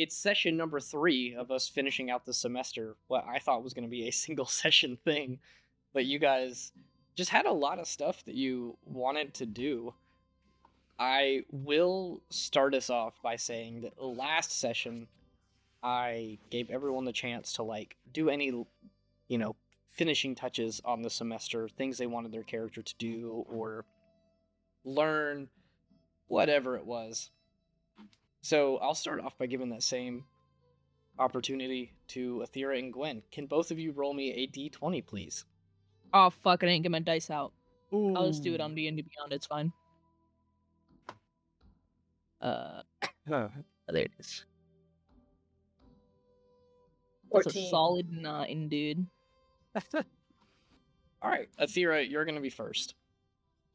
it's session number 3 of us finishing out the semester. What I thought was going to be a single session thing, but you guys just had a lot of stuff that you wanted to do. I will start us off by saying that last session I gave everyone the chance to like do any, finishing touches on the semester, things they wanted their character to do or learn, whatever it was. So I'll start off by giving that same opportunity to Athera and Gwen. Can both of you roll me a d20, please? Oh, fuck, I didn't get my dice out. Ooh. I'll just do it on D&D Beyond, it's fine. There it is. That's 14. a solid 9, dude. Alright, Athera, you're going to be first.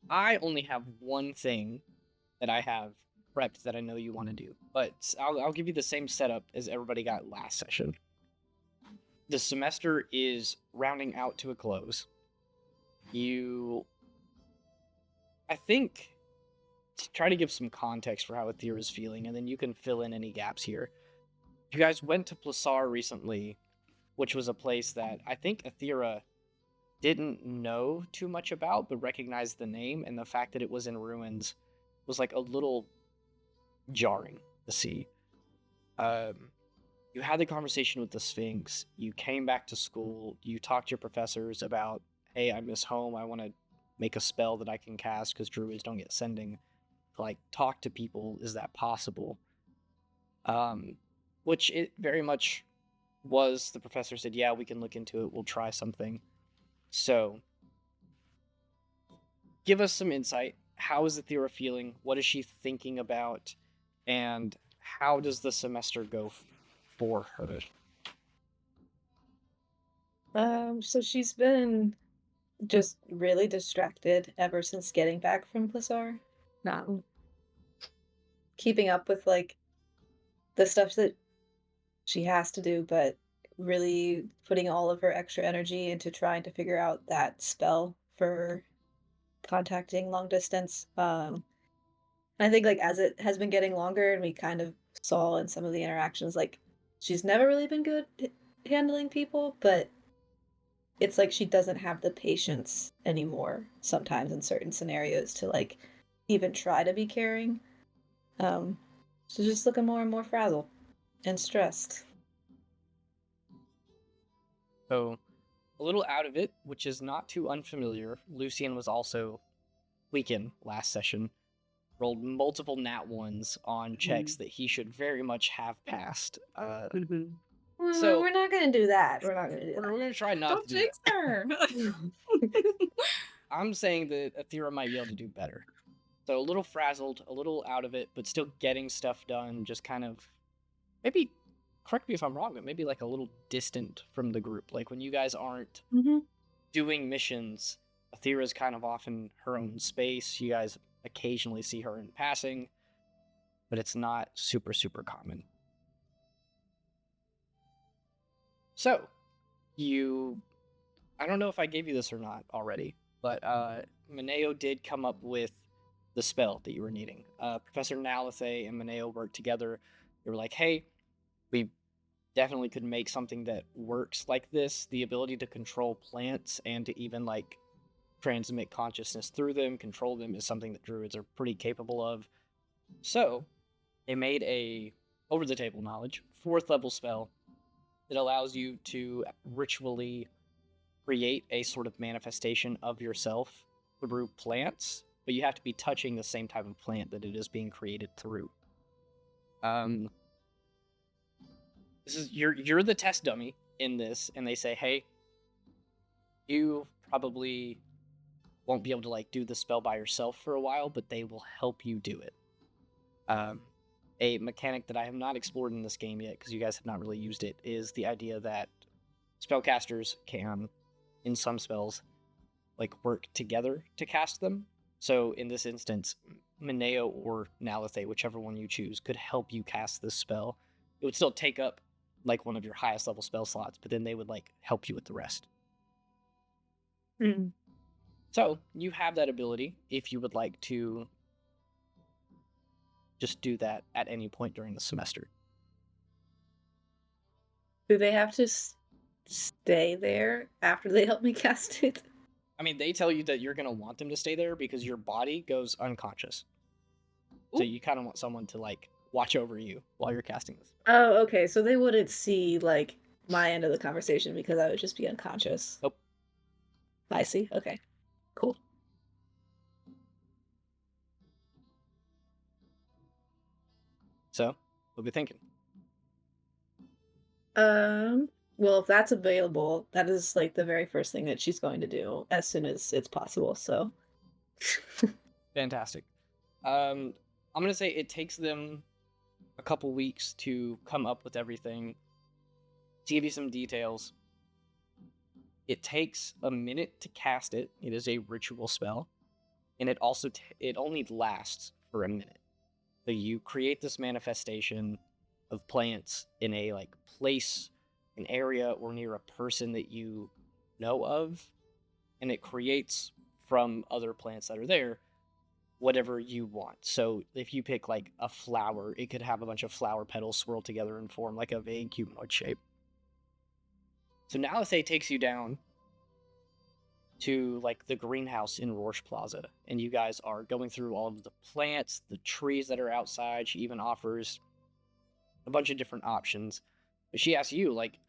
I only have one thing that I have prepped that I know you want to do, but I'll give you the same setup as everybody got last session. The semester is rounding out to a close. I think, to try to give some context for how Athera is feeling, and then you can fill in any gaps here. You guys went to Plasar recently, which was a place that I think Athera didn't know too much about, but recognized the name, and the fact that it was in ruins was like a little jarring to see. You had the conversation with the Sphinx, you came back to school, you talked to your professors about, hey, I miss home, I want to make a spell that I can cast because druids don't get sending. Like, talk to people, is that possible? Which it very much was. The professor said, yeah, we can look into it, we'll try something. So, give us some insight. How is Athera feeling? What is she thinking about? And how does the semester go for her? So she's been just really distracted ever since getting back from Plasar. Not keeping up with, like, the stuff that she has to do, but really putting all of her extra energy into trying to figure out that spell for contacting long distance. I think, like, as it has been getting longer and we kind of saw in some of the interactions, like, she's never really been good at handling people, but it's like she doesn't have the patience anymore sometimes in certain scenarios to, like, even try to be caring. So just looking more and more frazzled and stressed. So, a little out of it, which is not too unfamiliar, Lucian was also weakened last session, rolled multiple nat ones on checks that he should very much have passed. So we're not gonna do that. We're not gonna do we're that. gonna try not Don't to do jinx that. her. I'm saying that Athera might be able to do better. So a little frazzled, a little out of it, but still getting stuff done, just kind of, maybe, correct me if I'm wrong, but maybe like a little distant from the group. Like when you guys aren't doing missions, Athera's kind of off in her own space. You guys occasionally see her in passing, but it's not super, super common. So, I don't know if I gave you this or not already, but Mineo did come up with the spell that you were needing. Professor Nalithe and Mineo worked together. They were like, hey, we definitely could make something that works like this. The ability to control plants and to even like transmit consciousness through them, control them, is something that druids are pretty capable of. So, they made a over-the-table knowledge, 4th level spell that allows you to ritually create a sort of manifestation of yourself through plants, but you have to be touching the same type of plant that it is being created through. This is you're the test dummy in this, and they say, hey, you probably won't be able to like do the spell by yourself for a while, but they will help you do it. A mechanic that I have not explored in this game yet, because you guys have not really used it, is the idea that spellcasters can, in some spells, like work together to cast them. So in this instance, Mineo or Nalithe, whichever one you choose, could help you cast this spell. It would still take up like one of your highest level spell slots, but then they would like help you with the rest. So you have that ability if you would like to just do that at any point during the semester. Do they have to stay there after they help me cast it? I mean, they tell you that you're gonna want them to stay there because your body goes unconscious. So Ooh. you kind of want someone to like watch over you while you're casting this. Oh, okay. So they wouldn't see like my end of the conversation because I would just be unconscious. Nope. I see. Okay. Cool. So, what are we thinking? Well, if that's available, that is like the very first thing that she's going to do as soon as it's possible. So, Fantastic. I'm gonna say it takes them a couple weeks to come up with everything. To give you some details, it takes a minute to cast it. It is a ritual spell, and it also it only lasts for a minute. So you create this manifestation of plants in a like place, an area, or near a person that you know of, and it creates from other plants that are there whatever you want. So if you pick like a flower, it could have a bunch of flower petals swirled together and form like a vague humanoid shape. So now say takes you down to like the greenhouse in Rorsch Plaza, and you guys are going through all of the plants, the trees that are outside. She even offers a bunch of different options. But she asks you, like,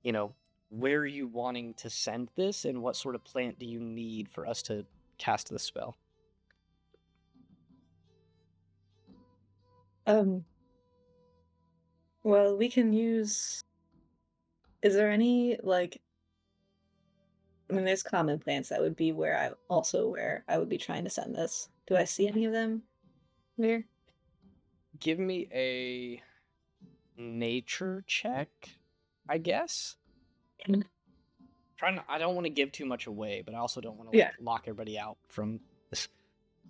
you know, where are you wanting to send this, and what sort of plant do you need for us to cast the spell? Well, we can use. Is there any like? I mean, there's common plants that would be where I would be trying to send this. Do I see any of them here? Give me a nature check, I guess. I don't want to give too much away, but I also don't want to Yeah. lock everybody out from this.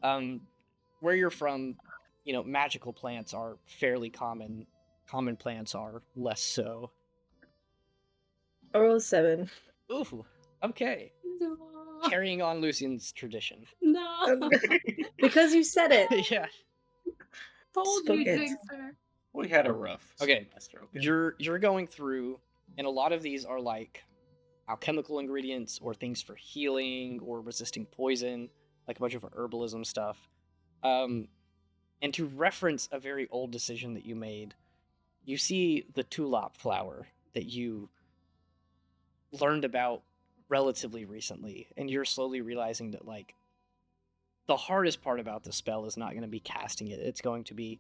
Where you're from, you know, magical plants are fairly common. Common plants are less so. I rolled 7. Ooh, okay. No. Carrying on Lucian's tradition. No. Because you said it. Yeah. Told Spoke you, it. Jinxer. We had a rough Okay. semester. You're going through, and a lot of these are like alchemical ingredients or things for healing or resisting poison, like a bunch of herbalism stuff. And to reference a very old decision that you made, you see the tulip flower that you learned about relatively recently, and you're slowly realizing that like the hardest part about the spell is not going to be casting it. It's going to be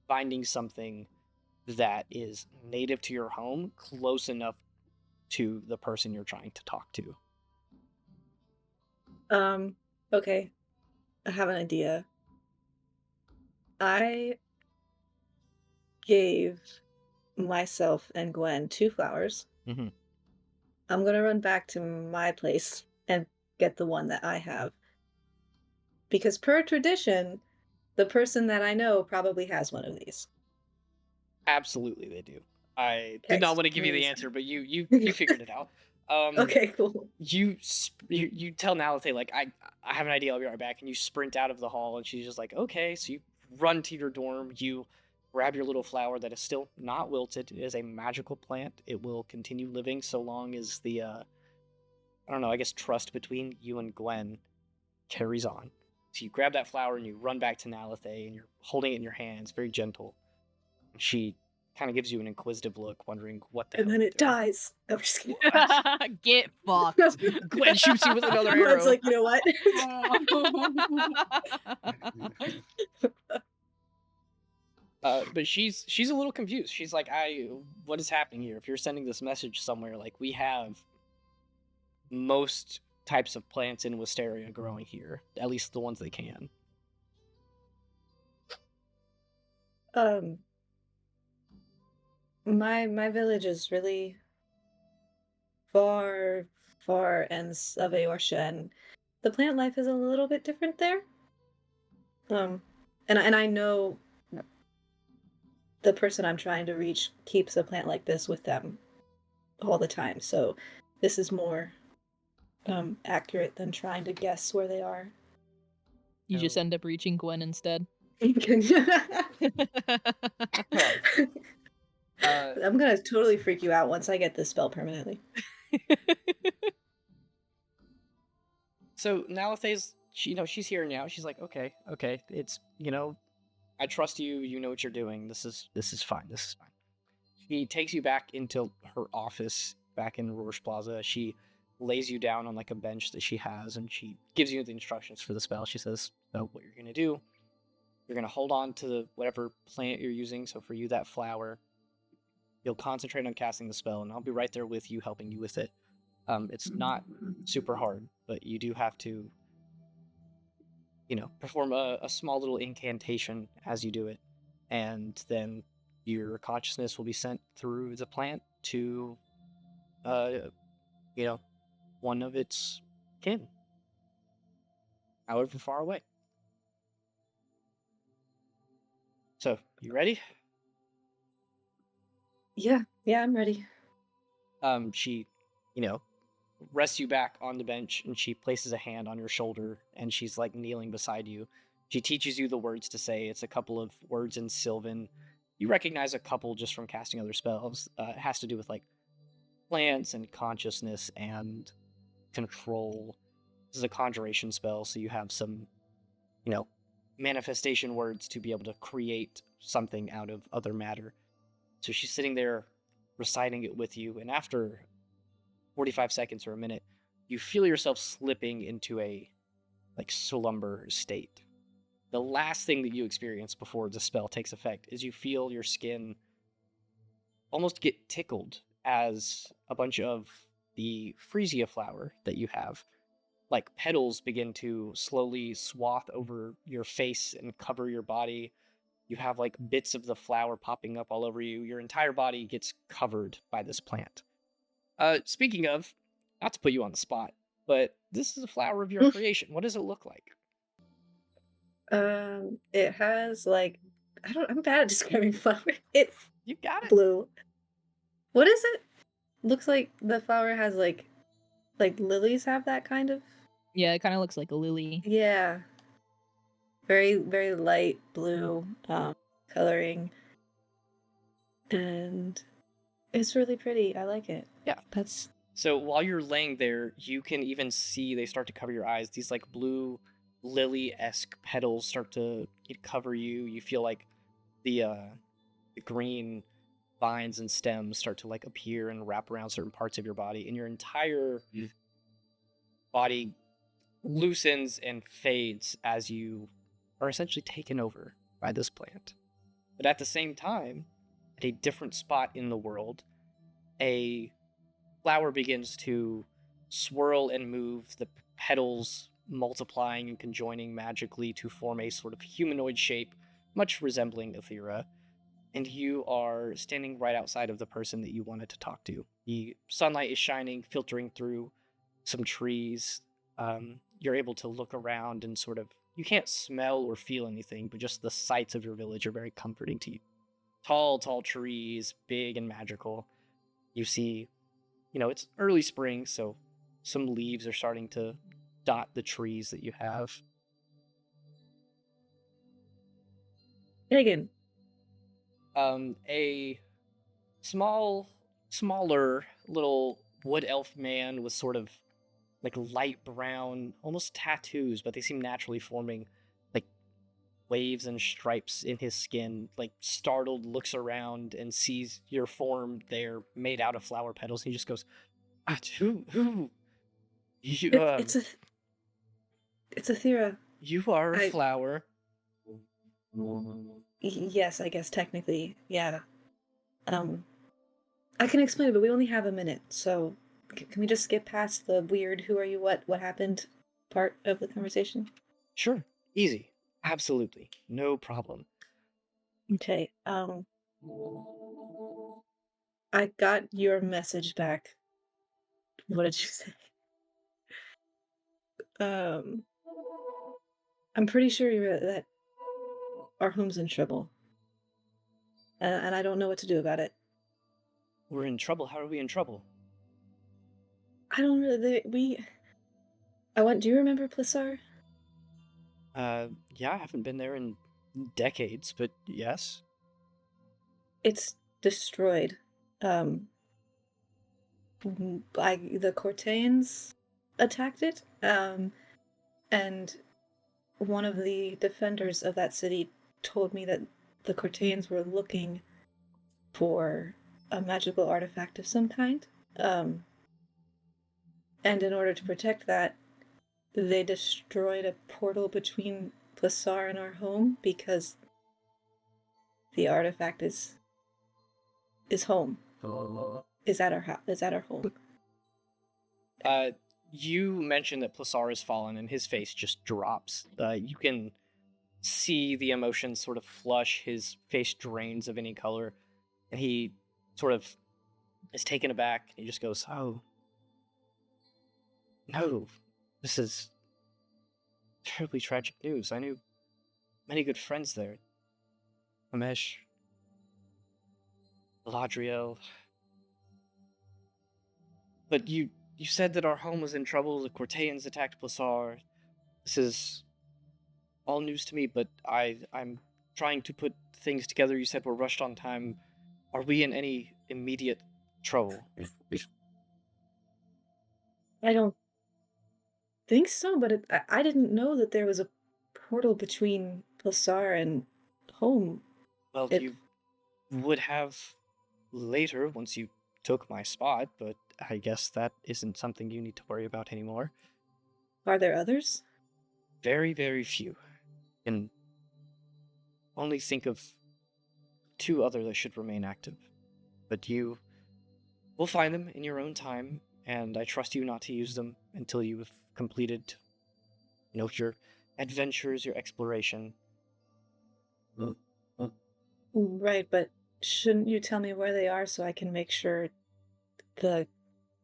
finding something that is native to your home, close enough to the person you're trying to talk to. Okay. I have an idea. I gave myself and Gwen 2 flowers. Mhm. I'm gonna run back to my place and get the one that I have. Because per tradition, the person that I know probably has one of these. Absolutely, they do. I Okay, did not want to give you the amazing. answer, but you figured it out. Okay, cool. You tell Nalate like I have an idea. I'll be right back, and you sprint out of the hall, and she's just like, okay. So you run to your dorm. You grab your little flower that is still not wilted. It is a magical plant. It will continue living so long as the I don't know. I guess trust between you and Gwen carries on. So you grab that flower and you run back to Nalate, and you're holding it in your hands, very gentle. And she kind of gives you an inquisitive look, wondering what the And hell then you're it doing. dies. I'm just kidding. Get fucked. Gwen shoots you with another arrow. Gwen's like, you know what? But she's a little confused. She's like, what is happening here? If you're sending this message somewhere, like we have most types of plants in Wisteria growing here, at least the ones they can. My village is really far ends of Eorsha, and the plant life is a little bit different there. And I know the person I'm trying to reach keeps a plant like this with them all the time, so this is more accurate than trying to guess where they are. You just end up reaching Gwen instead. I'm gonna totally freak you out once I get this spell permanently. So Nalathe's, she's here now. She's like, okay, it's, I trust you. You know what you're doing. This is fine. This is fine. She takes you back into her office back in Roche Plaza. She lays you down on like a bench that she has, and she gives you the instructions for the spell. She says, so what you're gonna do, you're gonna hold on to whatever plant you're using. So for you, that flower. You'll concentrate on casting the spell, and I'll be right there with you, helping you with it. It's not super hard, but you do have to, perform a small little incantation as you do it, and then your consciousness will be sent through the plant to, one of its kin, however far away. So, you ready? Yeah, I'm ready. She, rests you back on the bench, and she places a hand on your shoulder, and she's like kneeling beside you. She teaches you the words to say. It's a couple of words in Sylvan. You recognize a couple just from casting other spells. It has to do with like plants and consciousness and control. This is a conjuration spell, so you have some, manifestation words to be able to create something out of other matter. So she's sitting there reciting it with you, and after 45 seconds or a minute, you feel yourself slipping into a slumber state. The last thing that you experience before the spell takes effect is you feel your skin almost get tickled as a bunch of the freesia flower that you have, like petals, begin to slowly swath over your face and cover your body. You have like bits of the flower popping up all over you. Your entire body gets covered by this plant. Speaking of, not to put you on the spot, but this is a flower of your creation. What does it look like? It has like I'm bad at describing flower. It's You got it. blue. What is it? Looks like the flower has like lilies have that kind of. Yeah, it kind of looks like a lily. Yeah. Very, very light blue coloring. And it's really pretty. I like it. Yeah. So while you're laying there, you can even see they start to cover your eyes. These like blue lily-esque petals start to cover you. You feel like the green vines and stems start to like appear and wrap around certain parts of your body, and your entire body loosens and fades as you are essentially taken over by this plant. But at the same time, at a different spot in the world, a flower begins to swirl and move, the petals multiplying and conjoining magically to form a sort of humanoid shape, much resembling Aethera. And you are standing right outside of the person that you wanted to talk to. The sunlight is shining, filtering through some trees. You're able to look around and sort of, you can't smell or feel anything, but just the sights of your village are very comforting to you. Tall trees, big and magical. You see, it's early spring, so some leaves are starting to dot the trees that you have. Megan. A smaller little wood elf man with sort of like light brown, almost tattoos, but they seem naturally forming, like waves and stripes in his skin, like startled, looks around and sees your form there made out of flower petals. And he just goes, who? You, It's Aethera. You are a flower. Yes, I guess technically, yeah. I can explain it, but we only have a minute, so can we just skip past the weird "who are you, what happened" part of the conversation? Sure, easy, absolutely, no problem. Okay. I got your message back. What did you say? I'm pretty sure that our home's in trouble, and I don't know what to do about it. We're in trouble. How are we in trouble? I don't really. Do you remember Plissar? Yeah, I haven't been there in decades, but yes. It's destroyed. um, the Cortaians attacked it, and one of the defenders of that city told me that the Cortaians were looking for a magical artifact of some kind. And in order to protect that, they destroyed a portal between Plasar and our home because the artifact is home. Is at our house. Is at our home. You mentioned that Plasar has fallen, and his face just drops. You can see the emotions sort of flush. His face drains of any color, and he sort of is taken aback. He just goes, "Oh, no, this is terribly tragic news. I knew many good friends there. Amesh, Galadriel. But you said that our home was in trouble. The Cortaians attacked Plasar. This is all news to me, but I'm trying to put things together. You said we're rushed on time. Are we in any immediate trouble?" I don't think so, but I didn't know that there was a portal between Plasar and home. Well, you would have later once you took my spot, but I guess that isn't something you need to worry about anymore. Are there others? Very, very few. And only think of 2 other that should remain active. But you will find them in your own time, and I trust you not to use them until you have completed, your adventures, your exploration. Right, but shouldn't you tell me where they are so I can make sure the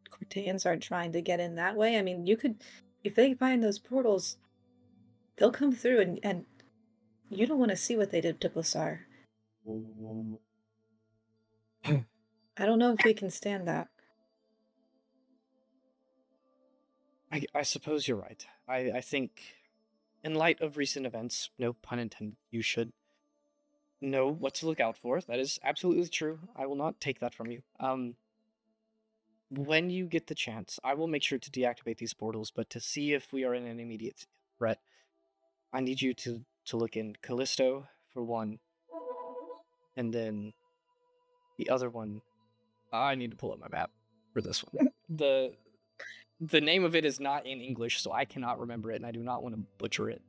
Cortaians aren't trying to get in that way? I mean, you could, if they find those portals, they'll come through, and you don't want to see what they did to Plasar. I don't know if we can stand that. I suppose you're right. I think, in light of recent events, no pun intended, you should know what to look out for. That is absolutely true. I will not take that from you. When you get the chance, I will make sure to deactivate these portals, but to see if we are in an immediate threat, I need you to look in Callisto for one, and then the other one, I need to pull up my map for this one. The name of it is not in English, so I cannot remember it, and I do not want to butcher it.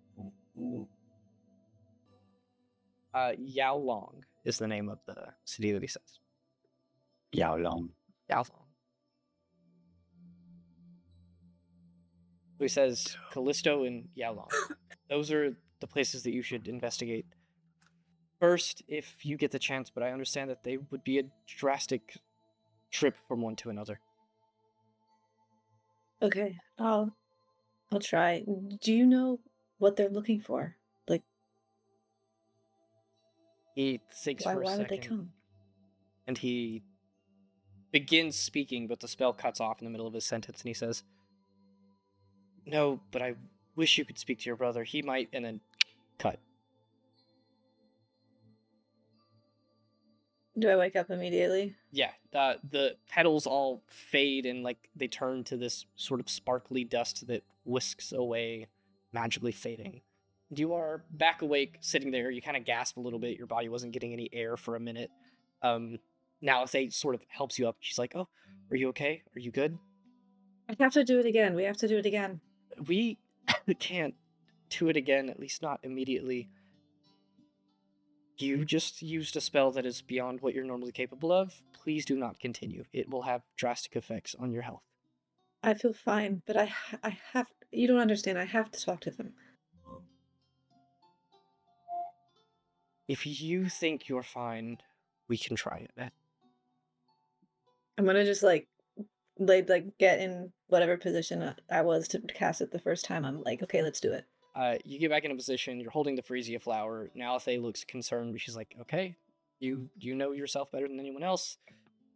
Yao Long is the name of the city that he says. Yao Long. Yao Long. So he says Callisto and Yao Long. Those are the places that you should investigate first if you get the chance, but I understand that they would be a drastic trip from one to another. Okay, I'll try. Do you know what they're looking for? Like, He thinks why for a would second, they come? and he begins speaking, but the spell cuts off in the middle of his sentence, and he says, "No, but I wish you could speak to your brother. He might," and then cut. Do I wake up immediately? Yeah, the petals all fade and they turn to this sort of sparkly dust that whisks away, magically fading. And you are back awake, sitting there. You kind of gasp a little bit. Your body wasn't getting any air for a minute. Now They sort of helps you up. She's like, "Oh, are you okay? Are you good?" I have to do it again. We have to do it again. We can't do it again, at least not immediately. You just used a spell that is beyond what you're normally capable of. Please do not continue. It will have drastic effects on your health. I feel fine, but I have. You don't understand. I have to talk to them. If you think you're fine, we can try it. I'm gonna just get in whatever position I was to cast it the first time. I'm like, okay, let's do it. You get back in a position. You're holding the Freesia flower. Nalithe looks concerned, but she's like, "Okay, you know yourself better than anyone else."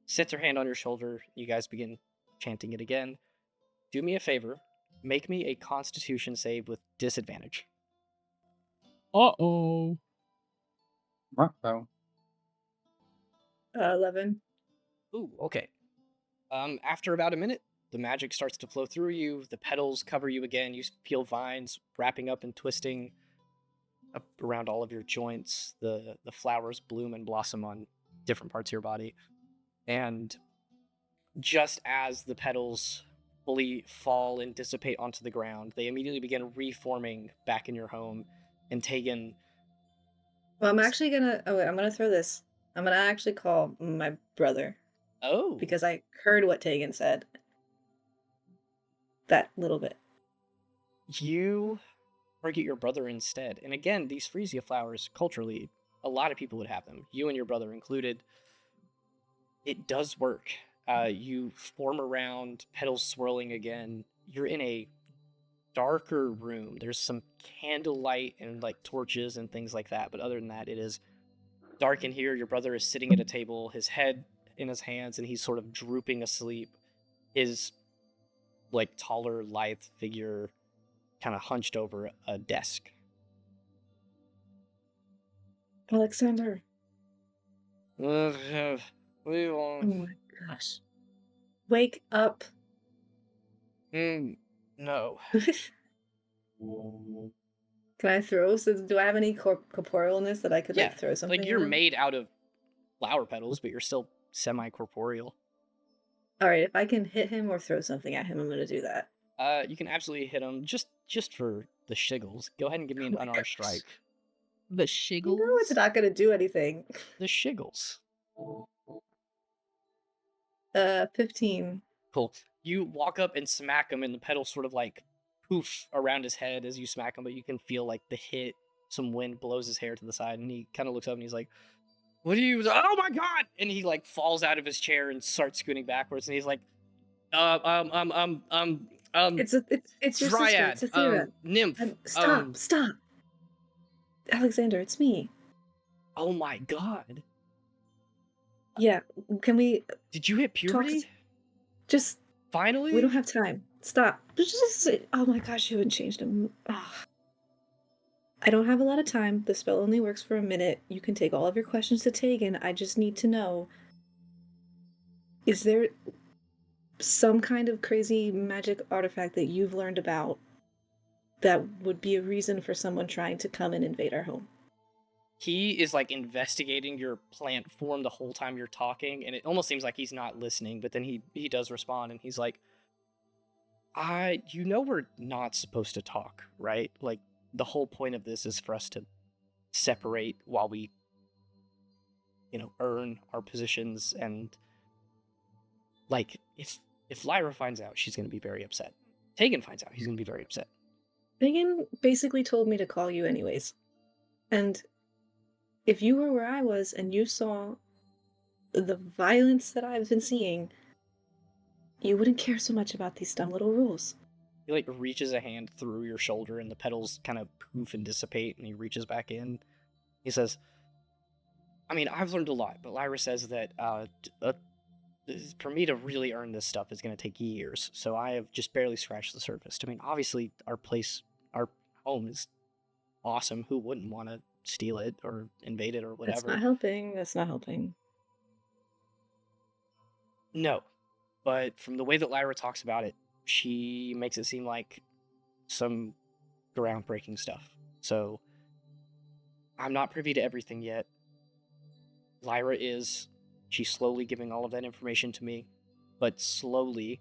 Sets her hand on your shoulder. You guys begin chanting it again. Do me a favor. Make me a Constitution save with disadvantage. Uh-oh. Ruh-roh. 11. Ooh, okay. After about a minute, the magic starts to flow through you. The petals cover you again. You feel vines wrapping up and twisting up around all of your joints. The flowers bloom and blossom on different parts of your body. And just as the petals fully fall and dissipate onto the ground, they immediately begin reforming back in your home. And Tegan, Well, I'm actually gonna. Oh, wait, I'm gonna throw this. I'm gonna actually call my brother oh, because I heard what Tegan said. That little bit. you target your brother instead. And again, these freesia flowers, culturally, a lot of people would have them, you and your brother included. It does work. You form around, petals swirling again. You're in a darker room. There's some candlelight and like torches and things like that. But other than that, it is dark in here. Your brother is sitting at a table, his head in his hands, and he's sort of drooping asleep. His like taller, lithe figure kind of hunched over a desk. Alexander. We Oh want... my gosh. Wake up. No. Can I throw? So do I have any corporealness that I could Yeah, like throw something? like you're at him? made out of flower petals, but you're still semi-corporeal. All right, if I can hit him or throw something at him, I'm gonna do that. You can absolutely hit him just for the shiggles. Go ahead and give me an Oh my unarmed gosh. strike. The You shiggles. know it's not gonna do anything. The shiggles. 15. Cool. You walk up and smack him, and the petals sort of like poof around his head as you smack him, but you can feel like the hit. Some wind blows his hair to the side, and he kind of looks up and he's like, "What are you? Oh my god!" And he like falls out of his chair and starts scooting backwards, and he's like, It's your Dryad, sister. It's Athera. nymph, Stop. Alexander, it's me. Oh my god! Yeah, can we Did you hit puberty? just? Finally? We don't have time. Stop. Just. Oh my gosh, you haven't changed him. Ah. I don't have a lot of time. The spell only works for a minute. You can take all of your questions to Tegan. I just need to know. Is there some kind of crazy magic artifact that you've learned about that would be a reason for someone trying to come and invade our home? He is like investigating your plant form the whole time you're talking, and it almost seems like he's not listening, but then he does respond, and he's like, we're not supposed to talk, right? Like, the whole point of this is for us to separate while we, earn our positions, and like, if Lyra finds out, she's gonna be very upset. Tegan finds out, he's gonna be very upset. Tegan basically told me to call you anyways. And if you were where I was and you saw the violence that I've been seeing, you wouldn't care so much about these dumb little rules. He like reaches a hand through your shoulder, and the petals kind of poof and dissipate, and he reaches back in. He says, I mean, I've learned a lot, but Lyra says that for me to really earn this stuff is going to take years, so I have just barely scratched the surface. I mean, obviously, our home is awesome. Who wouldn't want to steal it or invade it or whatever? That's not helping. No, but from the way that Lyra talks about it, she makes it seem like some groundbreaking stuff. So I'm not privy to everything yet. Lyra is. She's slowly giving all of that information to me, but slowly.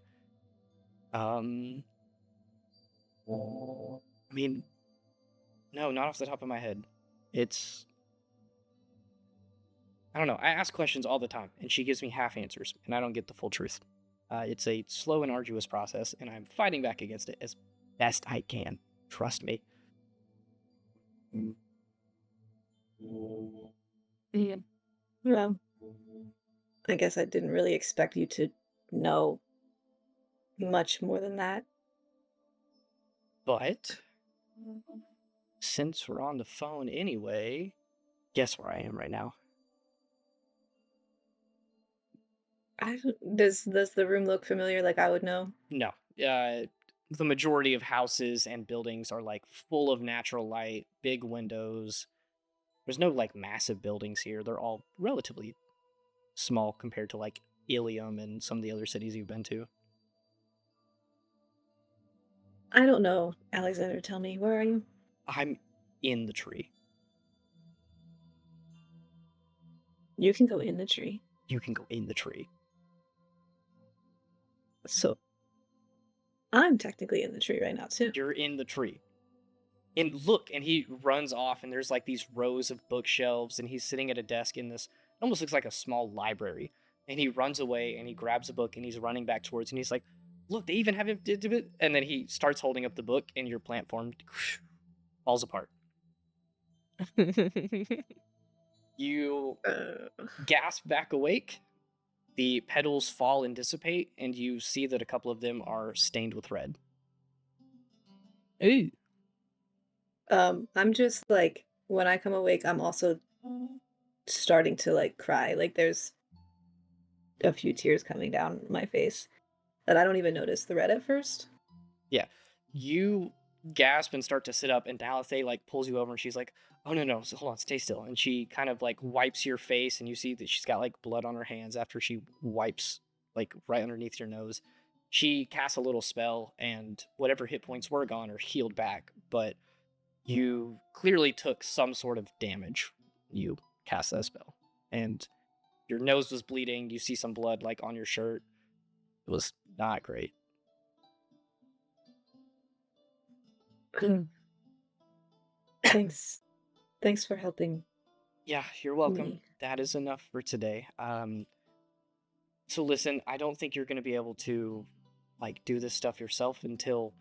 I mean, no, not off the top of my head. It's, I don't know. I ask questions all the time, and she gives me half answers, and I don't get the full truth. It's a slow and arduous process, and I'm fighting back against it as best I can. Trust me. Yeah. Well, I guess I didn't really expect you to know much more than that. But since we're on the phone anyway, guess where I am right now? Does the room look familiar like I would know? No. The majority of houses and buildings are like full of natural light, big windows. There's no like massive buildings here. They're all relatively small compared to like Ilium and some of the other cities you've been to. I don't know, Alexander, tell me, where are you? I'm in the tree. You can go in the tree. You can go in the tree. So, I'm technically in the tree right now, too. You're in the tree. And look, and he runs off, and there's like these rows of bookshelves, and he's sitting at a desk in this, it almost looks like a small library. And he runs away, and he grabs a book, and he's running back towards, and he's like, look, they even have him, and then he starts holding up the book, and your plant form falls apart. You gasp back awake, the petals fall and dissipate, and you see that a couple of them are stained with red. Ooh. I'm just like, when I come awake, I'm also starting to like cry. Like there's a few tears coming down my face that I don't even notice the red at first. Yeah. You gasp and start to sit up, and Dalithe like pulls you over, and she's like, oh no, so hold on, stay still. And she kind of like wipes your face, and you see that she's got like blood on her hands after she wipes like right underneath your nose. She casts a little spell, and whatever hit points were gone are healed back, but you clearly took some sort of damage. You cast that spell, and your nose was bleeding. You see some blood like on your shirt. It was not great. Thanks. Thanks for helping. Yeah, you're welcome. Me. That is enough for today. So listen, I don't think you're going to be able to like do this stuff yourself until,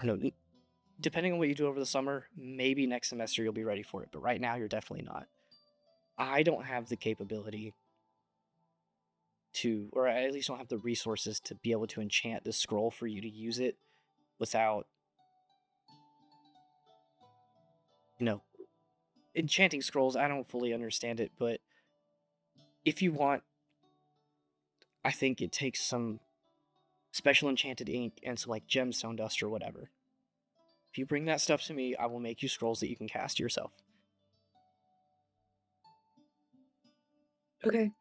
I don't know, depending on what you do over the summer, maybe next semester you'll be ready for it. But right now, you're definitely not. I don't have the capability to, or I at least don't have the resources to be able to enchant this scroll for you to use it without, enchanting scrolls. I don't fully understand it, but if you want, I think it takes some special enchanted ink and some like gemstone dust or whatever. If you bring that stuff to me, I will make you scrolls that you can cast yourself. Okay.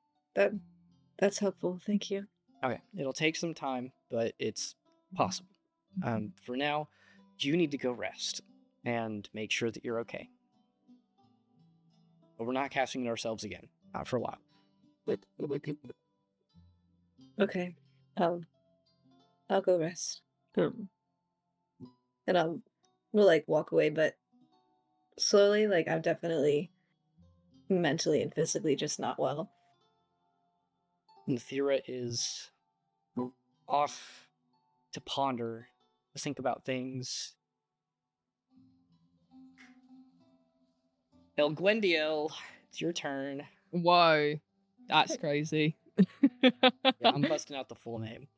That's helpful. Thank you. Okay, it'll take some time, but it's possible. For now, you need to go rest and make sure that you're okay. But we're not casting it ourselves again, not for a while. Okay. I'll go rest. And we'll like walk away, but slowly, like I'm definitely mentally and physically just not well. And Thera is off to ponder, to think about things. El Gwendiel, it's your turn. Whoa. That's crazy. Yeah, I'm busting out the full name.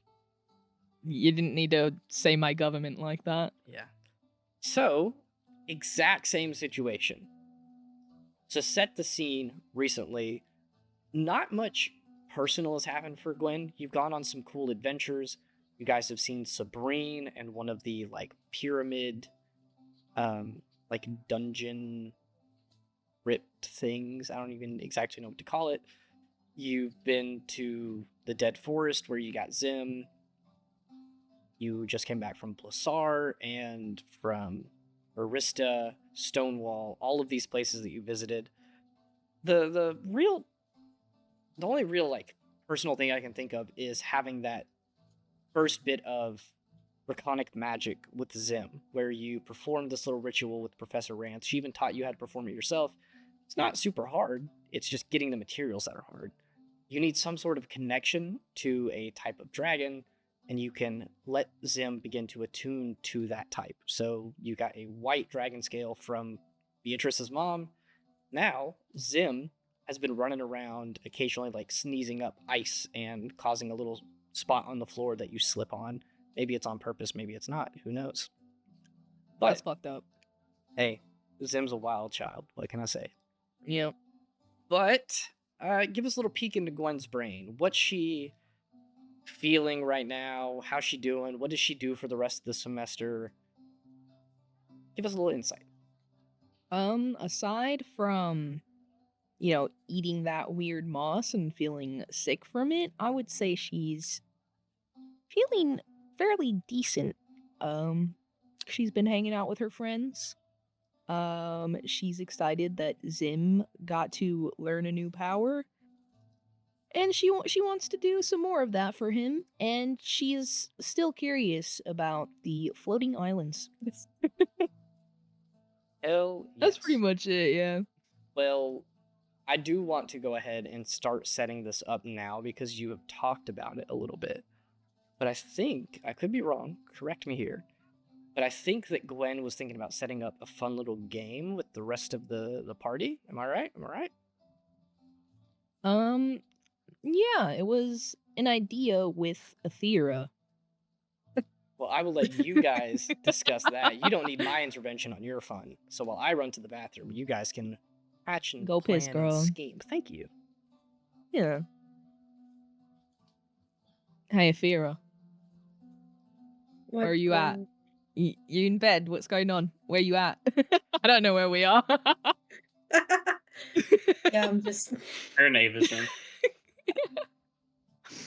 You didn't need to say my government like that. Yeah. So, exact same situation. To set the scene recently, not much personal has happened for Gwen. You've gone on some cool adventures. You guys have seen Sabrine and one of the like pyramid, like dungeon ripped things. I don't even exactly know what to call it. You've been to the Dead Forest where you got Zim. You just came back from Plasar and from Arista, Stonewall, all of these places that you visited. The only real like personal thing I can think of is having that first bit of draconic magic with Zim, where you performed this little ritual with Professor Rance. She even taught you how to perform it yourself. It's not super hard. It's just getting the materials that are hard. You need some sort of connection to a type of dragon, and you can let Zim begin to attune to that type. So you got a white dragon scale from Beatrice's mom. Now, Zim has been running around occasionally like sneezing up ice and causing a little spot on the floor that you slip on. Maybe it's on purpose, maybe it's not. Who knows? But That's fucked up. hey, Zim's a wild child. What can I say? Yep. But give us a little peek into Gwen's brain. What's she feeling right now? How's she doing? What does she do for the rest of the semester? Give us a little insight. Aside from eating that weird moss and feeling sick from it, I would say she's feeling fairly decent. She's been hanging out with her friends. She's excited that Zim got to learn a new power, and she wants to do some more of that for him. And she is still curious about the floating islands. Hell That's pretty yes. much it. Yeah. Well, I do want to go ahead and start setting this up now because you have talked about it a little bit. But I think, I could be wrong, correct me here, but I think that Gwen was thinking about setting up a fun little game with the rest of the party. Am I right? Am I right? Yeah, it was an idea with Athera. Well, I will let you guys discuss that. You don't need my intervention on your fun. So while I run to the bathroom, you guys can hatch and Go piss, plan girl. and scheme. Thank you. Yeah. Hey, Athera, where are you at? You in bed? What's going on? Where you at? I don't know where we are. Yeah, I'm just. Her name is in.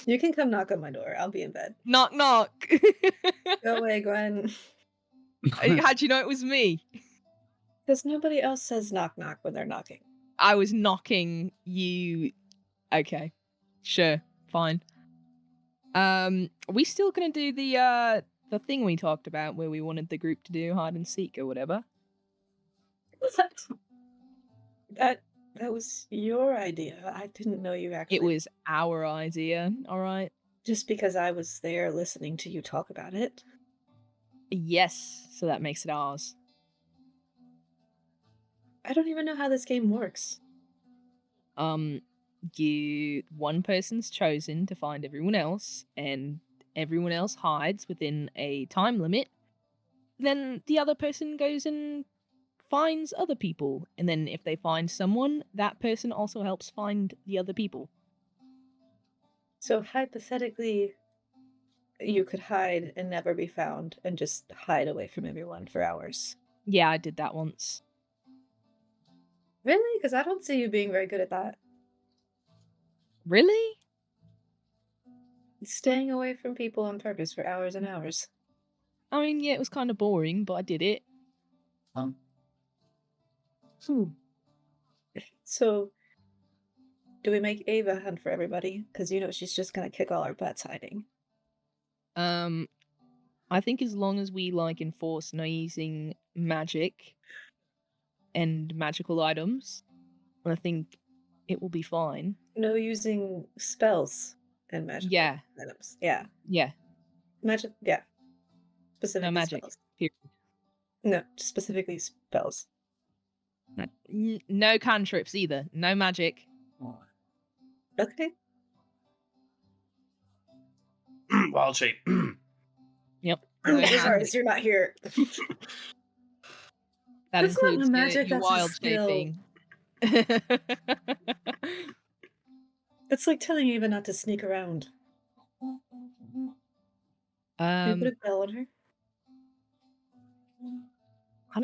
You can come knock on my door. I'll be in bed. Knock, knock. Go away, Gwen. How'd you know it was me? Because nobody else says knock knock when they're knocking. I was knocking you. Okay, sure, fine. We still gonna do the thing we talked about where we wanted the group to do hide and seek or whatever? That was your idea. I didn't know you actually. It was our idea, all right? Just because I was there listening to you talk about it. Yes, so that makes it ours. I don't even know how this game works. One person's chosen to find everyone else, and everyone else hides within a time limit. Then the other person goes and finds other people, and then if they find someone, that person also helps find the other people. So hypothetically, you could hide and never be found and just hide away from everyone for hours. Yeah, I did that once. Really? Because I don't see you being very good at that. Really? Staying away from people on purpose for hours and hours. I mean, yeah, it was kind of boring, but I did it. So, do we make Ava hunt for everybody? Because she's just gonna kick all our butts hiding. I think as long as we enforce no using magic and magical items, I think it will be fine. No using spells and magic items. Yeah. Yeah. Magic. Yeah. Specifically No magic. spells. Period. No, specifically spells. No cantrips either. No magic. Okay. Wild shape. Yep. Sorry, you're not here. That That's not includes magic, your that's a wild skill. shaping. It's like telling Ava not to sneak around. Can you put a bell on her? I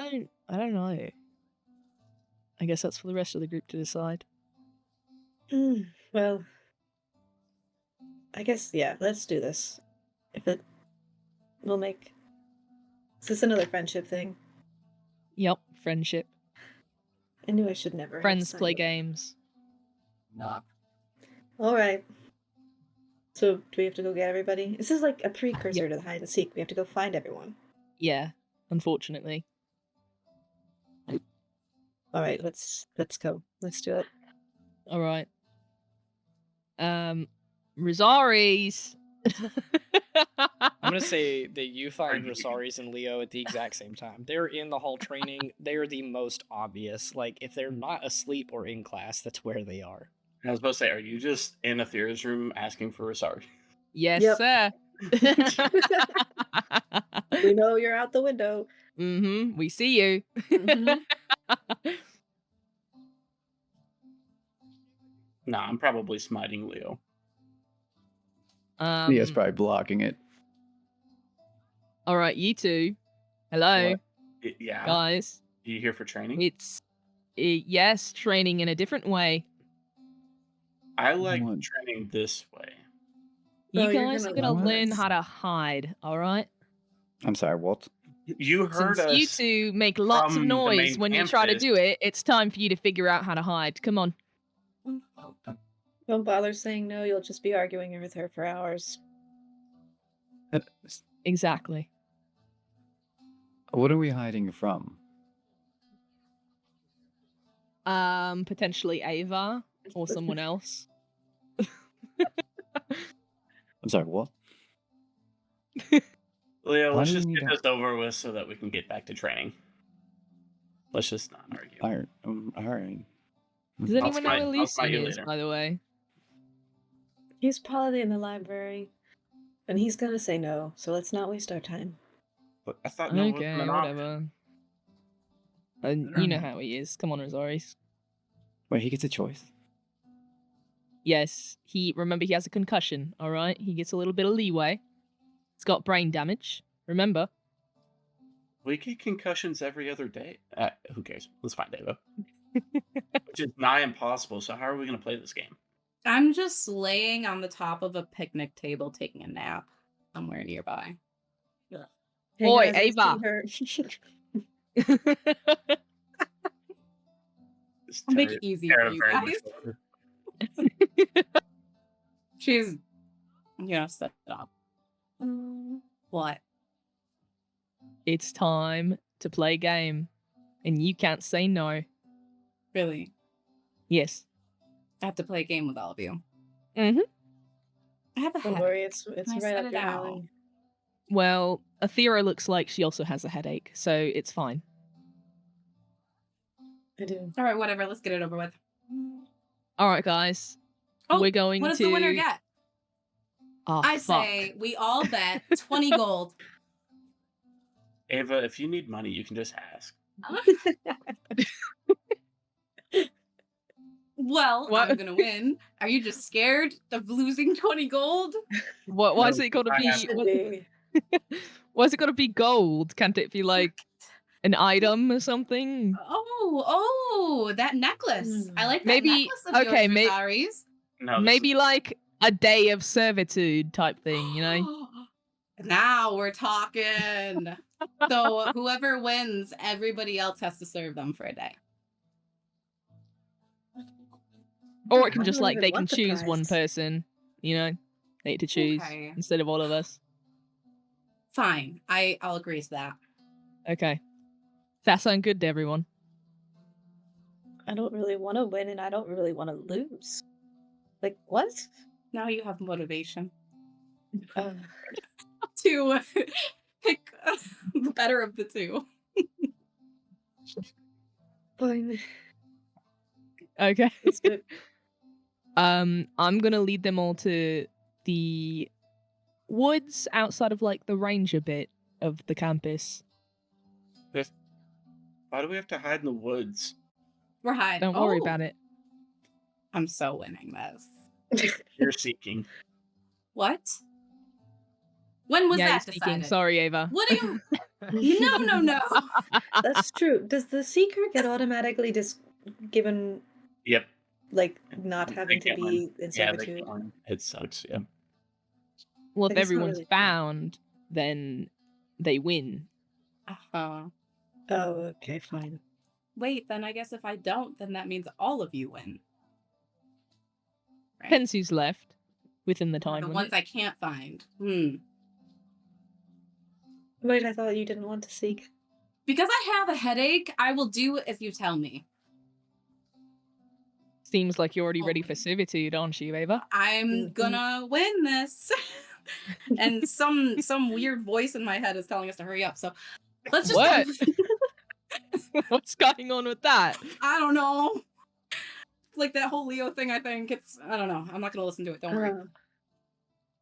don't know. I guess that's for the rest of the group to decide. Well, I guess, yeah, let's do this. We'll make... Is this another friendship thing? Yep, friendship. I knew I should never have Friends signed play up. games. Nah. Alright. So, do we have to go get everybody? This is like a precursor to the hide and seek. We have to go find everyone. Yeah, unfortunately. Alright, let's go. Let's do it. Alright. Rosaries! I'm gonna say that you find Rosaries and Leo at the exact same time. They're in the hall training. They're the most obvious. Like, if they're not asleep or in class, that's where they are. I was about to say, are you just in Athera's room asking for Rosari? Yes, Yep. sir. We know you're out the window. We see you. Mhm. Nah, I'm probably smiting Leo. Leo's probably blocking it. Alright, you two. Hello, What? Yeah. guys. Are you here for training? It's Yes, training in a different way. I like What? training this way. You Oh, you're guys gonna are gonna love learn this. how to hide, alright? I'm sorry, what? You heard Since you us two make lots of from the noise main when you try to campus. do it, it's time for you to figure out how to hide. Come on. Don't bother saying no, you'll just be arguing with her for hours. Exactly. What are we hiding from? Potentially Ava or someone else. I'm sorry, what? Leo, Why let's do we just need get to- this over with so that we can get back to training. Let's just not argue. Alright. Alright. Does I'll anyone know smite- where I'll Lucy smite you is, later. by the way? He's probably in the library. And he's gonna say no, so let's not waste our time. But I thought no was Okay, an option. whatever. You know how he is. Come on, Rosaris. Wait, he gets a choice? Yes, remember he has a concussion, alright? He gets a little bit of leeway. He's got brain damage, remember? We get concussions every other day. Who cares? Let's find Ava. Which is nigh impossible, so how are we going to play this game? I'm just laying on the top of a picnic table taking a nap somewhere nearby. Hey, Oi, guys, I see Ava. her. This I'll make Terry- it easy for Tara you very much guys. older. She's, set it up. What? It's time to play a game, and you can't say no. Really? Yes. I have to play a game with all of you. Mm-hmm. I have a Don't headache. worry, it's Can I right set up it your out? alley. Well, Athera looks like she also has a headache, so it's fine. I do. All right, whatever. Let's get it over with. Alright, guys. Oh, We're going what does to... the winner get? Oh, I fuck. say we all bet 20 gold. Ava, if you need money, you can just ask. Well, What? I'm gonna win. Are you just scared of losing 20 gold? Why No, is it gotta I be... have- Should be. Why is it gotta be gold? Can't it be like an item or something? Oh, that necklace. I like that Maybe- necklace of okay, yours, may- Rosaries. No, this Maybe is- like a day of servitude type thing, you know? Now we're talking. So whoever wins, everybody else has to serve them for a day. Or I it can just don't like even they can want the choose one prize. person, you know? They get to choose Okay. instead of all of us. Fine. I'll agree to that. Okay. That sound good to everyone. I don't really want to win, and I don't really want to lose. Like, what? Now you have motivation Uh, to pick the better of the two. fine. Okay. It's good. I'm gonna lead them all to the woods outside of like the ranger bit of the campus. Why do we have to hide in the woods? We're high. Don't worry about it. I'm so winning this. You're seeking. What? When was yeah, that you're speaking. decided? Sorry, Ava. What do you? No. That's true. Does the seeker get automatically just given, Yep. like, not They having to can't be win. in Yeah, they servitude? can't win. It sucks. Yeah. Well, Like, if it's not everyone's really fair. found, then they win. Uh-huh. Oh, okay, fine. Wait, then I guess if I don't, then that means all of you win. Right? Depends who's left within the Or time the limit. ones I can't find. Wait, I thought you didn't want to seek. Because I have a headache, I will do as you tell me. Seems like you're already ready Oh. for servitude, aren't you, Ava? I'm Mhm. gonna win this. And some weird voice in my head is telling us to hurry up. So let's just What? What's going on with that? I don't know. It's like that whole Leo thing, I think. I don't know. I'm not gonna listen to it. Don't worry.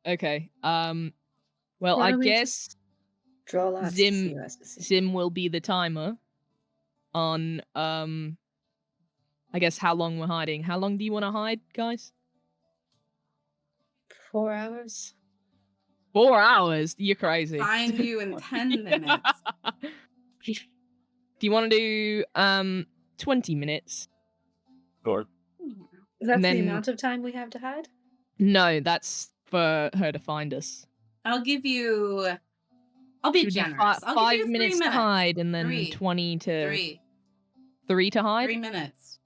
Okay. Well, Why I don't we guess Draw lots to Zim- see who has to see. Zim will be the timer on I guess how long we're hiding. How long do you want to hide, guys? 4 hours? 4 hours? You're crazy. Find you in 10 minutes. Do you want to do 20 minutes. Or That's the then- amount of time we have to hide? No, that's for her to find us. I'll be She would do generous. I'll 5 give you 3 minutes to hide, and then 3. 20 to 3. 3 to hide. 3 minutes.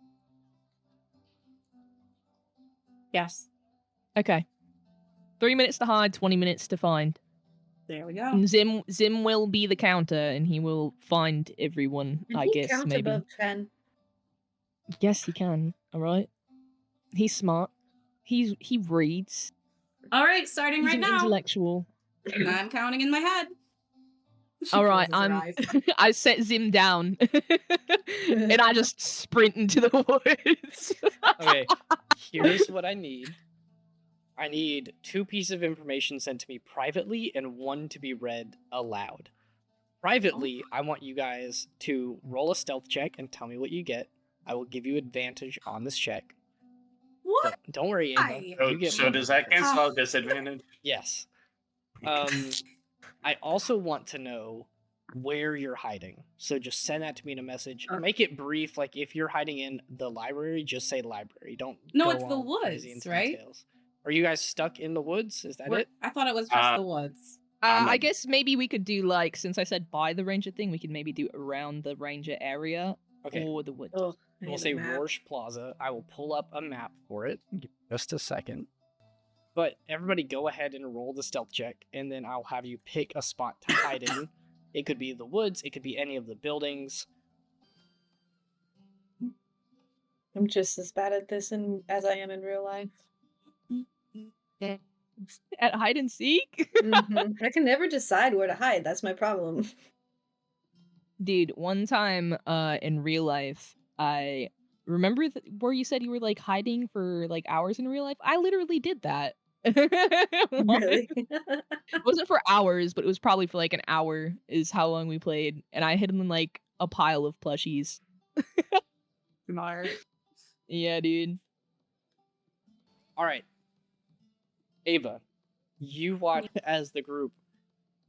Yes. Okay. 3 minutes to hide, 20 minutes to find. There we go. And Zim will be the counter, and he will find everyone. Can I he guess count maybe. above 10? Yes, he can. All right. He's smart. He reads. All right, starting He's right an now. intellectual. I'm counting in my head. She All right, closes her I'm. eyes. I set Zim down, and I just sprint into the woods. Okay, here's what I need. I need 2 pieces of information sent to me privately and 1 to be read aloud. Privately, I want you guys to roll a stealth check and tell me what you get. I will give you advantage on this check. What? Don't worry, Ava. Why? You get so one does that advantage. cancel out disadvantage? Yes. I also want to know where you're hiding. So just send that to me in a message. Make it brief. Like if you're hiding in the library, just say library. Don't. No, go it's the all crazy woods, into right? details. Are you guys stuck in the woods? Is that it? I thought it was just the woods. I'm I a- guess maybe we could do like, since I said by the ranger thing, we could maybe do around the ranger area Okay. or the woods. Oh, I We'll need say a map. Rorsch Plaza. I will pull up a map for it. Give me just a second. But everybody go ahead and roll the stealth check, and then I'll have you pick a spot to hide in. It could be the woods. It could be any of the buildings. I'm just as bad at this as I am in real life. At hide and seek? I can never decide where to hide. That's my problem. Dude, one time in real life, I remember where you said you were like hiding for like hours in real life. I literally did that. Really? It wasn't for hours, but it was probably for like an hour is how long we played, and I hid in like a pile of plushies. Smart. Yeah, dude. All right. Ava, you watch as the group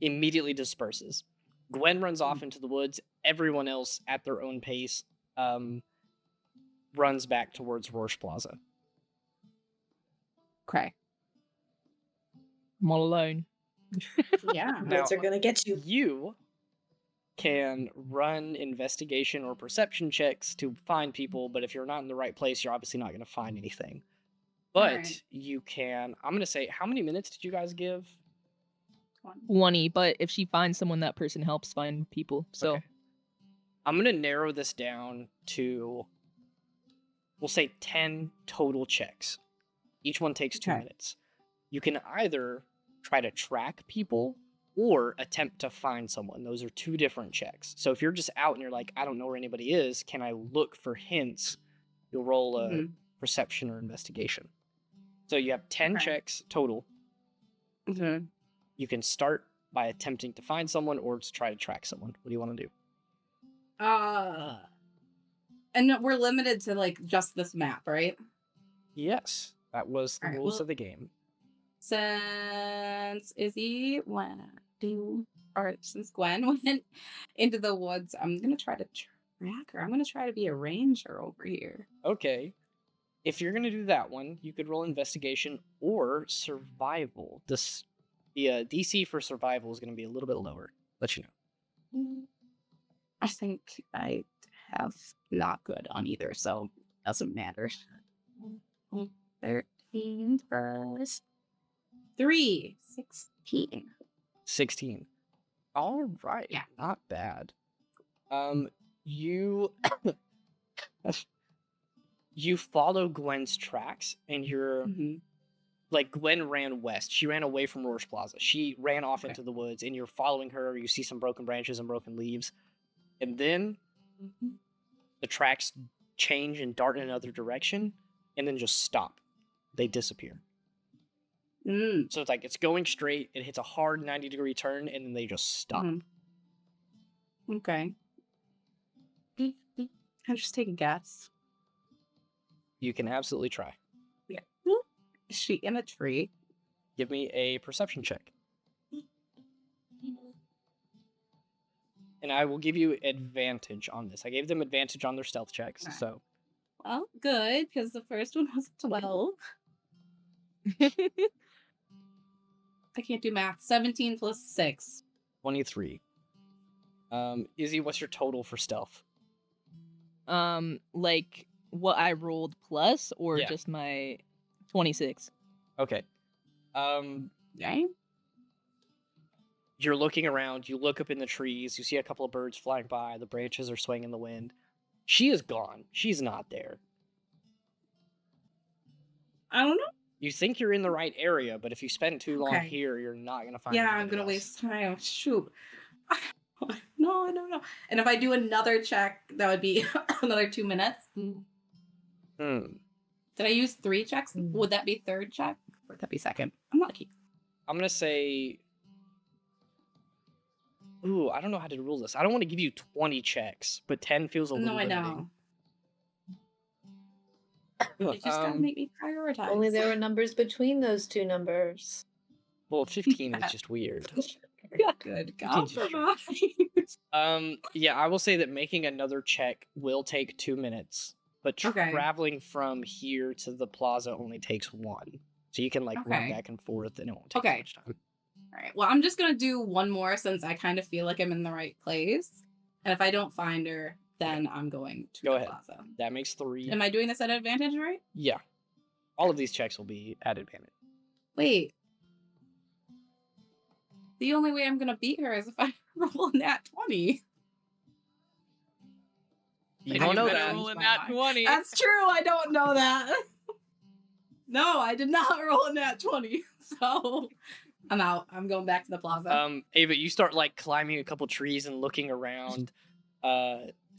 immediately disperses. Gwen runs off into the woods. Everyone else, at their own pace, runs back towards Rorsch Plaza. Okay. I'm all alone. Yeah. Now- Woods are gonna get you. You can run investigation or perception checks to find people, but if you're not in the right place, you're obviously not going to find anything. But Alright. you can. I'm going to say, how many minutes did you guys give? 20, but if she finds someone, that person helps find people. So Okay. I'm going to narrow this down to, we'll say 10 total checks. Each one takes 2 Okay. minutes. You can either try to track people or attempt to find someone. Those are 2 different checks. So if you're just out and you're like, I don't know where anybody is, can I look for hints? You'll roll a Mhm. perception or investigation. So you have 10 Okay. checks total. Mhm. You can start by attempting to find someone or to try to track someone. What do you want to do? And we're limited to like just this map, right? Yes, that was the Alright, rules well- of the game. Since Izzy went since Gwen went into the woods, I'm gonna try to track her. I'm gonna try to be a ranger over here. Okay. If you're going to do that one, you could roll investigation or survival. The DC for survival is going to be a little bit lower. Let you know. I think I have not good on either, so doesn't matter. 13 plus 3, 16. 16. All right. Yeah. Not bad. You you follow Gwen's tracks and you're like Gwen ran west. She ran away from Rorsch Plaza. She ran off Okay. into the woods and you're following her. You see some broken branches and broken leaves. And then the tracks change and dart in another direction and then just stop. They disappear. Mm. So it's like it's going straight, it hits a hard 90-degree turn, and then they just stop. Mhm. Okay. Can I just take a guess? You can absolutely try. Is she in a tree? Give me a perception check. And I will give you advantage on this. I gave them advantage on their stealth checks, Okay. so Well, good, because the first one was 12. I can't do math. 17 plus 6. 23. Izzy, what's your total for stealth? Like what I rolled plus or Yeah. just my 26? Okay. Right? You're looking around, you look up in the trees, you see a couple of birds flying by, the branches are swaying in the wind. She is gone. She's not there. I don't know. You think you're in the right area, but if you spend too long Okay. here, you're not going to find Yeah, I'm anybody gonna else. waste time. Shoot. No, I don't know. And if I do another check, that would be another 2 minutes. Hmm. Did I use 3 checks? Would that be third check? Or would that be second? I'm not keeping. I'm going to say... Ooh, I don't know how to rule this. I don't want to give you 20 checks, but 10 feels a little No, I limiting. know. You just gotta make me prioritize. Only there were numbers between those two numbers. Well, 15 is just weird. Good 15 is just compromise. Yeah, I will say that making another check will take 2 minutes, but Okay. traveling from here to the plaza only takes 1. So you can like run Okay. back and forth and it won't take Okay. much time. All right. Well, I'm just gonna do one more since I kind of feel like I'm in the right place. And if I don't find her, then I'm going to Go the ahead. plaza. That makes 3. Am I doing this at advantage, right? Yeah. All of these checks will be at advantage. Wait. The only way I'm gonna beat her is if I roll nat 20. You I don't know better that. roll Rolling my that mind. 20. That's true. I don't know that. No, I did not roll a nat 20. So I'm out. I'm going back to the plaza. Ava, you start like climbing a couple trees and looking around.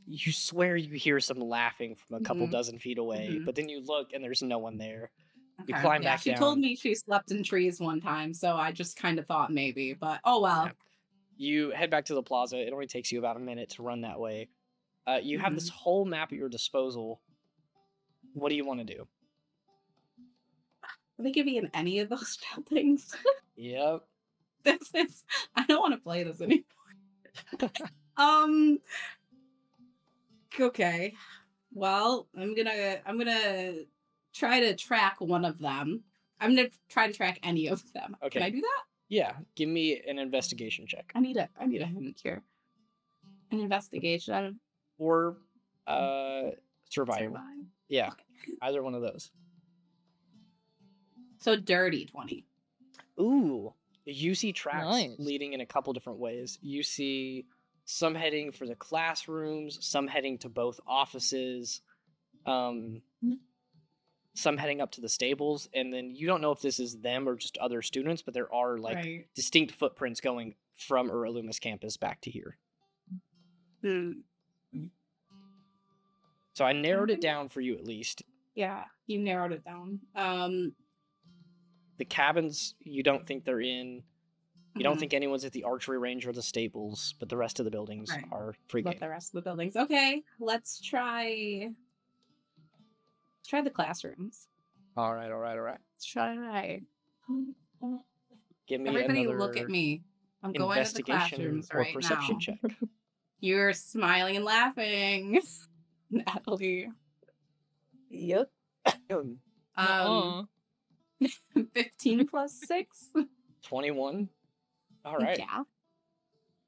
You swear you hear some laughing from a couple Mhm. dozen feet away, Mhm. but then you look and there's no one there. You Okay. climb Yeah, back she down. told me she slept in trees one time, so I just kind of thought maybe, but oh well. Yeah. You head back to the plaza. It only takes you about a minute to run that way. You have this whole map at your disposal. What do you want to do? Are they giving me any of those things? Yep. This is. I don't want to play this anymore. Okay. Well, I'm gonna try to track one of them. I'm gonna try to track any of them. Okay. Can I do that? Yeah. Give me an investigation check. I need a hint here. An investigation. Or survival. Survive. Yeah. Either one of those. So dirty 20. Ooh. You see tracks Nice. leading in a couple different ways. You see some heading for the classrooms, some heading to both offices, some heading up to the stables, and then you don't know if this is them or just other students, but there are like Right. distinct footprints going from Ura Lumis campus back to here. So I narrowed it down for you at least. Yeah, you narrowed it down. The cabins, you don't think they're in. You don't Mhm. think anyone's at the archery range or the stables, but the rest of the buildings Right. are free But game. the rest of the buildings. Okay, let's try the classrooms. All right. Let's try. Give me Everybody another look at me. I'm going to the investigation classrooms or right perception now. check. You're smiling and laughing, Natalie. Yep. 15 plus 6. 21. All right. Yeah.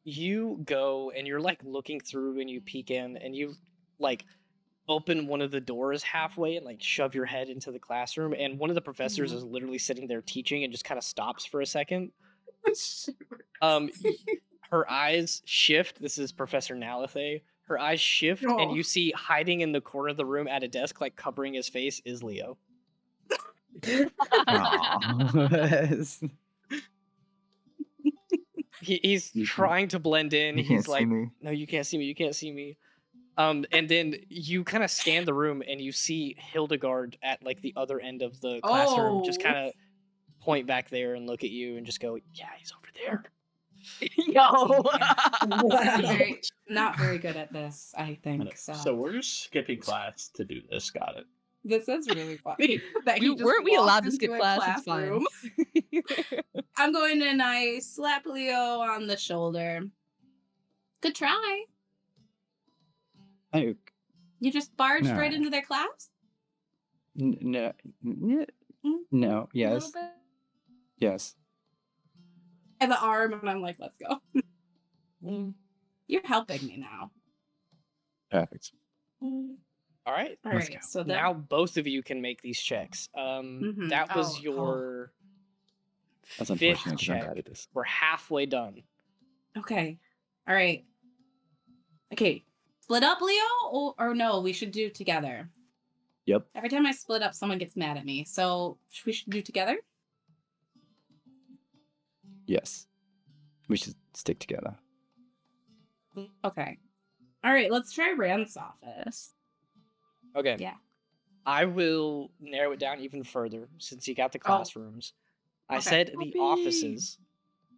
You go and you're like looking through and you peek in and you like open one of the doors halfway and like shove your head into the classroom, and one of the professors is literally sitting there teaching and just kind of stops for a second. Her eyes shift. This is Professor Nalithe. Her eyes shift and Oh. you see hiding in the corner of the room at a desk, like covering his face, is Leo. Aw. He's You- trying to blend in. You He's can't see like, me. no, you can't see me. You can't see me. And then you kind of scan the room and you see Hildegard at like the other end of the classroom, just Oh. kind of point back there and look at you and just go, yeah, he's over there. Yo. Not very good at this, I I know. think. So, So we're skipping class to do this. Got it. this is really funny. That he just Weren't we walked allowed to into skip a class? It's fine. classroom. I'm going and I slap Leo on the shoulder. Good try. I, You just barged right No. into their class? no, Mm, no, A little yes, bit. yes. And the arm, and I'm like, let's go. Mm. You're helping me now. Perfect. All right. All Let's right. go. So Now both of you can make these checks. That was Oh, your That's fifth unfortunate because I'm check. bad at this. We're halfway done. okay. All right. Okay. Split up, Leo? Or no, we should do together. Yep. Every time I split up, someone gets mad at me. So we should do together? Yes. We should stick together. Okay. All right. Let's try Rand's office. Okay. Yeah. I will narrow it down even further since you got the classrooms. I Okay. said the offices.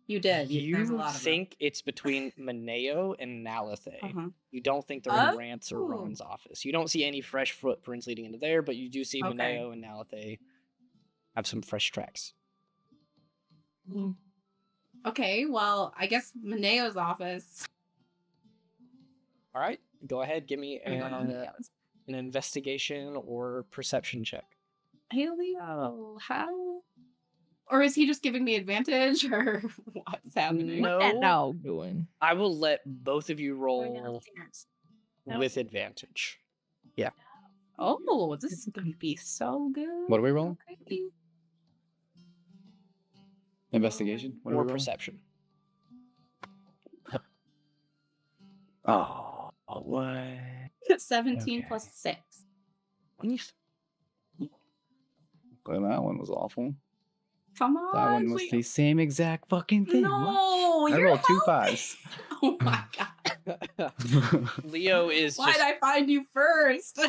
You did. There's a You lot of them. think it's between Mineo and Nalathe. Uh-huh. You don't think they're in Oh. Rance or Ron's office. You don't see any fresh footprints leading into there, but you do see Okay. Mineo and Nalathe have some fresh tracks. Okay. Well, I guess Mineo's office. All right, go ahead. Give me I'm going on Mineo's. an investigation or perception check. Hey, Leo. How? Or is he just giving me advantage, or what's happening? No. What that dog doing? I will let both of you roll with advantage. Oh, this is gonna be so good. What are we rolling? Okay. Investigation? What are Or we rolling? perception. Oh, what? 17 Okay. plus 6. Well, that one was awful. Come on. That one was Leo. the same exact fucking thing. What? No, I you're rolled 2 helping. 5s. Oh my god. Leo is Why'd just I find you first?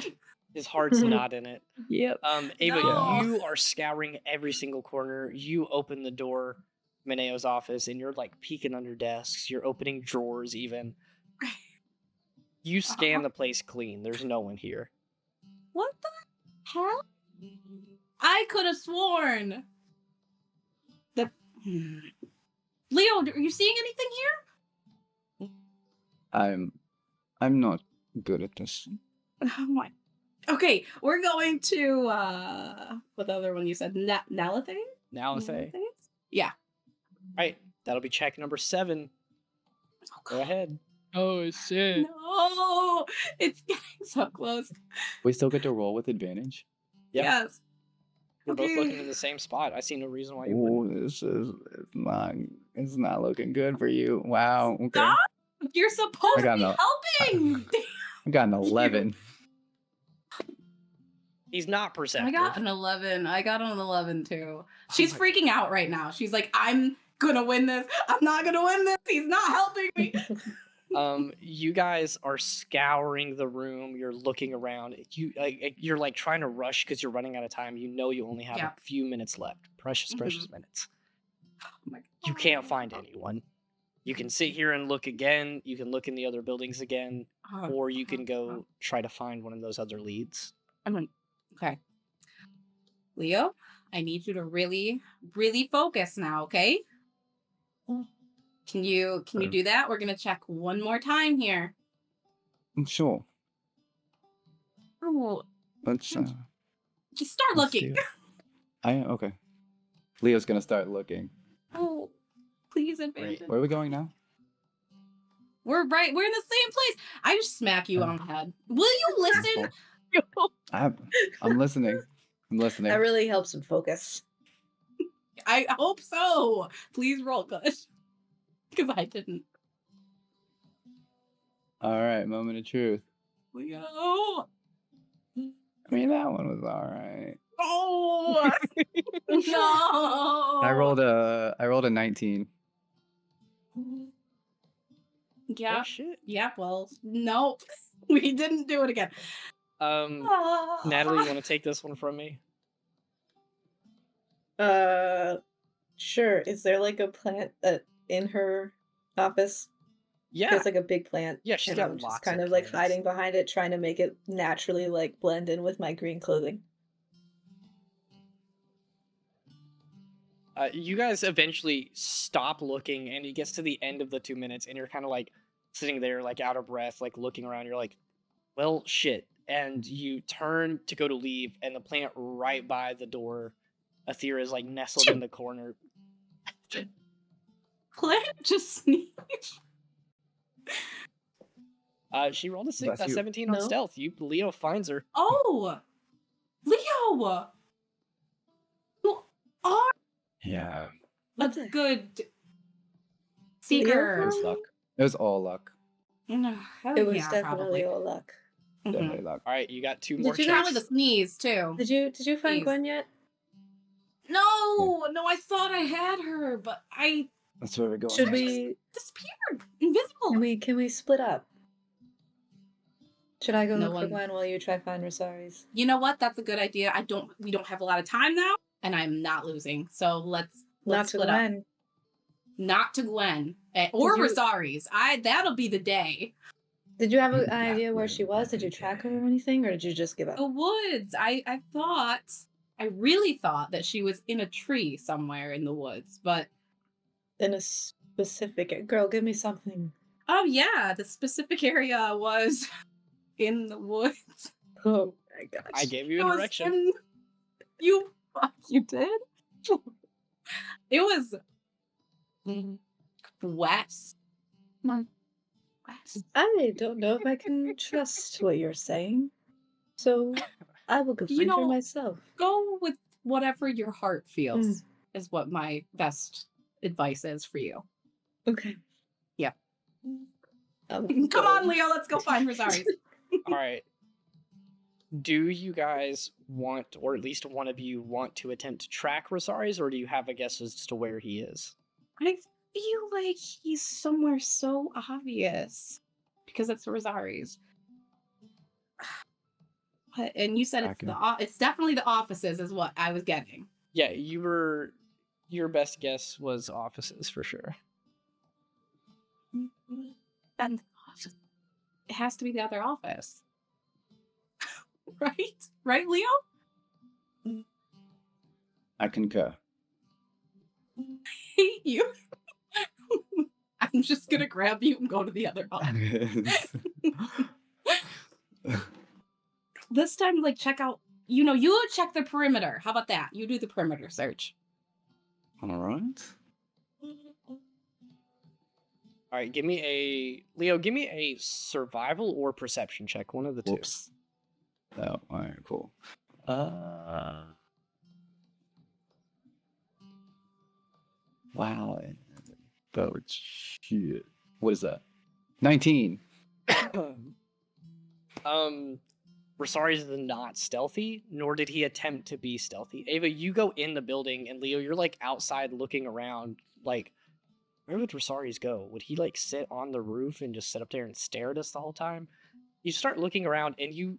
his heart's not in it. Yep. Ava, No. you are scouring every single corner. You open the door, Mineo's office, and you're like peeking under desks. You're opening drawers even. You scan the place clean. There's no one here. What the hell? I could have sworn that. Leo, are you seeing anything here? I'm not good at this. Oh my. Okay, we're going to what the other one you said? Nalathe? Nalathe. Yeah. Right. That'll be check number 7. Go ahead. Oh shit. No, it's getting so close. We still get to roll with advantage. Yep. Yes. You're both Okay. looking in the same spot. I see no reason why you wouldn't. Oh, it's not looking good for you. Wow. Okay. Stop! You're supposed to got be no- helping. I got an 11. He's not perceptive. I got an 11 too. She's freaking out right now. She's like, I'm gonna win this. I'm not gonna win this. He's not helping me. You guys are scouring the room. You're looking around. You're like trying to rush because you're running out of time. You know you only have Yeah. a few minutes left. Precious minutes. Oh my You can't find anyone. You can sit here and look again. You can look in the other buildings again, God. or you can go try to find one of those other leads. Okay. Leo, I need you to really, really focus now, okay? Can you do that? We're gonna check one more time here. Sure. Oh, Let's just start let's looking. do it. Okay. Leo's gonna start looking. Oh, please advance. Where are we going now? We're in the same place. I just smack you on the head. Will you listen? I'm listening. I'm listening. That really helps him focus. I hope so. Please roll good. Because I didn't. All right, moment of truth. Leo. I mean, that one was all right. Oh no. I rolled a 19. Yeah. Oh, shit. Yeah. Well, nope. We didn't do it again. Natalie, you want to take this one from me? Sure. Is there like a plant in her office? Yeah. There's like a big plant. Yeah, she's and got I'm just lots kind of of like plants. hiding behind it, trying to make it naturally like blend in with my green clothing. You guys eventually stop looking, and it gets to the end of the 2 minutes, and you're kind of like sitting there like out of breath, like looking around. You're like, well, shit. And you turn to go to leave, and the plant right by the door, Athera is like nestled in the corner. Plant just sneezed. She rolled a Bless you. 17 on No. stealth. Leo finds her. Oh, Leo, you are Yeah. a good seeker. It was luck. It was all luck. Hell It was yeah, definitely probably. all luck. Mhm. Definitely luck. All right, you got 2 more Did you checks. Probably the sneeze too. Did you find Please. Gwen yet? No, I thought I had her, but I That's where we're going. Should next. we disappeared, invisible. can we split up? Should I go No look for one- Gwen while you try find Rosaries? You know what? That's a good idea. We don't have a lot of time now, and I'm not losing. So let's Not to split up. Gwen. Not to Gwen or Did you- Rosaries. That'll be the day. Did you have an Not idea where she was? Did you track her or anything, or did you just give up? The woods. I really thought that she was in a tree somewhere in the woods, but In a specific girl, give me something. oh yeah, the specific area was in the woods. Oh my gosh. I gave you It a was direction. you did? It was west. West. I don't know if I can trust what you're saying, so I will go You find her know- myself. Go with whatever your heart feels is what my best advice is for you. Okay. Yeah. Come Come on, Leo, let's go find Rosaries. All right. Do you guys want, or at least one of you want to attempt to track Rosaries, or do you have a guess as to where he is? I feel like he's somewhere so obvious because it's Rosaries. And you said it's it's definitely the offices is what I was getting. Yeah, your best guess was offices for sure. And it has to be the other office. Right, Leo? I concur. Hate you. I'm just gonna grab you and go to the other office. This time, like, check out. You check the perimeter. How about that? You do the perimeter search. All right. All right, give me a survival or perception check, one of the two. Whoops. Oh, all right, cool. Wow. Oh, shit. What is that? 19. Rosaries is not stealthy, nor did he attempt to be stealthy. Ava, you go in the building, and Leo, you're like outside looking around. Like, where would Rosaries go? Would he like sit on the roof and just sit up there and stare at us the whole time? You start looking around, and you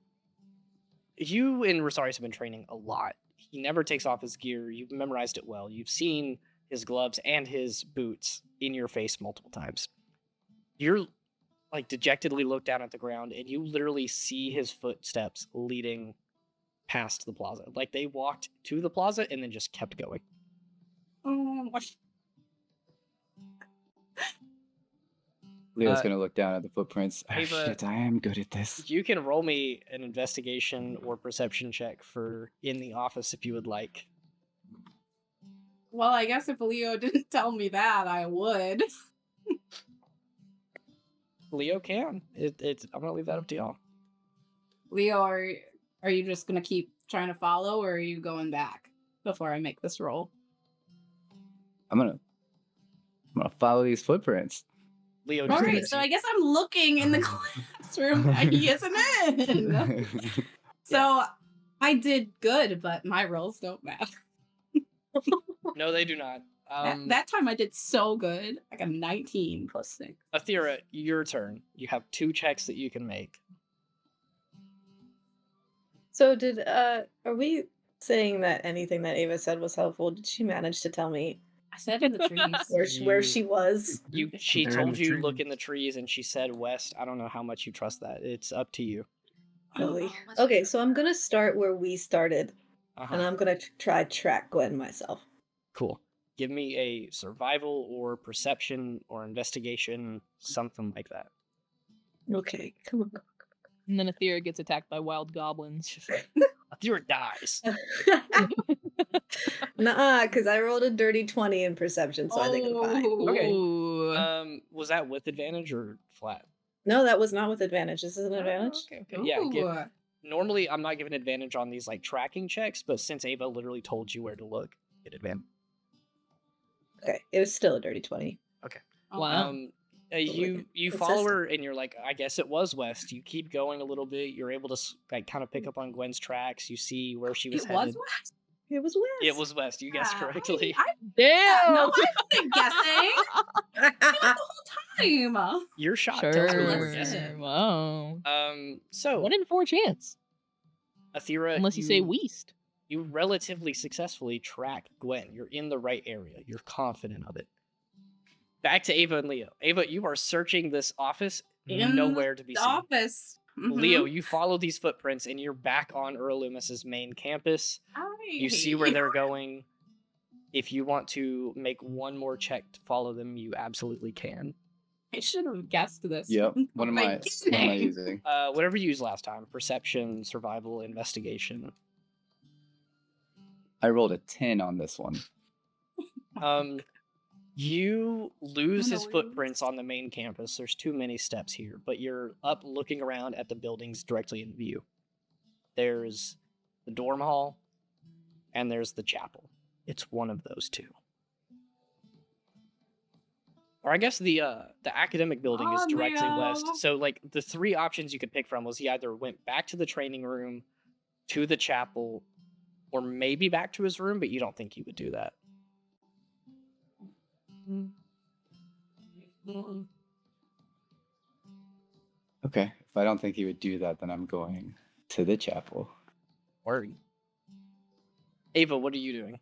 and Rosaries have been training a lot. He never takes off his gear. You've memorized it well. You've seen his gloves and his boots in your face multiple times. You're like dejectedly look down at the ground, and you literally see his footsteps leading past the plaza. Like they walked to the plaza and then just kept going. Leo's gonna look down at the footprints. Oh, Ava- shit, I am good at this. You can roll me an investigation or perception check for in the office if you would like. Well, I guess if Leo didn't tell me that, I would. Leo can. I'm gonna leave that up to y'all. Leo, are you just gonna keep trying to follow, or are you going back before I make this roll? I'm gonna follow these footprints. Leo All just right, gives so you- I guess I'm looking in the classroom and he isn't in. So I did good, but my rolls don't matter. No, they do not. That time I did so good. I got 19 plus 6. Athera, your turn. You have 2 checks that you can make. So are we saying that anything that Ava said was helpful? Did she manage to tell me I said in the trees. where she was? She They're in told the you look trees. in the trees, and she said west. I don't know how much you trust that. It's up to you. Really? Okay, so I'm gonna start where we started, Uh-huh. and I'm gonna try track Gwen myself. Cool. Give me a survival or perception or investigation, something like that. Okay, come on. And then Aethera gets attacked by wild goblins. Aethera dies. Nuh-uh, because I rolled a dirty 20 in perception, so I think I'm fine. Okay. Ooh. Was that with advantage or flat? No, that was not with advantage. This is an advantage. Okay. Yeah. Normally, I'm not giving advantage on these like tracking checks, but since Ava literally told you where to look, get advantage. Okay, it was still a dirty 20. Okay. Wow. You follow consistent. her and you're like, I guess it was west. You keep going a little bit. You're able to like kind of pick up on Gwen's tracks. You see where she was It headed. was west. It was west. It was west. You guessed correctly. Damn! No, I wasn't guessing. The whole time. Your shot tells me you were Sure. guessing. Wow. So 1 in 4 chance. Aethera, Unless you say Weast. you relatively successfully track Gwen. You're in the right area. You're confident of it. Back to Ava and Leo. Ava, you are searching this office. In Nowhere to be the seen. office. Leo, you follow these footprints and you're back on Ura Lumis's main campus. You see where they're going. If you want to make one more check to follow them, you absolutely can. I should have guessed this. Yep. What am I beginning. using? Whatever you used last time. Perception, survival, investigation. I rolled a 10 on this one. You lose his No footprints on the main campus. There's too many steps here, but you're up looking around at the buildings directly in view. There's the dorm hall, and there's the chapel. It's one of those two. Or I guess the academic building is directly west. Leo. So like the three options you could pick from was he either went back to the training room, to the chapel, or maybe back to his room, but you don't think he would do that. Okay. If I don't think he would do that, then I'm going to the chapel. Word. Ava, what are you doing?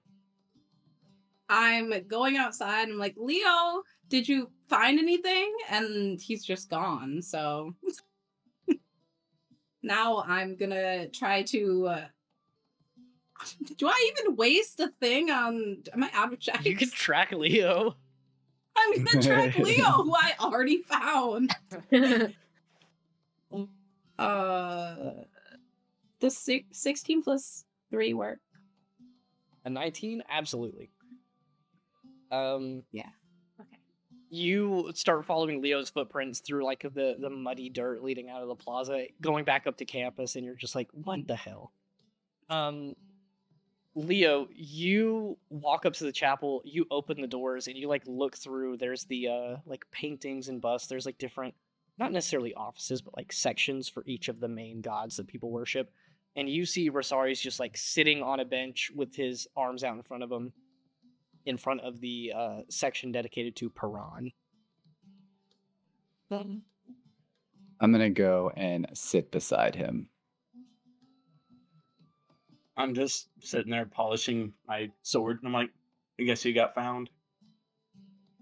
I'm going outside. I'm like, Leo, did you find anything? And he's just gone. So now I'm gonna try to. Do I even waste a thing on? Am I out of checks? You can track Leo. I'm gonna track Leo, who I already found. The 16 plus 3 work. A 19? Absolutely. Yeah. Okay. You start following Leo's footprints through like the muddy dirt leading out of the plaza, going back up to campus, and you're just like, what the hell? Leo, you walk up to the chapel, you open the doors, and you like look through. There's the like paintings and busts. There's like different, not necessarily offices, but like sections for each of the main gods that people worship. And you see Rosari's just like sitting on a bench with his arms out in front of him, in front of the section dedicated to Paran. I'm going to go and sit beside him. I'm just sitting there polishing my sword, and I'm like, I guess you got found.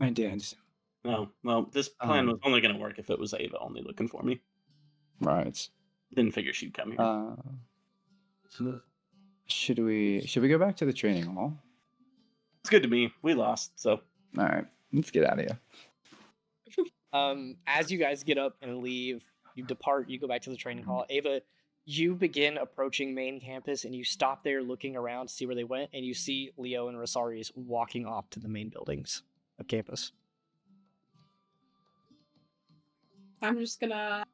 I did. No, well, this plan was only going to work if it was Ava only looking for me. Right. Didn't figure she'd come here. Should we go back to the training hall? It's good to me. We lost, so. All right, let's get out of here. As you guys get up and leave, you depart, you go back to the training hall. Ava, you begin approaching main campus, and you stop there looking around to see where they went, and you see Leo and Rosari's walking off to the main buildings of campus. I'm just gonna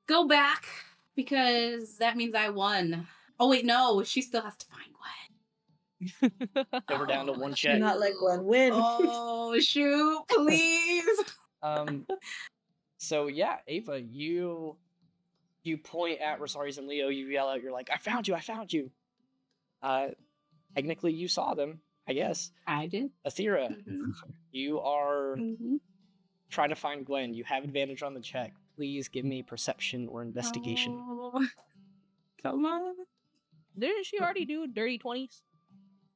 go back because that means I won. Oh wait, no, she still has to find Gwen. So we're down to one check. Not let Gwen win. Oh shoot, please. So yeah, Ava, you point at Rosari's and Leo, you yell out, you're like, I found you. Technically you saw them, I guess. I did. Aethera, Mhm. you are Mhm. trying to find Gwen. You have advantage on the check. Please give me perception or investigation. Oh, come on. Didn't she already do dirty 20s?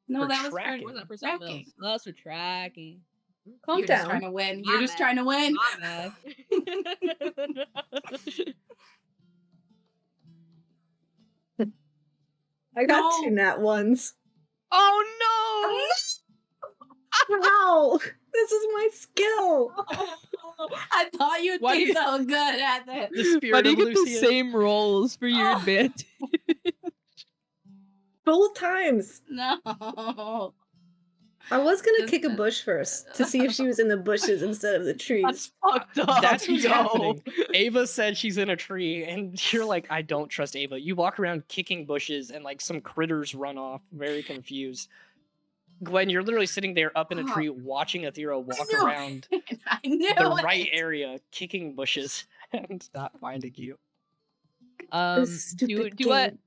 No, For that was tracking. for Or was that for something tracking. else? That's for tracking. Calm You're just down. trying to win. My You're just bad. trying to win. My bad. I got No. 2 nat ones. Oh Wow! This is my skill. I thought you'd Why do be you- so good at The this. Why spirit do you of get the Lucian. same rolls for your Oh. advantage? Both times. No. I was gonna Just- kick a bush first to see if she was in the bushes instead of the trees. That's fucked up. That's what's yo. happening. Ava said she's in a tree, and you're like, I don't trust Ava. You walk around kicking bushes, and like some critters run off, very confused. Gwen, you're literally sitting there up in a Oh. tree watching Athera walk knew around I knew the it. right area, kicking bushes, and not finding you. This Do stupid do I game.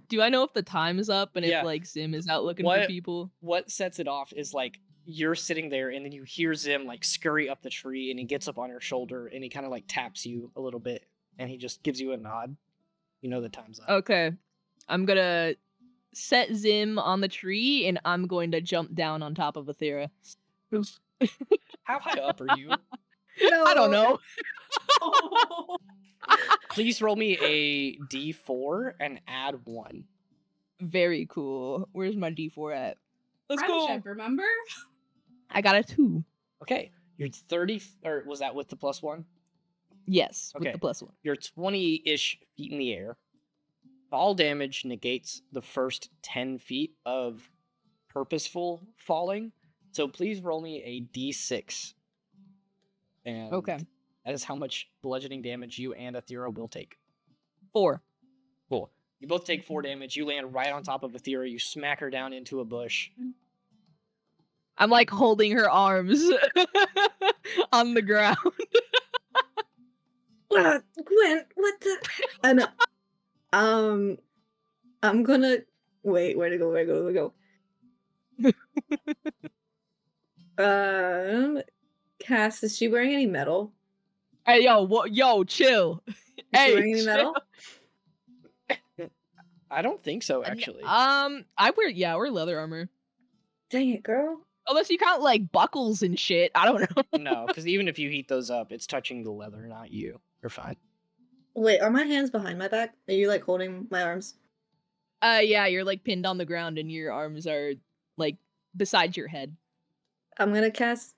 do I know if the time is up and Yeah. if like Zim is out looking What- for people? What sets it off is like you're sitting there, and then you hear Zim like scurry up the tree, and he gets up on your shoulder, and he kind of like taps you a little bit, and he just gives you a nod. You know the time's up. Okay, I'm gonna set Zim on the tree and I'm going to jump down on top of Athera. How high up are you? I don't know. Please roll me a d4 and add 1. Very cool. Where's my D4 at? Let's go. Friendship, remember? I got a 2. Okay, you're 30, or was that with the +1? Yes, with Okay. the +1. You're 20-ish feet in the air. All damage negates the first 10 feet of purposeful falling. So please roll me a d6. And Okay. that is how much bludgeoning damage you and Athera will take. 4. Cool. You both take 4 damage. You land right on top of Athera. You smack her down into a bush. I'm like holding her arms on the ground. Gwen, what the? I know. I'm gonna wait. Where to go? Where to go? Where to go? Cass, is she wearing any metal? Hey, yo, what? Yo, chill. Is she Hey, wearing any chill. metal? I don't think so, actually. I wear leather armor. Dang it, girl. Unless you count like buckles and shit. I don't know. No, because even if you heat those up, it's touching the leather, not you. You're fine. Wait, are my hands behind my back? Are you like holding my arms? Yeah, you're like pinned on the ground and your arms are like beside your head. I'm gonna cast.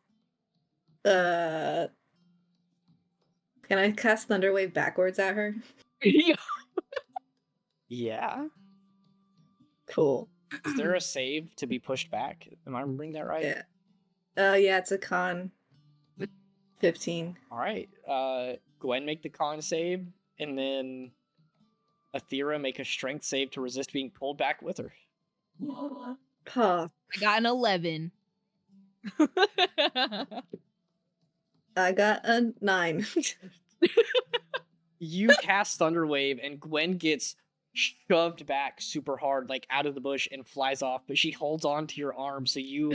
Can I cast Thunderwave backwards at her? Yeah? Cool. Is there a save to be pushed back? Am I remembering that right? Yeah. Yeah, it's a con. 15. Alright. Gwen make the con save, and then Athera make a strength save to resist being pulled back with her. Huh. I got an 11. I got a 9. You cast Thunderwave, and Gwen gets shoved back super hard, like out of the bush, and flies off, but she holds on to your arm, so you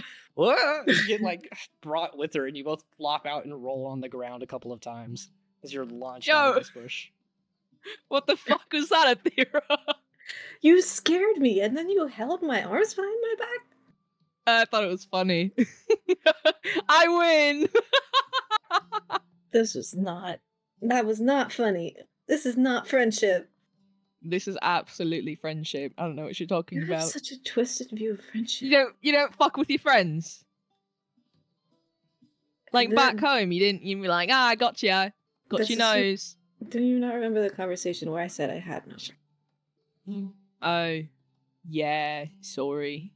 get like brought with her, and you both flop out and roll on the ground a couple of times as you're launched out of Yo. this bush. What the fuck was that, Athera? You scared me, and then you held my arms behind my back? I thought it was funny. I win! This was not. That was not funny. This is not friendship. This is absolutely friendship. I don't know what you're talking You have about. such a twisted view of friendship. You don't fuck with your friends. Like And back then- home, you'd be like, I got you. Got This your is your- nose. Do you not remember the conversation where I said I had no? Oh, yeah. Sorry,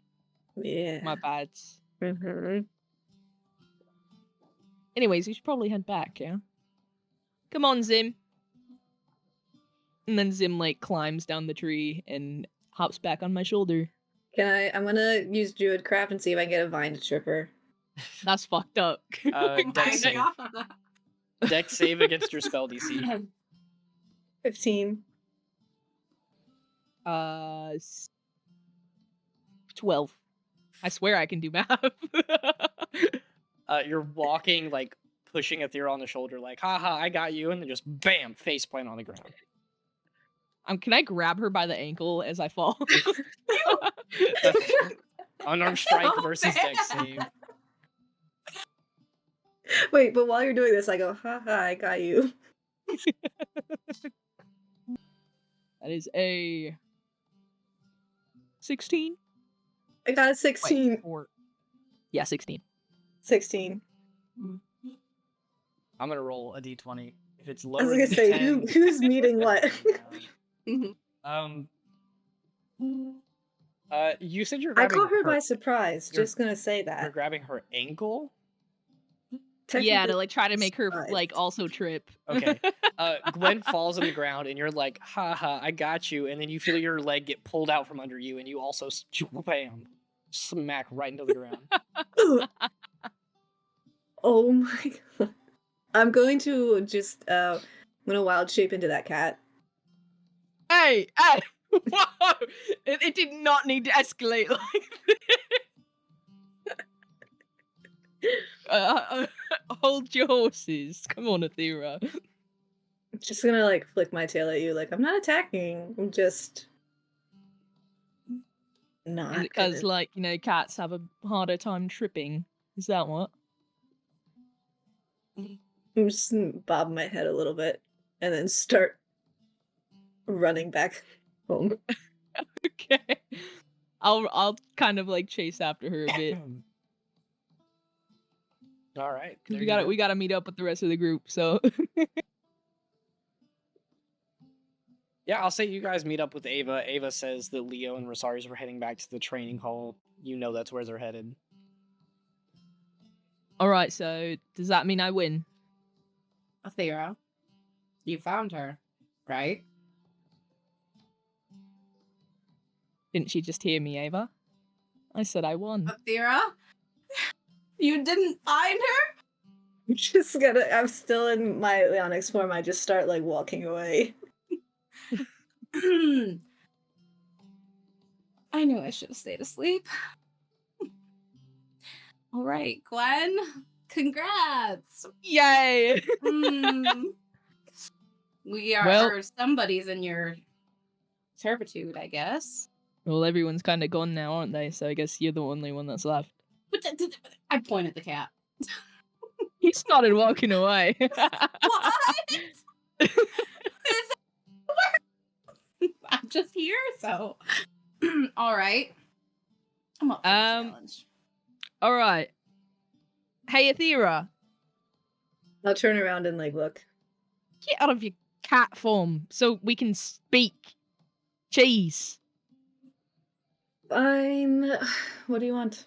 Yeah. my bad. Mhm. Anyways, we should probably head back. Yeah. Come on, Zim. And then Zim like climbs down the tree and hops back on my shoulder. I'm gonna use Druidcraft and see if I can get a vine to trip her. That's fucked up. Oh Dex my save. God. Dex save against your spell DC. 15. 12. I swear I can do math. You're walking, like, pushing Athera on the shoulder, like, haha, I got you, and then just bam, face plant on the ground. Can I grab her by the ankle as I fall? Unarmed strike So versus Dex save. Wait, but while you're doing this, I go, haha, I got you. That is a 16. I got a Wait, 16. or yeah, 16. 16. I'm gonna roll a d20. If it's I lower was than gonna a say, 10, who's meeting what? Mhm. You said you're I grabbing caught her her. by surprise. you're- Just gonna say You're that. grabbing her ankle. Yeah, Technically, to like try to make her surprise. like also trip. Okay. Gwen falls on the ground, and you're like, "Ha ha, I got you!" And then you feel your leg get pulled out from under you, and you also bam, smack right into the ground. Oh my god. I'm going to just I'm gonna wild shape into that cat. Hey, hey! Whoa! It did not need to escalate like this. Hold your horses. Come on, Athera. I'm just gonna like flick my tail at you, like I'm not attacking. I'm just not. Is it because, gonna- like, cats have a harder time tripping? Is that what? I'm just gonna bob my head a little bit and then start running back home. Okay. I'll kind of like chase after her a bit. All right. Because there we you go. gotta meet up with the rest of the group, so Yeah, I'll say you guys meet up with Ava. Ava says that Leo and Rosarius were heading back to the training hall. You know that's where they're headed. alright, so does that mean I win? Athera, you found her, right? Didn't she just hear me, Ava? I said I won. Athera, you didn't find her? I'm just gonna. I'm still in my Leonix form. I just start like walking away. I knew I should have stayed asleep. All right, Gwen. Congrats. Yay! We are Well- somebody's in your servitude, I guess. Well, everyone's kind of gone now, aren't they? So I guess you're the only one that's left. But I point at the cat. He started walking away. What? I'm just here, so. All right. I'm up for the challenge. All right. Hey, Athera, I'll turn around and like look. get out of your cat form so we can speak. Jeez. Fine. What do you want?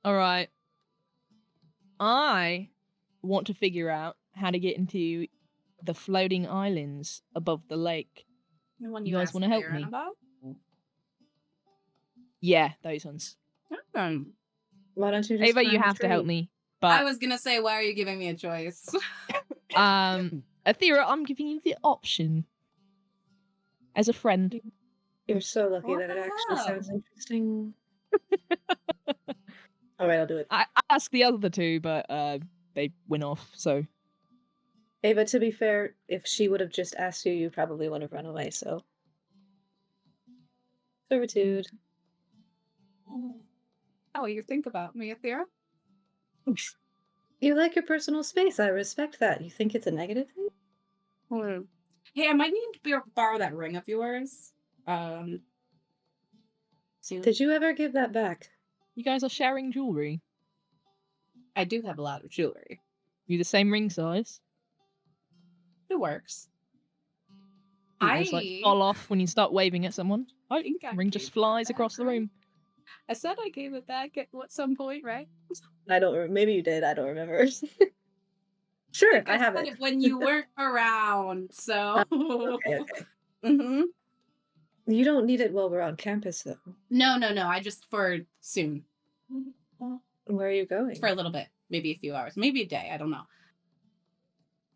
All right. I want to figure out how to get into the floating islands above the lake. The one You guys asked wanna help Baron me? about? Yeah, those ones. Why don't you just? Ava, you climb a have to help tree? me. I But was gonna say, why are you giving me a choice? Athera, I'm giving you the option as a friend. You're so lucky What that it the actually hell? sounds interesting. All right, I'll do it. I asked the other two, but they went off. So Ava, to be fair, if she would have just asked you, you probably would have run away. So, servitude. How you think about me, Athera? You like your personal space. I respect that. You think it's a negative thing? Hey, I might need to borrow that ring of yours. Soon. Did you ever give that back? you guys are sharing jewelry. I do have a lot of jewelry. You the same ring size? It works. You just like fall off when you start waving at someone. Oh, think I ring gave just that flies back, across the right? room. I said I gave it back at some point, right? I don't. Maybe you did. I don't remember. Sure, think I have said it. when you weren't around. So. Okay, okay. Mm-hmm. You don't need it while we're on campus, though. No. I just for soon. Where are you going? For a little bit, maybe a few hours, maybe a day. I don't know.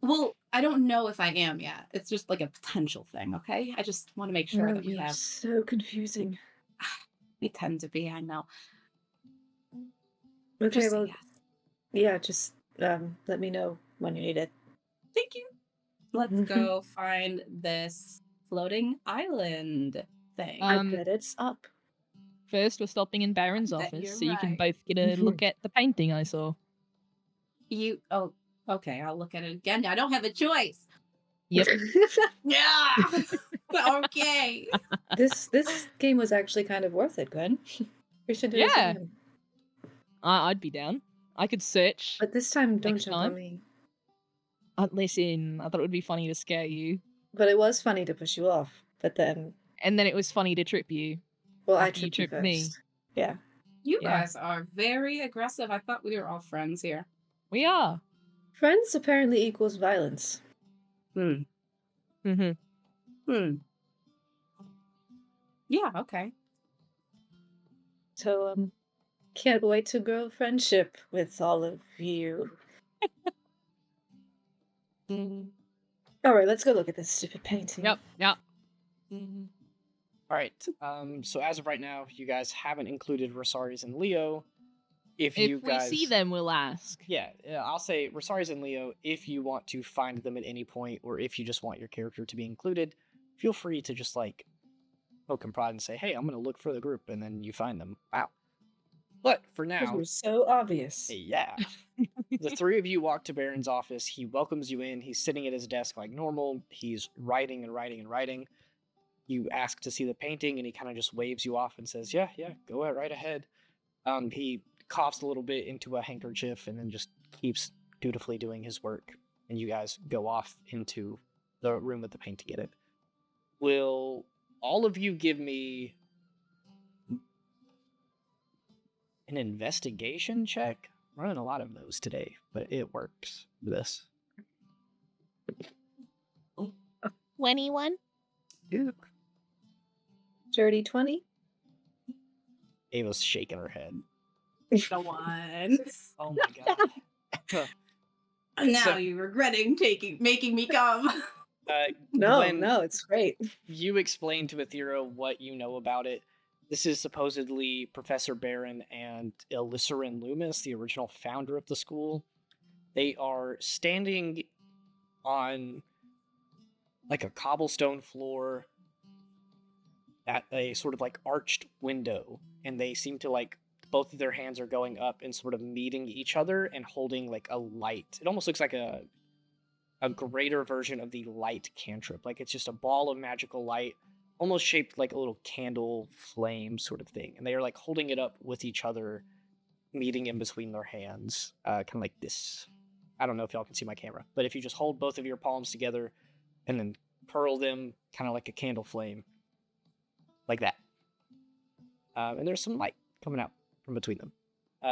Well, I don't know if I am yet. It's just like a potential thing. Okay, I just want to make sure that we you're have. so confusing. We tend to be. I know. Okay, Just say well, yes. yeah, just let me know when you need it. Thank you. Let's go find this floating island thing. I bet it's up. First, we're stopping in Baron's I bet office, you're so you can right. both get a look at the painting I saw. Oh, okay. I'll look at it again. I don't have a choice. Yep. Yeah. Okay. This game was actually kind of worth it, Gwen. We should do it Yeah. again. I'd be down. I could search. But this time, don't Next jump time? on me. Listen, I thought it would be funny to scare you, But it was funny to push you off. But then, and then it was funny to trip you well, I after you tripped you tripped me. first. Yeah. You Yeah. guys are very aggressive. I thought we were all friends here. We are. Friends apparently equals violence. Hmm. Mm-hmm. Yeah, okay. So, can't wait to grow friendship with all of you. All right, let's go look at this stupid painting. Yep. All right. So as of right now, you guys haven't included Rosaries and Leo. If you If we guys see them, we'll ask. Yeah, I'll say Rosaries and Leo, if you want to find them at any point, or if you just want your character to be included, feel free to just like poke and prod and say, hey, I'm gonna look for the group, and then you find them. Wow. But for Those now, were so obvious. yeah. The three of you walk to Baron's office. He welcomes you in. He's sitting at his desk like normal. He's writing and writing and writing. You ask to see the painting, and he kind of just waves you off and says, yeah, go right ahead. He coughs a little bit into a handkerchief and then just keeps dutifully doing his work. And you guys go off into the room with the painting in it. Will all of you give me an investigation check? I'm running a lot of those today, but it works for this. 21. Dirty 20? Ava's shaking her head. The one. Oh my god. Now So- you're regretting making me come. No, it's great. You explain to Aethera what you know about it. This is supposedly Professor Barron and Ura Lumis, the original founder of the school. They are standing on like a cobblestone floor at a sort of like arched window, and they seem to like both of their hands are going up and sort of meeting each other and holding like a light. It almost looks like a greater version of the light cantrip. Like it's just a ball of magical light, almost shaped like a little candle flame sort of thing. And they are like holding it up with each other, meeting in between their hands, kind of like this. I don't know if y'all can see my camera, but if you just hold both of your palms together and then curl them kind of like a candle flame, like that. And there's some light coming out from between them.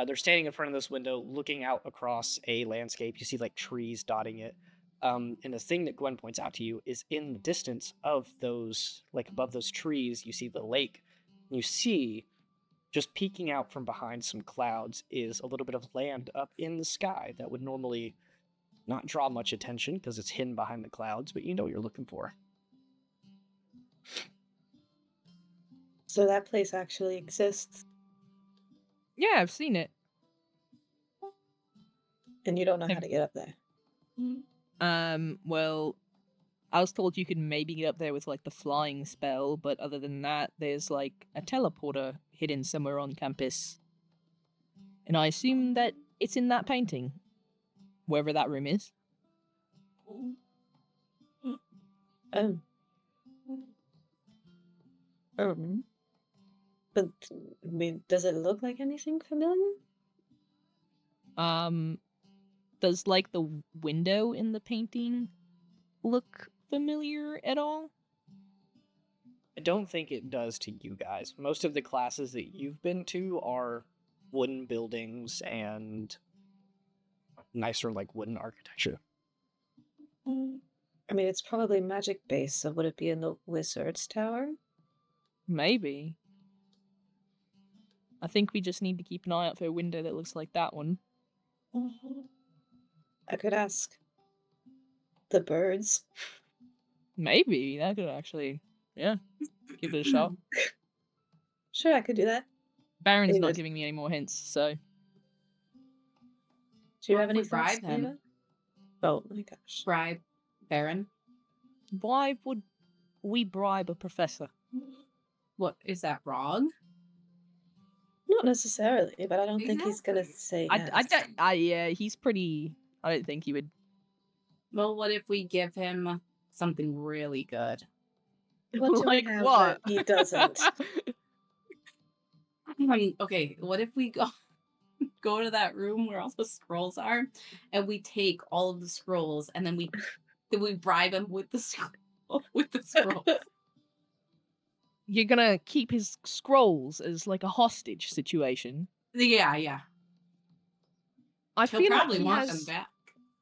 They're standing in front of this window, looking out across a landscape. You see like trees dotting it. And the thing that Gwen points out to you is in the distance of those, like above those trees, you see the lake. You see, just peeking out from behind some clouds is a little bit of land up in the sky that would normally not draw much attention because it's hidden behind the clouds, but you know what you're looking for. So that place actually exists, Yeah, I've seen it. and you don't know how to get up there. Well, I was told you could maybe get up there with like the flying spell, but other than that, there's like a teleporter hidden somewhere on campus. And I assume that it's in that painting, wherever that room is. Oh. But, I mean, does it look like anything familiar? Does like the window in the painting look familiar at all? I don't think it does to you guys. Most of the classes that you've been to are wooden buildings and nicer like wooden architecture. I mean, it's probably magic based, so would it be in the wizard's tower? Maybe. I think we just need to keep an eye out for a window that looks like that one. I could ask the birds. Maybe that could actually, yeah, give it a shot. Sure, I could do that. Baron's not Anyways. giving me any more hints, so Do you What have if any we thoughts, bribe him? Neva? Oh my gosh. Bribe Baron. why would we bribe a professor? What is that wrong? Not necessarily, but I don't think he's gonna say yes. Yeah, he's pretty. I don't think he would. Well, what if we give him something really good? What do Like we have what? that he doesn't? Okay, what if we go? go to that room where all the scrolls are, and we take all of the scrolls, and then we bribe him with the with the scrolls. You're gonna keep his scrolls as like a hostage situation. Yeah. I He'll feel like probably he want them has. back.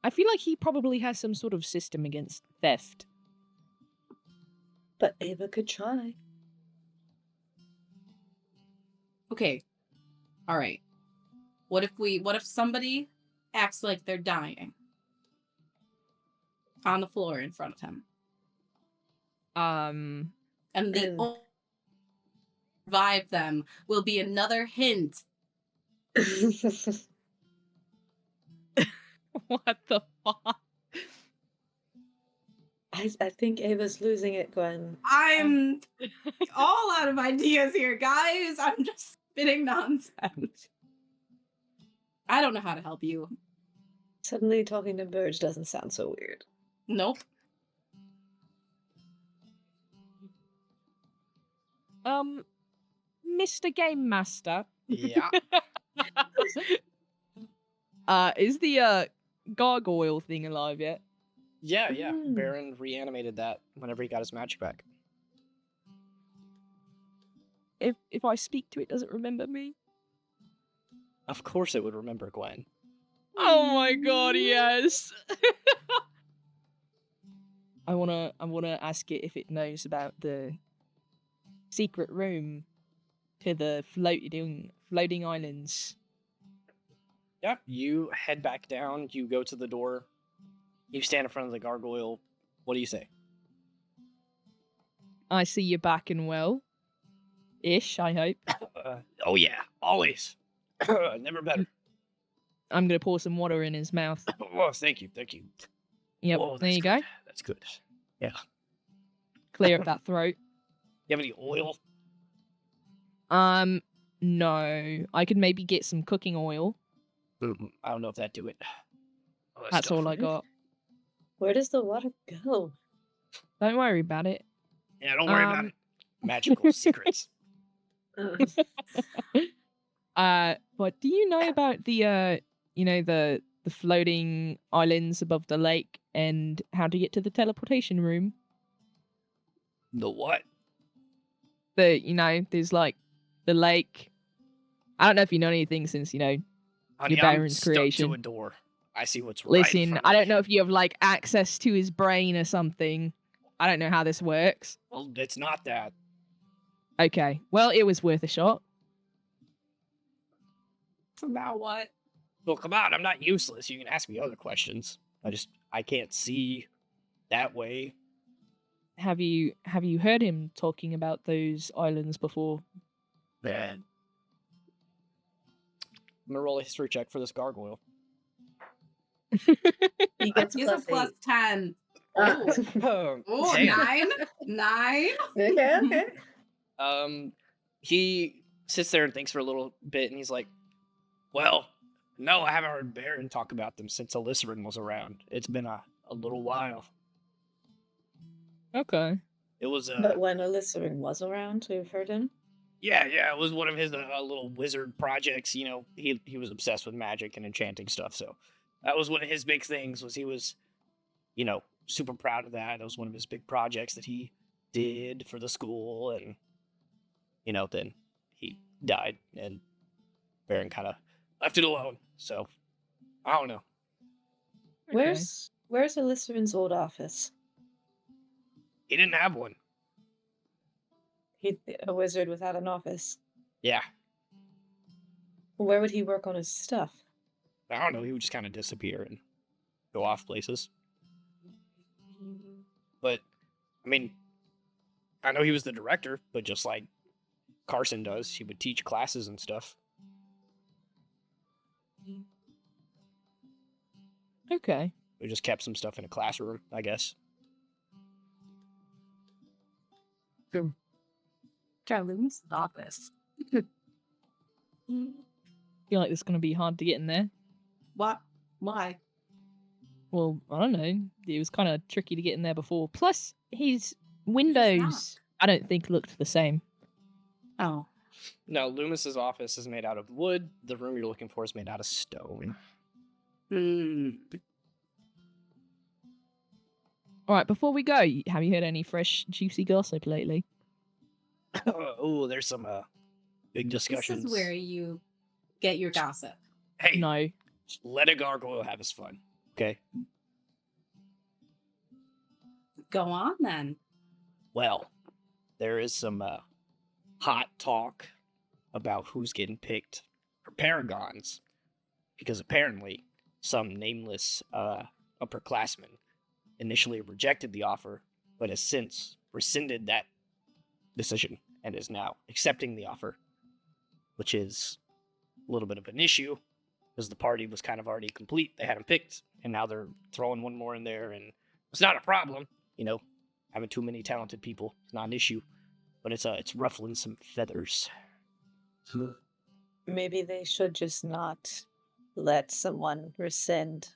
I feel like he probably has some sort of system against theft. But Ava could try. Okay. All right. What if somebody acts like they're dying on the floor in front of him, and the And- only revive them will be another hint. What the fuck? I think Ava's losing it, Gwen. I'm all out of ideas here, guys. I'm just spitting nonsense. I don't know how to help you. Suddenly talking to birds doesn't sound so weird. Nope. Mr. Game Master. Yeah. Is the gargoyle thing alive yet? Yeah. Mm. Baron reanimated that whenever he got his magic back. If I speak to it, does it remember me? Of course it would remember Gwen. Oh my god, yes. I wanna ask it if it knows about the secret room to the floating islands. Yep. You head back down. You go to the door. You stand in front of the gargoyle. What do you say? I see you're back and well. Ish, I hope. Oh yeah, always. Never better. I'm gonna pour some water in his mouth. Oh, thank you. Yep, Whoa, there that's you good. go. That's good. Clear up that throat. You have any oil? No. I could maybe get some cooking oil. I don't know if that'd do it. Oh, That's tough. all I got. Where does the water go? Don't worry about it. Yeah, don't worry about it. Magical secrets. But do you know about the the floating islands above the lake and how to get to the teleportation room? The what? There's like the lake. I don't know if you know anything since Honey, Your I'm Baron's stuck creation. to a door. I see what's right. in Listen, front of I me. don't know if you have like access to his brain or something. I don't know how this works. Well, it's not that. Okay, well, it was worth a shot. So now what? Well, come on, I'm not useless. You can ask me other questions. I can't see that way. Have you heard him talking about those islands before? Man. I'm gonna roll a history check for this gargoyle. He gets He's a plus plus 10. Oh, Oh, damn. 9. Okay. He sits there and thinks for a little bit, and he's like, "Well, no, I haven't heard Baron talk about them since Elysirin was around. It's been a little while. Okay. It was But when Elysirin was around, we've heard him. yeah, it was one of his little wizard projects. You know, he was obsessed with magic and enchanting stuff. So that was one of his big things. Was he was, super proud of that. That was one of his big projects that he did for the school, and then he died, and Baron kind of left it alone. So I don't know. Okay. Where's Elysirin's old office? He didn't have one. He a wizard without an office. Yeah, Where would he work on his stuff? I don't know. He would just kind of disappear and go off places. But I mean, I know he was the director, but just like Carson does, he would teach classes and stuff. Okay. We just kept some stuff in a classroom, I guess. Lumis' office. Feel like this is gonna be hard to get in there. What? Why? Well, I don't know. It was kind of tricky to get in there before. Plus, his knock. windows, I don't think looked the same. Oh. No, Loomis's office is made out of wood. The room you're looking for is made out of stone. All right, before we go, have you heard any fresh, juicy gossip lately? Oh, there's some big discussions. This is where you get your gossip. Hey, No. just let a gargoyle have his fun, okay? Go on then. Well, there is some hot talk about who's getting picked for paragons, because apparently some nameless upperclassman initially rejected the offer, but has since rescinded that decision and is now accepting the offer, which is a little bit of an issue because the party was kind of already complete. They had him picked, and now they're throwing one more in there, and it's not a problem, you know. Having too many talented people is not an issue, but it's ruffling some feathers. Maybe they should just not let someone rescind.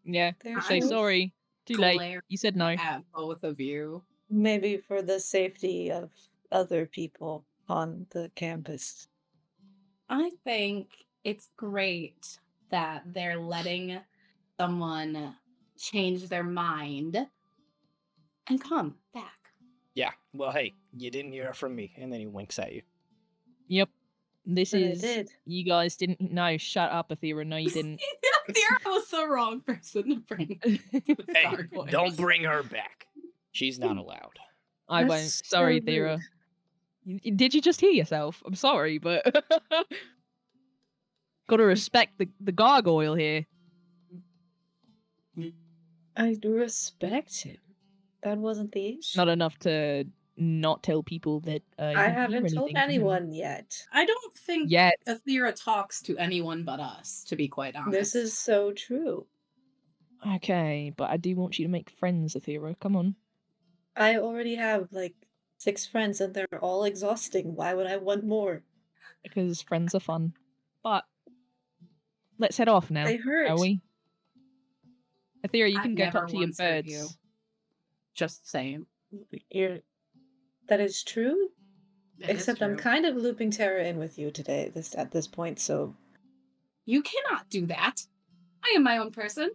Yeah. their Say choice. sorry. Too late. Glare You said no. at both of you. Maybe for the safety of other people on the campus. I think it's great that they're letting someone change their mind and come back. Yeah, well, hey, you didn't hear it from me, and then he winks at you. Yep. This But I is. did. You guys didn't. No, shut up, Athera. No, you didn't. Thera was the wrong person to bring. Hey, gargoyles. don't bring her back. She's not allowed. I won't. That's so Sorry, rude. Thera. Did you just hear yourself? I'm sorry, but gotta respect the gargoyle here. I respect him. That wasn't the issue. Not enough to not tell people that you I didn't hear haven't told anything from him. anyone yet. I don't think Yet. Athera talks to anyone but us, to be quite honest. This is so true. Okay, but I do want you to make friends, Athera. Come on. I already have like 6 friends and they're all exhausting. Why would I want more? Because friends are fun. But let's head off now, They hurt. shall we? Athera, you I've can go never talk to your once hurt you. birds. Just saying. That is true. It is Except I'm true. kind of looping Tara in with you today. At this point, so You cannot do that. I am my own person.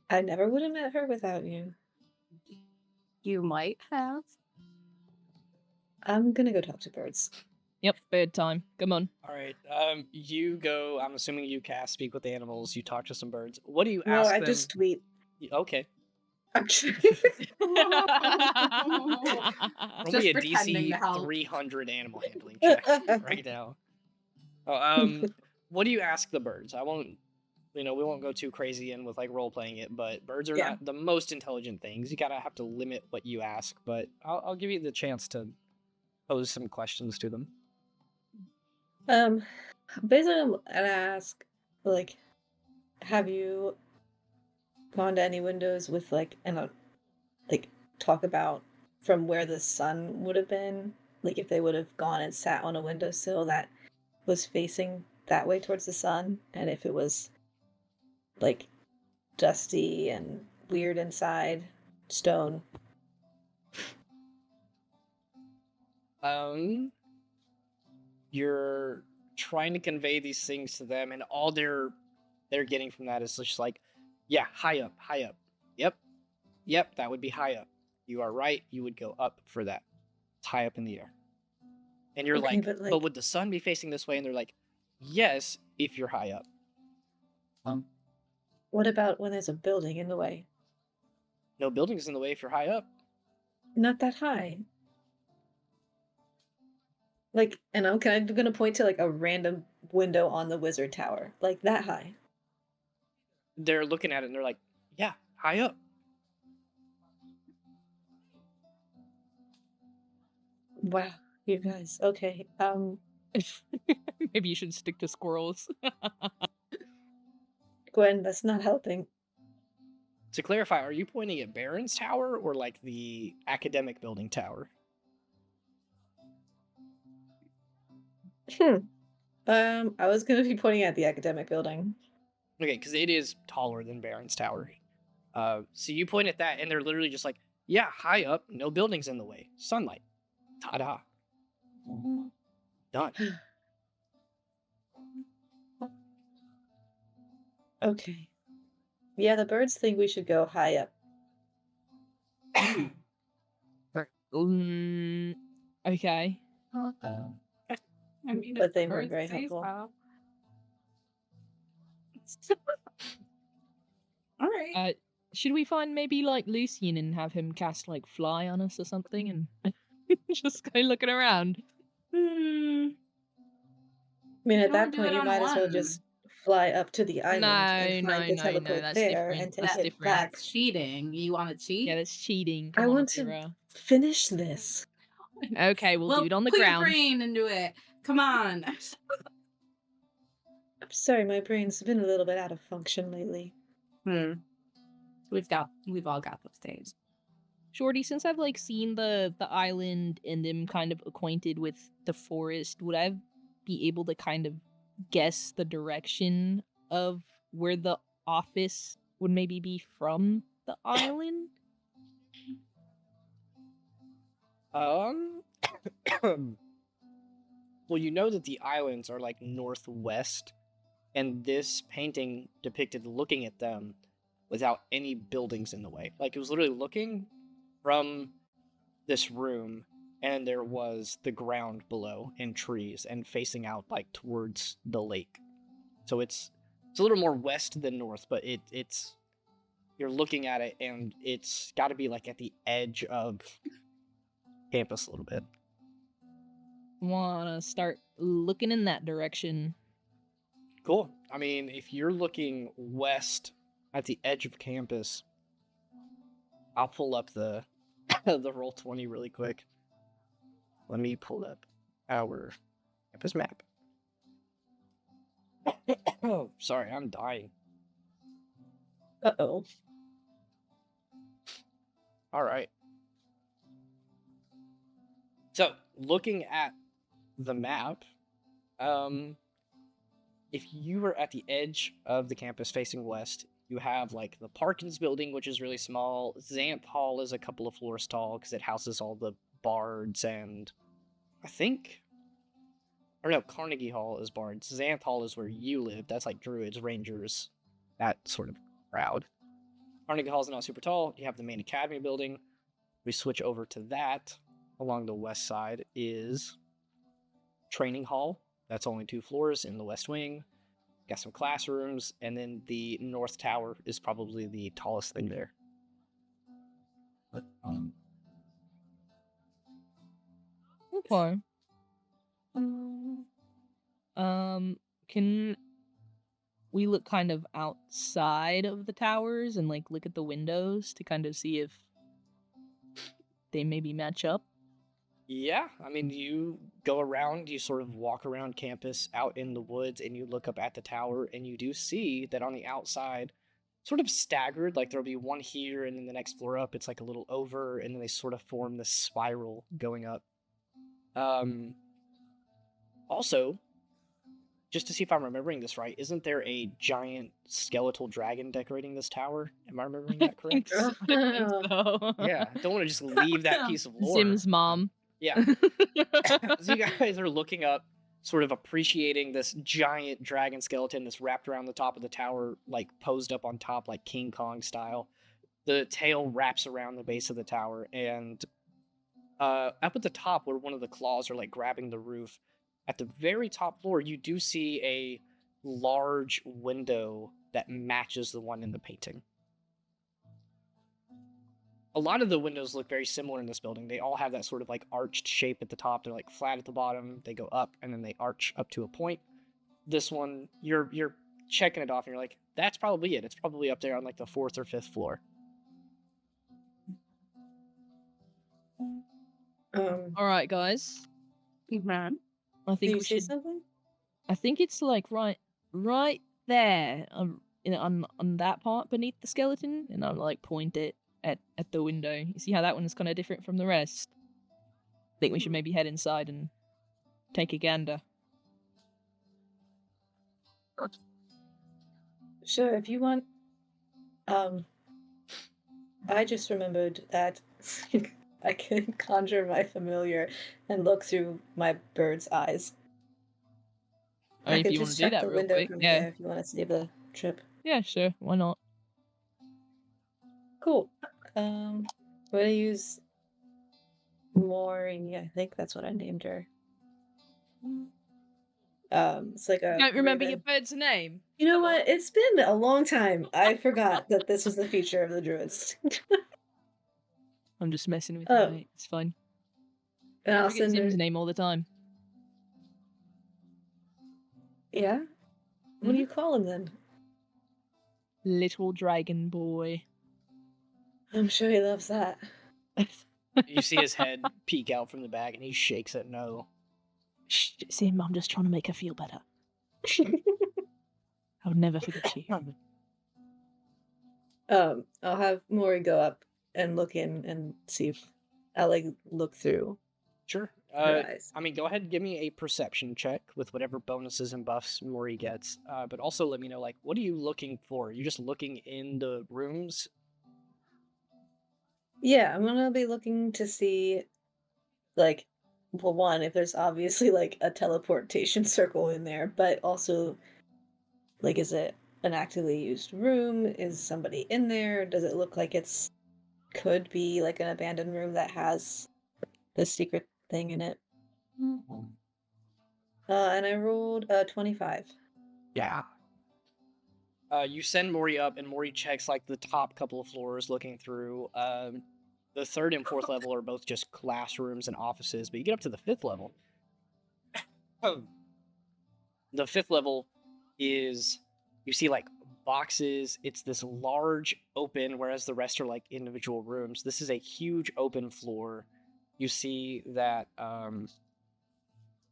I never would have met her without you. You might have. I'm gonna go talk to birds. Yep, bird time. Come on. All right, you go. I'm assuming you cast Speak with Animals. You talk to some birds. What do you No, ask I them? just tweet. Okay. I'm kidding. Roll Just me a pretending to DC help. 300 animal handling check right now. Oh, what do you ask the birds? I won't, we won't go too crazy in with like role playing it, but birds are Yeah. not the most intelligent things. You gotta have to limit what you ask, but I'll give you the chance to pose some questions to them. Basically, I'm gonna ask, like, have you gone to any windows with like, and like talk about from where the sun would have been, like if they would have gone and sat on a windowsill that was facing that way towards the sun, and if it was like dusty and weird inside, stone. You're trying to convey these things to them, and all they're getting from that is just like, yeah, high up. Yep, that would be high up. You are right. You would go up for that. It's high up in the air. And you're Okay, like, but, but would the sun be facing this way? And they're like, yes, if you're high up. What about when there's a building in the way? No buildings in the way if you're high up. Not that high. Like, and I'm kind of gonna point to like a random window on the wizard tower, like that high. They're looking at it and they're like, yeah, high up. Wow, you guys. Okay. Maybe you should stick to squirrels. Gwen, that's not helping. To clarify, are you pointing at Baron's Tower or like the academic building tower? I was gonna be pointing at the academic building. Okay, because it is taller than Baron's Tower. So you point at that and they're literally just like, yeah, high up, no buildings in the way, sunlight. Ta-da. Done. Okay. Yeah, the birds think we should go high up. Okay. I mean, But if the they weren't birds very say helpful. so. All right. Should we find maybe like Lucian and have him cast like fly on us or something and just go looking around? Hmm. I mean, You at can only that do point, it you on might as well one. just fly up to the island and No, find the no, teleport that's there different. and take That's it different. back. That's cheating. You want to cheat? Yeah, that's cheating. I Come on, want to Ura. finish this. Okay, we'll do it on the put ground. your brain into it. Come on. I'm sorry, my brain's been a little bit out of function lately. We've all got those days. Shorty, since I've like seen the island and am kind of acquainted with the forest, would I be able to kind of guess the direction of where the office would maybe be from the island? Well, you know that the islands are like northwest, and this painting depicted looking at them without any buildings in the way. Like it was literally looking from this room, and there was the ground below and trees, and facing out like towards the lake. So it's a little more west than north, but it's you're looking at it, and it's got to be like at the edge of campus a little bit. Wanna start looking in that direction. Cool. I mean, if you're looking west at the edge of campus, I'll pull up the the Roll20 really quick. Let me pull up our campus map. Oh, sorry, I'm dying. Uh-oh. All right. So, looking at the map, if you were at the edge of the campus facing west, you have like the Parkins building, which is really small. Xanth Hall is a couple of floors tall because it houses all the bards, and I think, or no, Carnegie Hall is bards. Xanth Hall is where you live. That's like druids, rangers, that sort of crowd. Carnegie Hall is not super tall. You have the main academy building. We switch over to that. Along the west side is training hall. That's only 2 floors in the west wing. Got some classrooms, and then the north tower is probably the tallest thing there. But, Okay. Can we look kind of outside of the towers and like look at the windows to kind of see if they maybe match up? Yeah, I mean, you go around, you sort of walk around campus out in the woods, and you look up at the tower, and you do see that on the outside, sort of staggered, like there'll be one here, and then the next floor up, it's like a little over, and then they sort of form this spiral going up. Also, just to see if I'm remembering this right, isn't there a giant skeletal dragon decorating this tower? Am I remembering that correct? I think so. Yeah, don't want to just leave that piece of lore. Zim's mom. Yeah. So you guys are looking up, sort of appreciating this giant dragon skeleton that's wrapped around the top of the tower, like posed up on top, like King Kong style. The tail wraps around the base of the tower, and up at the top, where one of the claws are like grabbing the roof, at the very top floor, you do see a large window that matches the one in the painting. A lot of the windows look very similar in this building. They all have that sort of like arched shape at the top. They're like flat at the bottom. They go up and then they arch up to a point. This one, you're checking it off and you're like, that's probably it. It's probably up there on like the 4th or 5th floor. All right, guys. Man. I Do think you we say should. something? I think it's like right there, on that part beneath the skeleton, and I'll like point it at the window. You see how that one is kind of different from the rest? I think we should maybe head inside and take a gander. Sure, if you want. I just remembered that I can conjure my familiar and look through my bird's eyes. I mean, if could you want just to do check that the real window quick, from yeah. here if you want to save the trip. Yeah, sure. Why not? Cool. I'm gonna use Maury. I think that's what I named her. It's like You a don't remember your raven. bird's name? You know Come on. what? It's been a long time. I forgot that this was the feature of the druids. I'm just messing with you, Oh, mate. It's fine. and I I'll forget send her. Zim's name all the time. Yeah. What do you call him then? Little dragon boy. I'm sure he loves that. You see his head peek out from the bag, and he shakes it no. Shh, Zim, I'm just trying to make her feel better. I would never forget you. I'll have Maury go up and look in and see if I'll like look through Sure. her eyes. I mean, go ahead and give me a perception check with whatever bonuses and buffs Mori gets. But also let me know, like, what are you looking for? Are you just looking in the rooms? Yeah, I'm gonna be looking to see, like, well, one, if there's obviously like a teleportation circle in there, but also, like, is it an actively used room? Is somebody in there? Does it look like it's could be like an abandoned room that has the secret thing in it? And I rolled 25. Yeah. You send Mori up, and Mori checks like the top couple of floors, looking through. The third and fourth level are both just classrooms and offices, but you get up to the fifth level. The fifth level is, you see like boxes. It's this large open, whereas the rest are like individual rooms. This is a huge open floor. You see that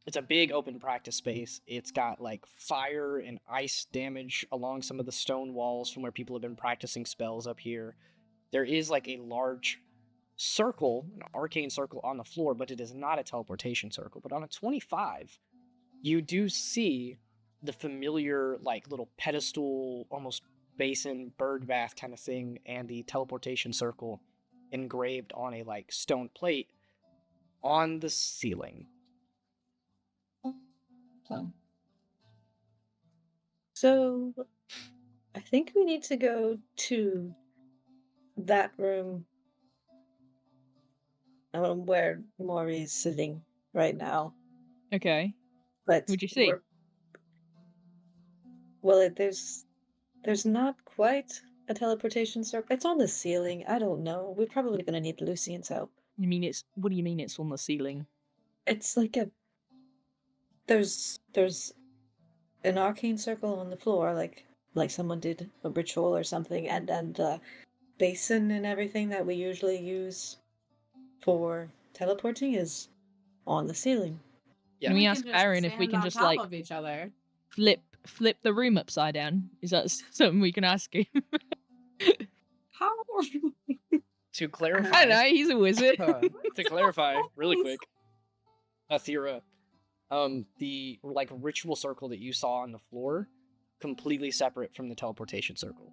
it's a big open practice space. It's got like fire and ice damage along some of the stone walls from where people have been practicing spells up here. There is like a large circle, an arcane circle on the floor, but it is not a teleportation circle. But on a 25, you do see the familiar like little pedestal, almost basin, bird bath kind of thing, and the teleportation circle engraved on a like stone plate on the ceiling. So I think we need to go to that room where Maury's sitting right now. Okay. But What'd you see? well, there's not quite a teleportation circle. It's on the ceiling. I don't know. We're probably gonna need Lucian's help. You mean it's? What do you mean it's on the ceiling? It's like a there's an arcane circle on the floor, like someone did a ritual or something, and then the basin and everything that we usually use for teleporting is on the ceiling. Yeah. Can we We ask can just Baron if we stand can on just top like of each other. flip the room upside down? Is that something we can ask him? How? To clarify, I know he's a wizard. to clarify, really quick, Athera, the like ritual circle that you saw on the floor, completely separate from the teleportation circle.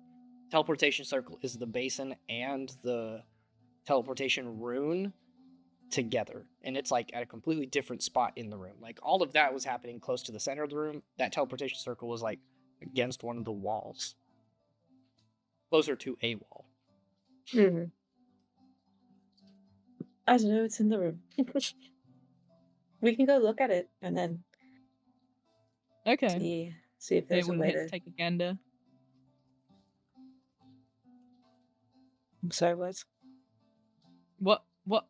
Teleportation circle is the basin and the teleportation rune together, and it's like at a completely different spot in the room. Like all of that was happening close to the center of the room. That teleportation circle was like against one of the walls, closer to a wall. Mm-hmm. I don't know. It's in the room. We can go look at it and then Okay. see if It there's a wouldn't way hit to. to take a gander. I'm sorry, what? What?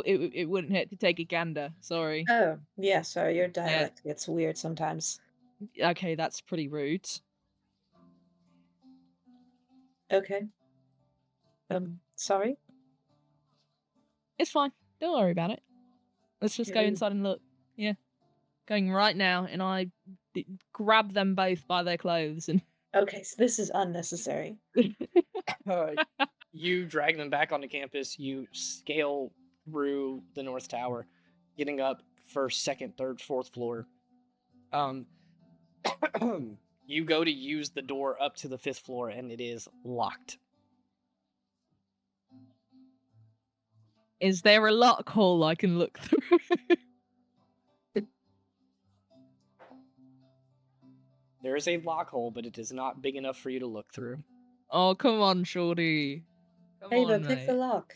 It wouldn't hit to take a gander. Sorry. Oh, yeah. Sorry, your dialect gets weird sometimes. Okay, that's pretty rude. Okay. Sorry. It's fine. Don't worry about it. Let's just go Okay. inside and look. Yeah. Going right now, and I grab them both by their clothes and. Okay, so this is unnecessary. You drag them back onto campus. You scale through the North Tower, getting up first, second, third, fourth floor. You go to use the door up to the fifth floor, and it is locked. Is there a lock hole I can look through? There is a lock hole, but it is not big enough for you to look through. Oh, come on, Shorty. Come Ava, on, pick the mate. lock.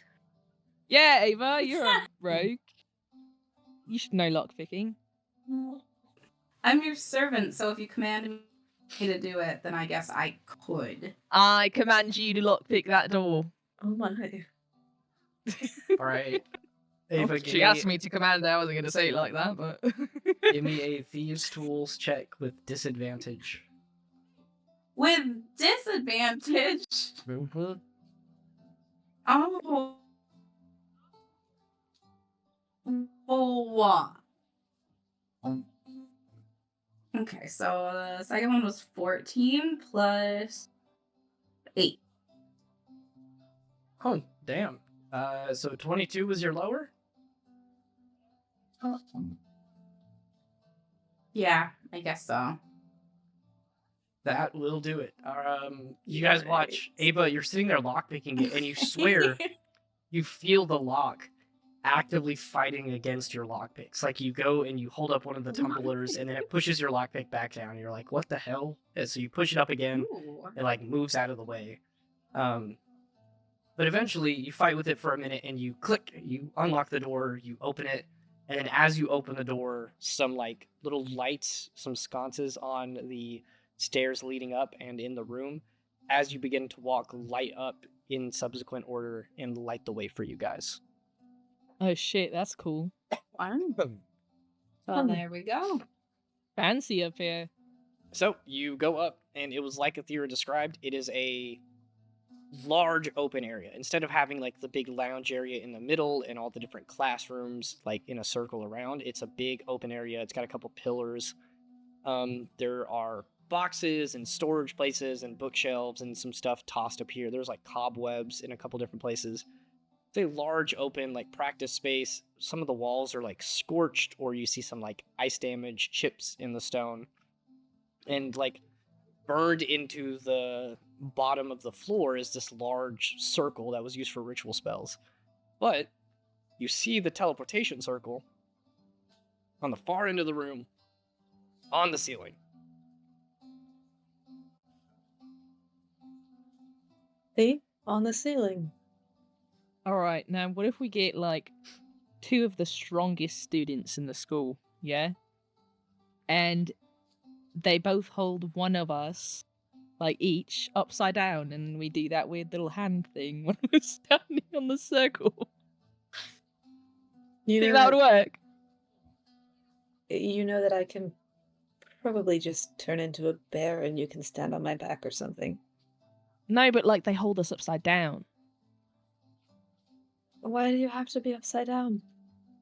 Yeah, Ava, you're a rogue. You should know lockpicking. I'm your servant, so if you command me to do it, then I guess I could. I command you to lockpick that door. Oh my. All right. Oh, Ava, she asked me to command her. I wasn't going to say it like that, but... give me a thieves' tools check with disadvantage. With disadvantage. Mhm. Oh. Oh. Okay, so the second one was 14 plus 8. Oh, damn. So 22 was your lower? Yeah, I guess so. That will do it. You guys watch. Ava, you're sitting there lockpicking it, and you swear you feel the lock actively fighting against your lockpicks. Like you go and you hold up one of the tumblers, and then it pushes your lockpick back down. You're like, what the hell? And so you push it up again, Ooh. it like moves out of the way. But eventually you fight with it for a minute, and you click, you unlock the door, you open it, and then as you open the door, some like little lights, some sconces on the stairs leading up and in the room, as you begin to walk, light up in subsequent order and light the way for you guys. Oh, shit, that's cool. So there we go. Fancy up here. So you go up, and it was like Athera described. It is a large open area. Instead of having like the big lounge area in the middle and all the different classrooms like in a circle around, it's a big open area. It's got a couple pillars. There are boxes and storage places and bookshelves and some stuff tossed up here. There's like cobwebs in a couple different places. It's a large open like practice space. Some of the walls are like scorched, or you see some like ice damage chips in the stone. And like burned into the bottom of the floor is this large circle that was used for ritual spells. But you see the teleportation circle on the far end of the room on the ceiling. See? On the ceiling. Alright, now what if we get, like, 2 of the strongest students in the school, yeah? And they both hold one of us, like, each, upside down, and we do that weird little hand thing when we're standing on the circle. You Think know that would work? You know that I can probably just turn into a bear and you can stand on my back or something. No, but, like, they hold us upside down. Why do you have to be upside down?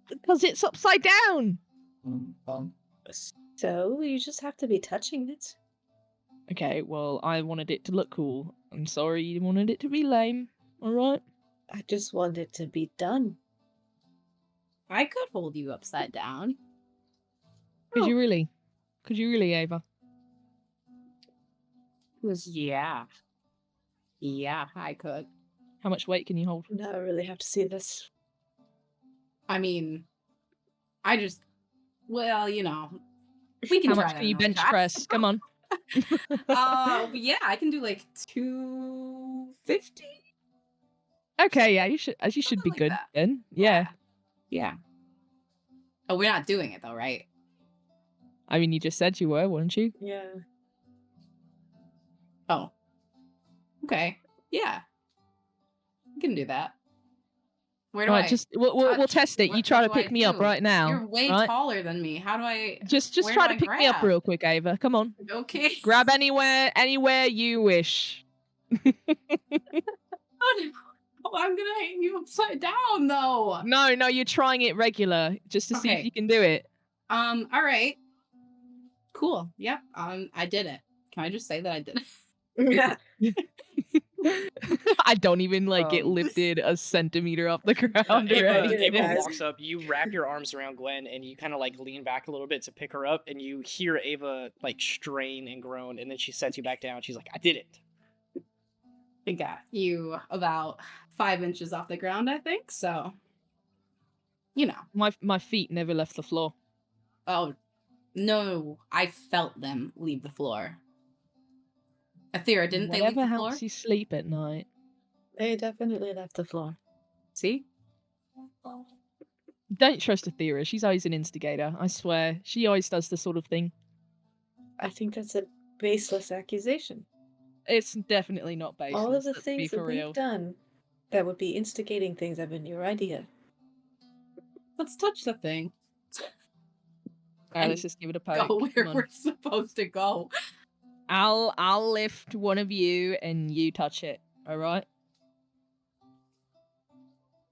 Because it's upside down! So you just have to be touching it. Okay, well, I wanted it to look cool. I'm sorry you wanted it to be lame. Alright? I just want it to be done. I could hold you upside down. Could you really? Could you really, Ava? Yeah. Yeah, I could. How much weight can you hold? Now I really have to see this. I mean, well, you know, we can How try much that can you another bench time. press? Come on. Yeah, I can do like 250. Okay, yeah, you should be Something like good that. then. Yeah. Yeah. Oh, we're not doing it though, right? I mean, you just said you were, weren't you? Yeah. Oh. Okay. Yeah. We can do that. Where do Right, I just we'll touch? test it. You What try to do I pick me up do? right now. You're way right? taller than me. How do I Just where try do to I pick me up grab? real quick, Ava. Come on. Okay. Grab anywhere you wish. Oh, I'm gonna hang you upside down though. No, you're trying it regular just to see if Okay. you can do it. All right. Cool. Yep. I did it. Can I just say that I did it? Yeah. I don't even like get Um, lifted a centimeter off the ground or Ava- anything. Ava Ava walks up, you wrap your arms around Gwen, and you kind of like lean back a little bit to pick her up, and you hear Ava like strain and groan, and then she sets you back down. She's like, I did it. I got you about 5 inches off the ground, I think. So, you know. My feet never left the floor. Oh, No, I felt them leave the floor. Athera, didn't they leave Whatever the floor? helps you sleep at night. They definitely left the floor. See? Don't trust Athera. She's always an instigator. I swear. She always does this sort of thing. I think that's a baseless accusation. It's definitely not baseless. All of the Let's be things for that real. we've done that would be instigating things have been your idea. Let's touch the thing. Alright, let's And just give it a go poke. where Come on. we're supposed to go. I'll lift one of you and you touch it. Alright?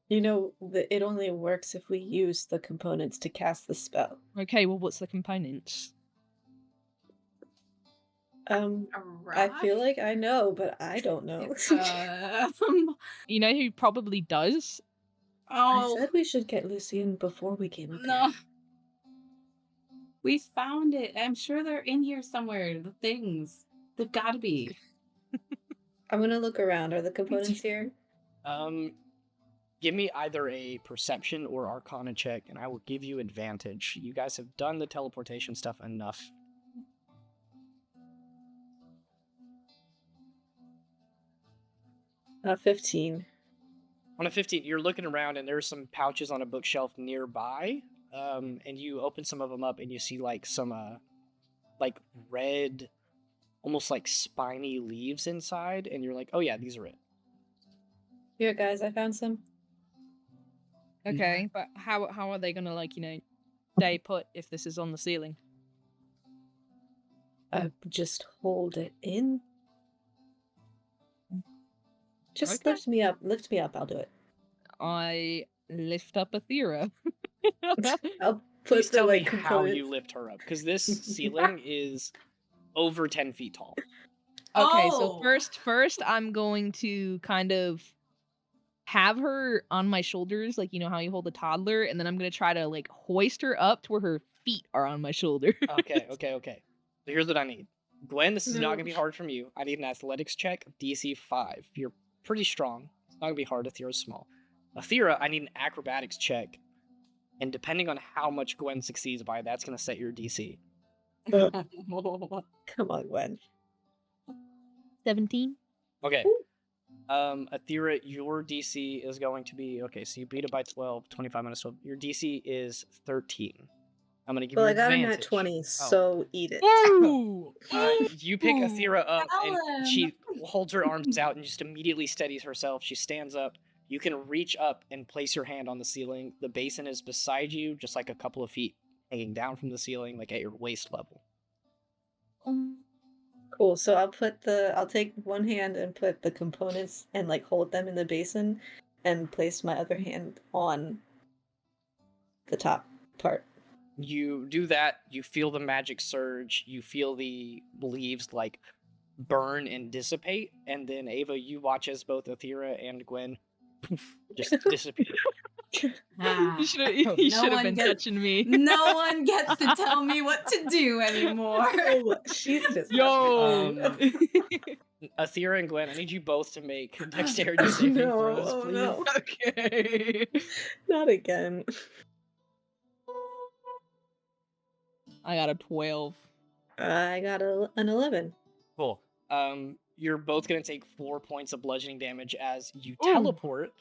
You know, it only works if we use the components to cast the spell. Okay, well what's the components? A I feel rock? like I know, but I don't know. You know who probably does? I Oh, said we should get Lucian before we came up no. here. We found it. I'm sure they're in here somewhere. The things. They've got to be. I'm gonna look around. Are the components here? Give me either a perception or arcana check, and I will give you advantage. You guys have done the teleportation stuff enough. 15. On a 15, you're looking around, and there's some pouches on a bookshelf nearby, and you open some of them up, and you see like some like red, almost like spiny leaves inside, and you're like, oh yeah, these are it. Here, guys, I found some. Okay, but how are they gonna like, stay put if this is on the ceiling? Just hold it in. Just Okay. lift me up, I'll do it. I lift up Athera. I'll Please put the tell me like how components. you lift her up, because this ceiling is over 10 feet tall. Okay, so Oh. first I'm going to kind of have her on my shoulders, like you know how you hold a toddler, and then I'm gonna try to like hoist her up to where her feet are on my shoulder. Okay. So here's what I need. Gwen, this is not No. going to be hard from you. I need an athletics check, DC 5. You're pretty strong. It's not going to be hard. Athera's small. Athera, I need an acrobatics check. And depending on how much Gwen succeeds by, that's going to set your DC. Come on, Gwen. 17. Okay. Athera, your DC is going to be... Okay, so you beat it by 12, 25 minus 12. Your DC is 13. I'm going to give Well, you I got him advantage. at 20, so eat it. Ooh! You pick Athera up, and Ellen. she holds her arms out and just immediately steadies herself. She stands up. You can reach up and place your hand on the ceiling. The basin is beside you, just like a couple of feet hanging down from the ceiling, like at your waist level. Cool. So I'll take one hand and put the components and like hold them in the basin and place my other hand on the top part. You do that, you feel the magic surge, you feel the leaves like burn and dissipate, and then Ava, you watch as both Athera and Gwen just disappear. Ah. You No should have one been gets- touching me. No one gets to tell me what to do anymore. Oh, she's just Yo! Athera and Gwen, I need you both to make dexterity saving No, throws, oh please. no. Okay. Not again. I got a 12. I got an 11. Cool. You're both gonna take 4 points of bludgeoning damage as you Ooh. teleport,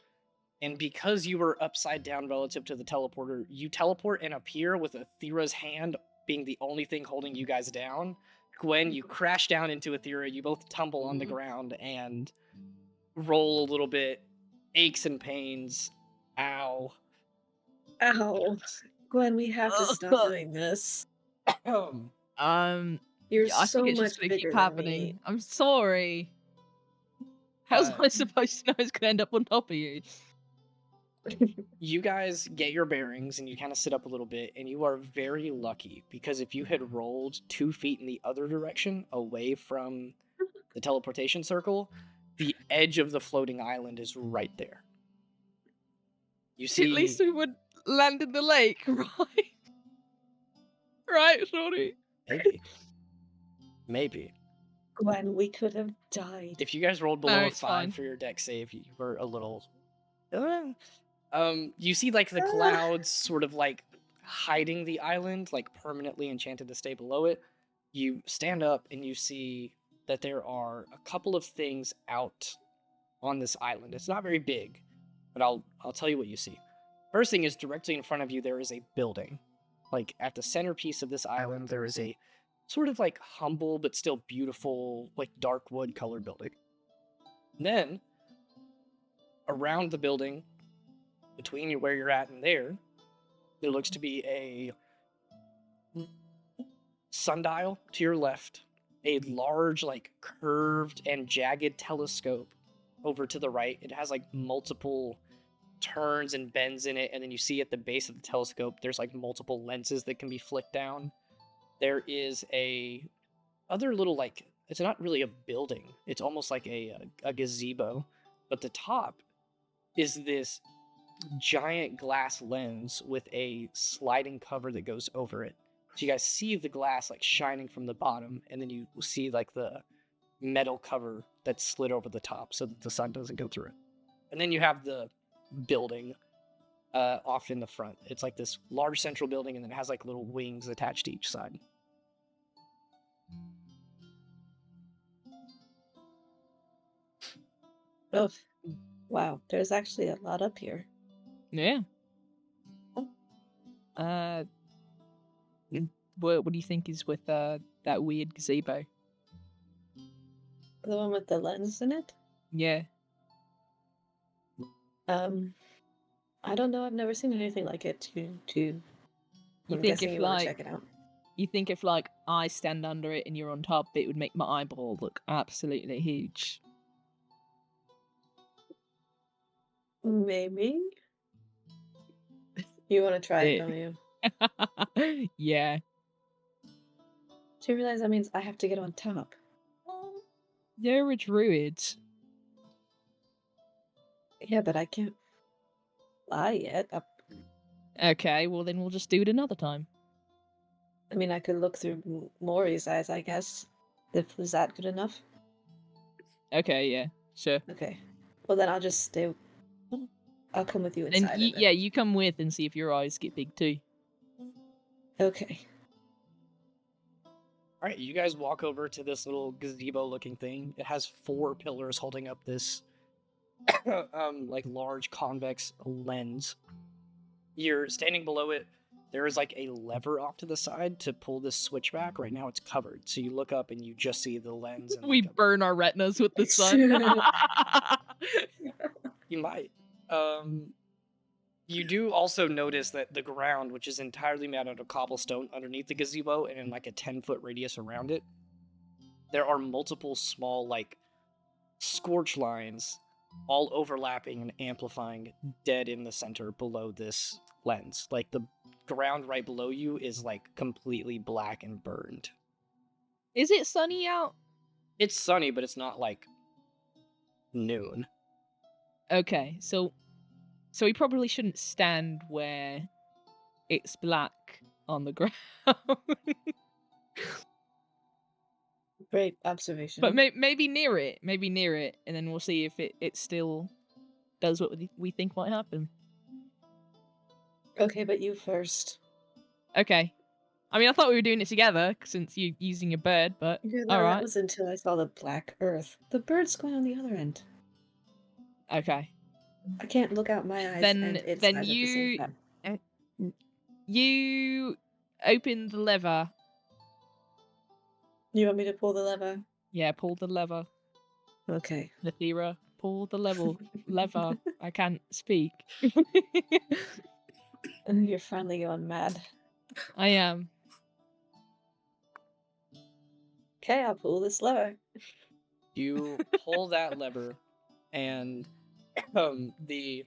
and because you were upside down relative to the teleporter, you teleport and appear with Athera's hand being the only thing holding you guys down. Gwen, you crash down into Athera, you both tumble on the ground and roll a little bit, aches and pains. Ow. Ow. Gwen, we have to stop doing this. You're I so think it's much just gonna bigger keep than happening. me. I'm sorry. How's Uh, I supposed to know it's gonna end up on top of you? You guys get your bearings and you kind of sit up a little bit, and you are very lucky because if you had rolled 2 feet in the other direction away from the teleportation circle, the edge of the floating island is right there. You see, At least we would land in the lake, right? Right, sorry. maybe. Gwen, we could have died. If you guys rolled below a it's 5 fine. for your deck save, you were a little. You see like the clouds sort of like hiding the island, like permanently enchanted to stay below it, you stand up and you see that there are a couple of things out on this island. It's not very big, but I'll tell you what you see. First thing is directly in front of you there is a building. Like at the centerpiece of this island there is a sort of like humble but still beautiful like dark wood colored building. Then around the building, between you where you're at and there looks to be a sundial to your left, a large like curved and jagged telescope over to the right. It has like multiple turns and bends in it, and then you see at the base of the telescope there's like multiple lenses that can be flicked down. There is a other little like, it's not really a building, it's almost like a gazebo, but the top is this giant glass lens with a sliding cover that goes over it. So you guys see the glass like shining from the bottom, and then you see like the metal cover that's slid over the top so that the sun doesn't go through it. And then you have the building off in the front. It's like this large central building, and then it has like little wings attached to each side. Oh, wow. There's actually a lot up here. Yeah. What do you think is with that weird gazebo? The one with the lens in it? Yeah. I don't know. I've never seen anything like it. You I'm think guessing if you want to like check it out. you think if like I stand under it and you're on top, it would make my eyeball look absolutely huge. Maybe. You want to try it, don't you? Yeah. Do you realize that means I have to get on top? You're a druid. Yeah, but I can't fly yet. Okay, well then we'll just do it another time. I mean, I could look through Maury's eyes, I guess. Is that good enough? Okay, yeah, sure. Okay. Well, then I'll just stay. I'll come with you And inside. yeah, you come with and see if your eyes get big too. Okay. All right, you guys walk over to this little gazebo-looking thing. It has 4 pillars holding up this like large convex lens. You're standing below it. There is like a lever off to the side to pull this switch back. Right now it's covered. So you look up and you just see the lens. And We like burn our retinas with the sun. You might. You do also notice that the ground, which is entirely made out of cobblestone underneath the gazebo and in like a 10-foot radius around it, there are multiple small like scorch lines all overlapping and amplifying dead in the center below this lens. Like the ground right below you is like completely black and burned. Is it sunny out? It's sunny, but it's not like noon. Okay, so we probably shouldn't stand where it's black on the ground. Great observation. But maybe near it, and then we'll see if it still does what we think might happen. Okay, but you first. Okay. I mean, I thought we were doing it together since you're using a bird, but Yeah, no, alright. that was until I saw the black earth. The bird's going on the other end. Okay. I can't look out my eyes and it's then at the same time. You open the lever. You want me to pull the lever? Yeah, pull the lever. Okay. Nathira, pull the lever. I can't speak. You're finally going mad. I am. Okay, I'll pull this lever. You pull that lever, and the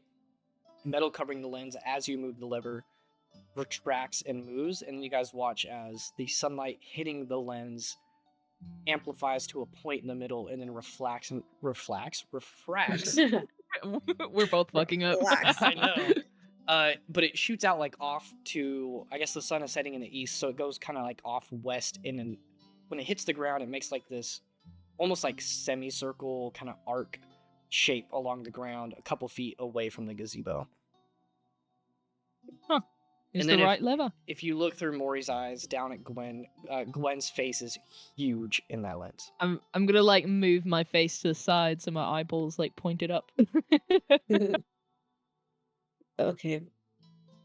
metal covering the lens as you move the lever retracts and moves, and you guys watch as the sunlight hitting the lens amplifies to a point in the middle and then refracts. We're both fucking up. I know. But it shoots out like off to, I guess the sun is setting in the east, so it goes kind of like off west in, and when it hits the ground, it makes like this almost like semicircle kind of arc shape along the ground a couple feet away from the gazebo. Huh. It's And the then right lever. if you look through Maury's eyes down at Gwen, Gwen's face is huge in that lens. I'm gonna like move my face to the side so my eyeballs like pointed up. Okay.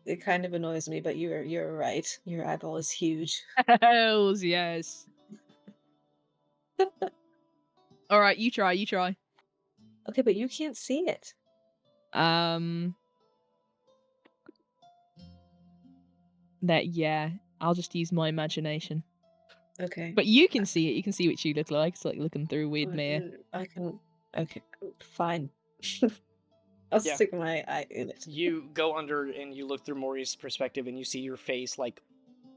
It kind of annoys me, but you're right. Your eyeball is huge. Hells yes. All right, you try. Okay, but you can't see it. I'll just use my imagination. Okay. But you can see it. You can see what you look like. It's like looking through a weird mirror. I can. Okay, fine. I'll Yeah. stick my eye in it. You go under and you look through Maury's perspective and you see your face like,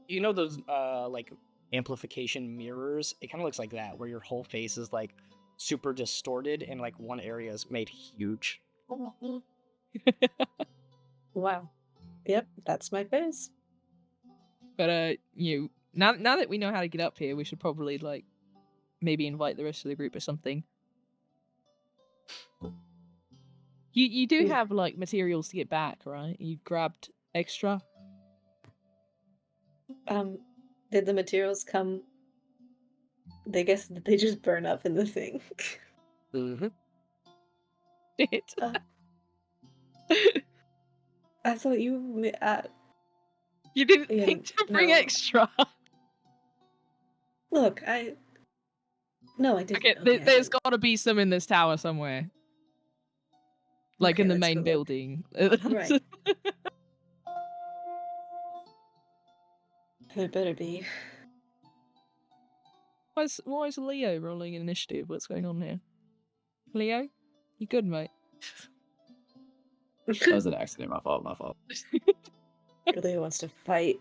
you know those like amplification mirrors? It kind of looks like that, where your whole face is like super distorted and like one area is made huge. Wow. Yep, that's my face. But now that we know how to get up here, we should probably like maybe invite the rest of the group or something. You do have like materials to get back, right? You grabbed extra. Did the materials come? They guess that they just burn up in the thing. Mm-hmm. Shit. I thought you. You didn't Yeah, think to bring no. extra. Look, No, I didn't. Okay, Okay, I there's didn't. got to be some in this tower somewhere. Like in Okay, the let's main go look. building. Right. There better be. Why is Leo rolling initiative? What's going on here? Leo? You good, mate? That was an accident. My fault. Leo wants to fight.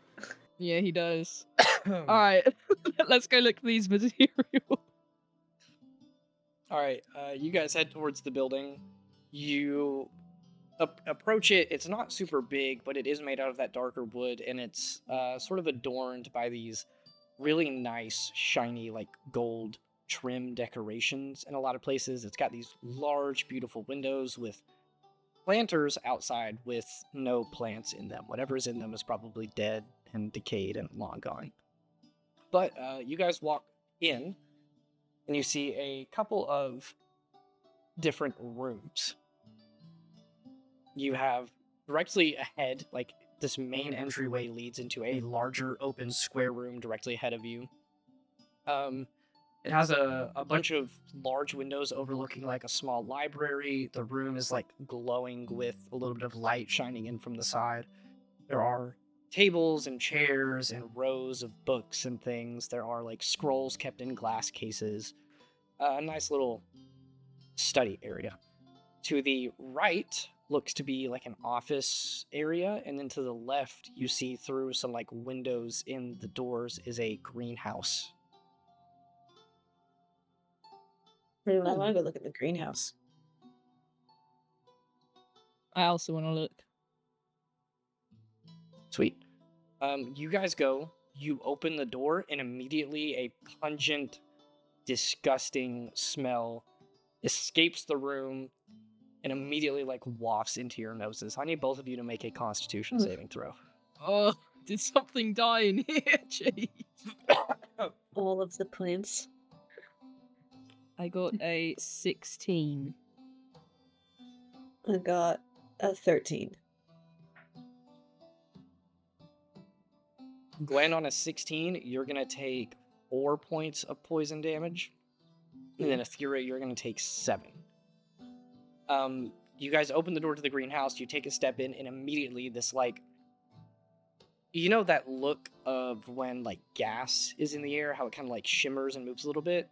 Yeah, he does. Alright, let's go look for these materials. All right, you guys head towards the building. You approach it. It's not super big, but it is made out of that darker wood, and it's sort of adorned by these really nice, shiny, like gold trim decorations in a lot of places. It's got these large, beautiful windows with planters outside with no plants in them. Whatever's in them is probably dead and decayed and long gone. But you guys walk in, and you see a couple of different rooms. You have directly ahead, like this main entryway leads into a larger open square room directly ahead of you. It has a bunch of large windows overlooking like a small library. The room is like glowing with a little bit of light shining in from the side. There are tables and chairs and rows of books and things. There are like scrolls kept in glass cases. A nice little study area. To the right looks to be like an office area, and then to the left you see through some like windows in the doors is a greenhouse. I want to go look at the greenhouse. I also want to look. Sweet. You guys go, you open the door, and immediately a pungent, disgusting smell escapes the room and immediately like wafts into your noses. I need both of you to make a Constitution saving throw. Oh, did something die in here? Jeez. All of the plants. I got a 16. I got a 13. Gwen, on a 16, you're gonna take 4 points of poison damage, and then Athira, you're gonna take 7. You guys open the door to the greenhouse, you take a step in, and immediately this, like, you know that look of when, like, gas is in the air, how it kind of, like, shimmers and moves a little bit?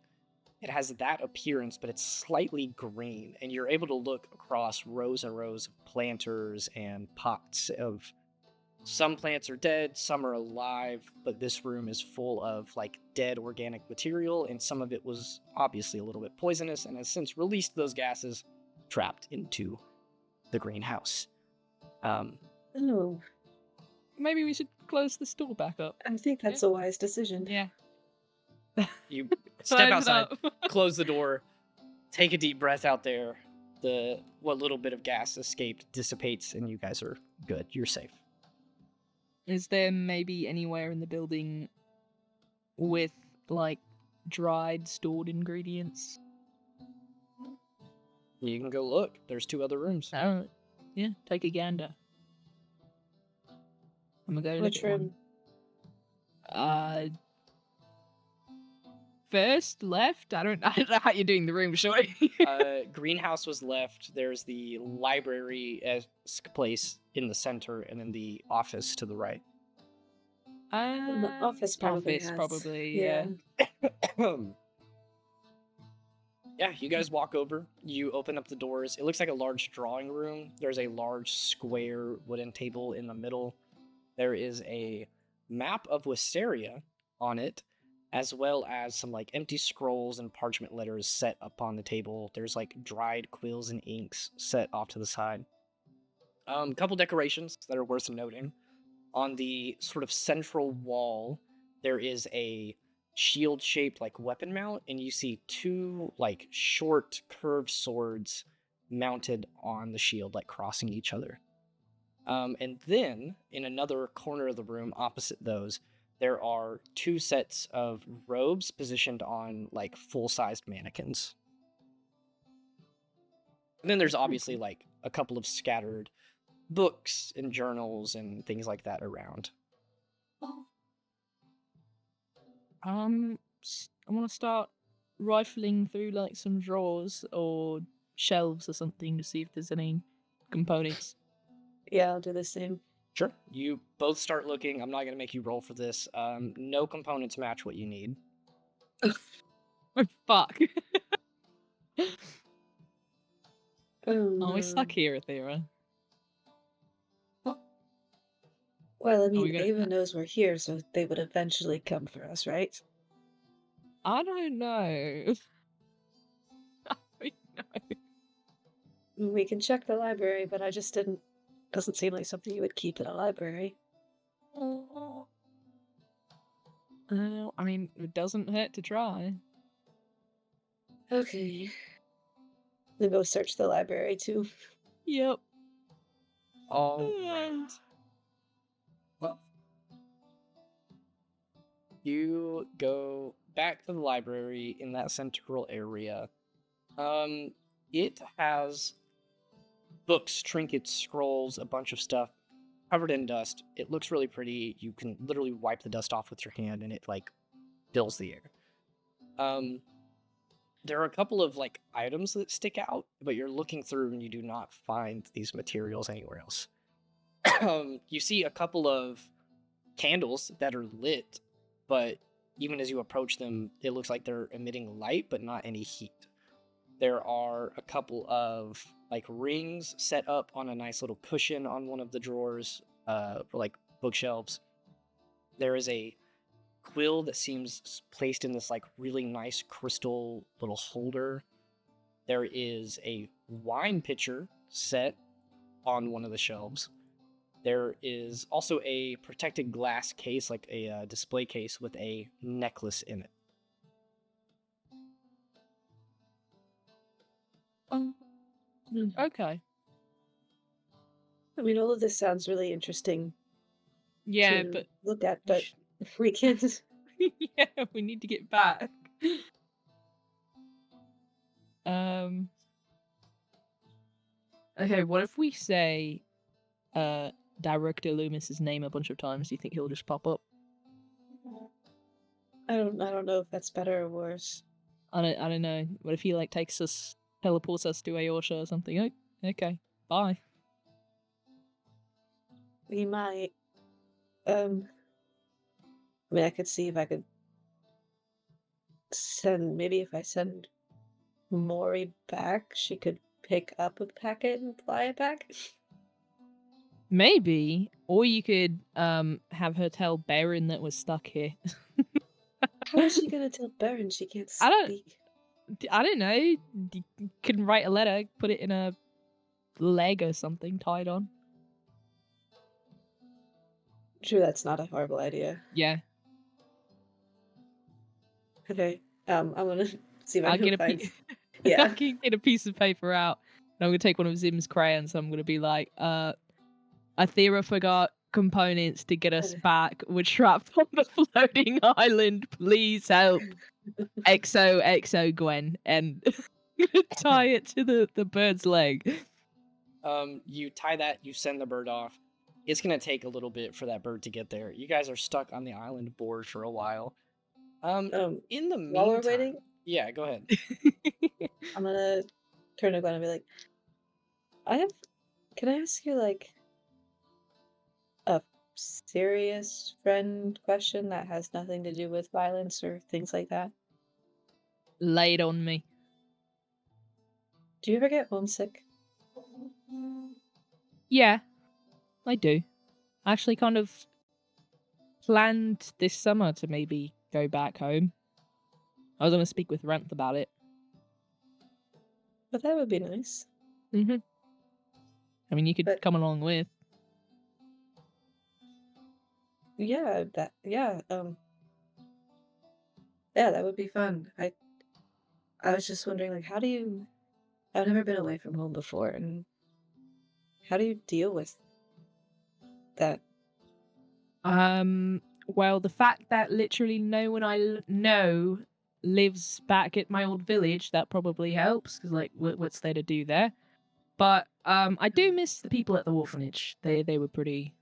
It has that appearance, but it's slightly green, and you're able to look across rows and rows of planters and pots of... Some plants are dead, some are alive, but this room is full of, like, dead organic material, and some of it was obviously a little bit poisonous, and has since released those gases trapped into the greenhouse. Oh, Maybe we should close this door back up. I think that's a wise decision. Yeah. You step Close it outside, up. close the door, take a deep breath out there. What little bit of gas escaped dissipates, and you guys are good. You're safe. Is there maybe anywhere in the building with, like, dried, stored ingredients? You can go look. There's 2 other rooms. Alright. Yeah, take a gander. I'm gonna go look Which at one. room? First, left? I don't know how you're doing the room, shorty. Greenhouse was left. There's the library-esque place in the center, and then the office to the right. The office probably has. Probably, yeah. Yeah, you guys walk over. You open up the doors. It looks like a large drawing room. There's a large square wooden table in the middle. There is a map of Wisteria on it, as well as some like empty scrolls and parchment letters set up on the table. There's like dried quills and inks set off to the side. Couple decorations that are worth noting. On the sort of central wall, there is a shield-shaped like weapon mount, and you see 2 like short curved swords mounted on the shield, like crossing each other. And then in another corner of the room opposite those, there are 2 sets of robes positioned on like full-sized mannequins. And then there's obviously like a couple of scattered books and journals and things like that around. I want to start rifling through like some drawers or shelves or something to see if there's any components. Yeah, I'll do the same. Sure. You both start looking. I'm not going to make you roll for this. No components match what you need. Oh, fuck. Oh, We're stuck here, Athera. Well, I mean, gonna- Ava knows we're here, so they would eventually come for us, right? I don't know. I don't know. We can check the library, but I just didn't. Doesn't seem like something you would keep in a library. I mean, it doesn't hurt to try. Okay. Then go search the library too. Yep. All right. Well, you go back to the library in that central area. It has books, trinkets, scrolls, a bunch of stuff covered in dust. It looks really pretty. You can literally wipe the dust off with your hand and it like fills the air. There are a couple of like items that stick out, but you're looking through and you do not find these materials anywhere else. You see a couple of candles that are lit, but even as you approach them, it looks like they're emitting light, but not any heat. There are a couple of like rings set up on a nice little cushion on one of the drawers, or like bookshelves. There is a quill that seems placed in this like really nice crystal little holder. There is a wine pitcher set on one of the shelves. There is also a protected glass case, like a display case with a necklace in it. Okay. I mean, all of this sounds really interesting Yeah, to but look at, but we can. yeah, we need to get back. Okay, what if we say Director Loomis's name a bunch of times? Do you think he'll just pop up? I don't know if that's better or worse. I don't know. What if he like teleports us to Aorsha or something? Okay, bye. We might. I mean, I could see if I could maybe if I send Mori back, she could pick up a packet and fly it back. Maybe, or you could have her tell Baron that we're stuck here. How is she gonna tell Baron she can't speak? I don't know. You can write a letter, put it in a leg or something, tied on. True, that's not a horrible idea. Yeah. Okay. I'm gonna see if I I'll can get find. I Yeah. can get a piece of paper out, and I'm gonna take one of Zim's crayons. So I'm gonna be like, Athera forgot components to get us back. We're trapped on the floating island. Please help. XOXO Gwen. And tie it to the bird's leg. You tie that, you send the bird off. It's gonna take a little bit for that bird to get there. You guys are stuck on the island board for a while. In the While we're meantime, waiting, yeah, go ahead. I'm gonna turn to Gwen and be like, can I ask you like a serious friend question that has nothing to do with violence or things like that? Lay it on me. Do you ever get homesick? Yeah, I do. I actually kind of planned this summer to maybe go back home. I was going to speak with Ranth about it. But that would be nice. Mm-hmm. I mean, you could But- come along with. Yeah, that would be fun. I was just wondering, like, I've never been away from home before, and how do you deal with that? Well, the fact that literally no one I know lives back at my old village, that probably helps, because, like, what's there to do there? But, I do miss the people at the orphanage. They were pretty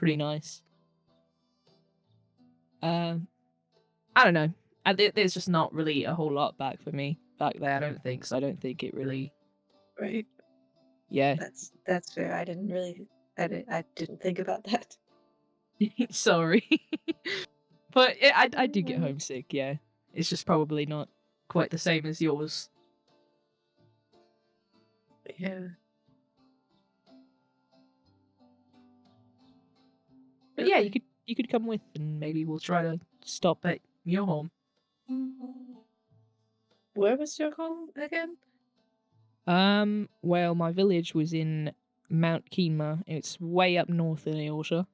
nice. I don't know. There's just not really a whole lot back for me back there, I don't think, so I don't think it really... Right. Yeah. That's fair. I didn't think about that. Sorry. But I do get homesick, yeah. It's just probably not quite the same as yours. Yeah. But yeah, you could come with, and maybe we'll try to stop at your home. Where was your home again? Well, my village was in Mount Kima. It's way up north in Aorta.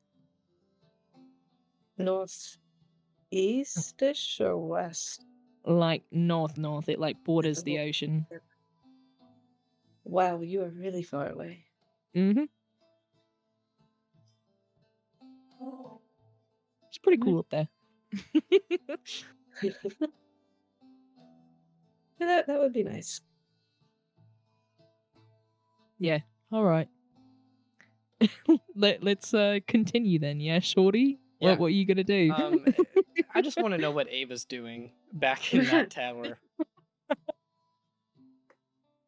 Northeast-ish or west? Like north. It like borders the ocean. Wow, you are really far away. Mm-hmm. It's pretty cool up there. Yeah, that would be nice. Yeah. All right. Let's continue then. Yeah, Shorty. Yeah. What are you gonna do? I just want to know what Ava's doing back in that tower.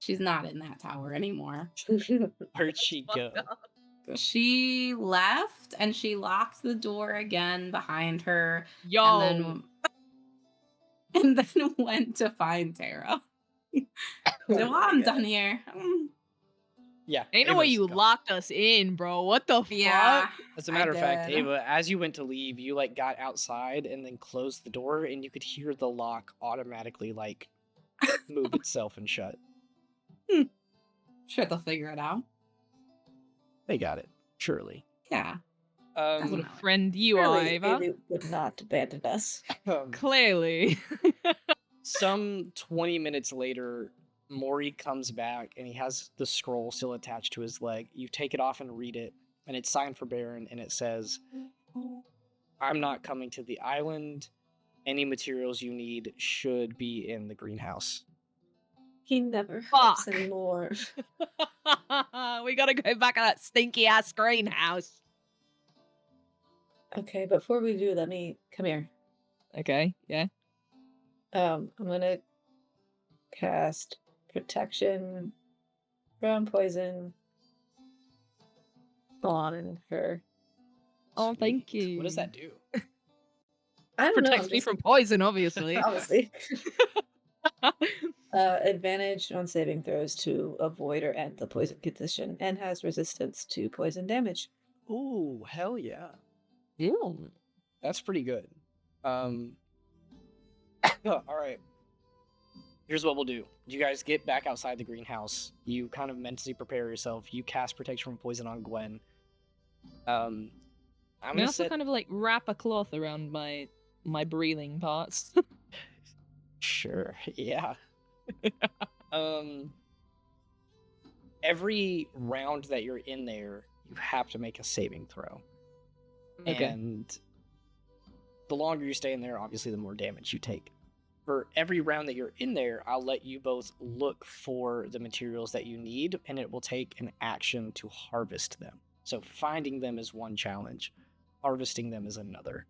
She's not in that tower anymore. Where'd she go? She left and she locked the door again behind her. Yo. And then went to find Tara. So I'm done here. Yeah. Ain't no way Ava's you gone. locked us in, bro. What the Yeah. fuck? As a matter of fact, did. Ava, as you went to leave, you like got outside and then closed the door, and you could hear the lock automatically like move itself and shut. Sure, they'll figure it out. They got it, surely. Yeah. What a Definitely. friend you are, Clearly, Ava. Ava would not abandon us. Clearly. Some 20 minutes later, Maury comes back and he has the scroll still attached to his leg. You take it off and read it, and it's signed for Baron, and it says, "I'm not coming to the island. Any materials you need should be in the greenhouse." He never helps Fuck. anymore. We gotta go back to that stinky ass greenhouse. Okay, before we do, let me come here. Okay, yeah. I'm gonna cast protection from poison on her. Oh, thank Sweet. you. What does that do? I don't know. Protects me from poison, obviously. Obviously. Advantage on saving throws to avoid or end the poison condition, and has resistance to poison damage. Ooh, hell yeah. Ew. That's pretty good. All right. Here's what we'll do. You guys get back outside the greenhouse. You kind of mentally prepare yourself. You cast protection from poison on Gwen. I'm I gonna also set... kind of like wrap a cloth around my breathing parts. Sure, yeah. Every round that you're in there, you have to make a saving throw. Okay. And the longer you stay in there, obviously, the more damage you take. For every round that you're in there, I'll let you both look for the materials that you need, and it will take an action to harvest them. So finding them is one challenge, harvesting them is another.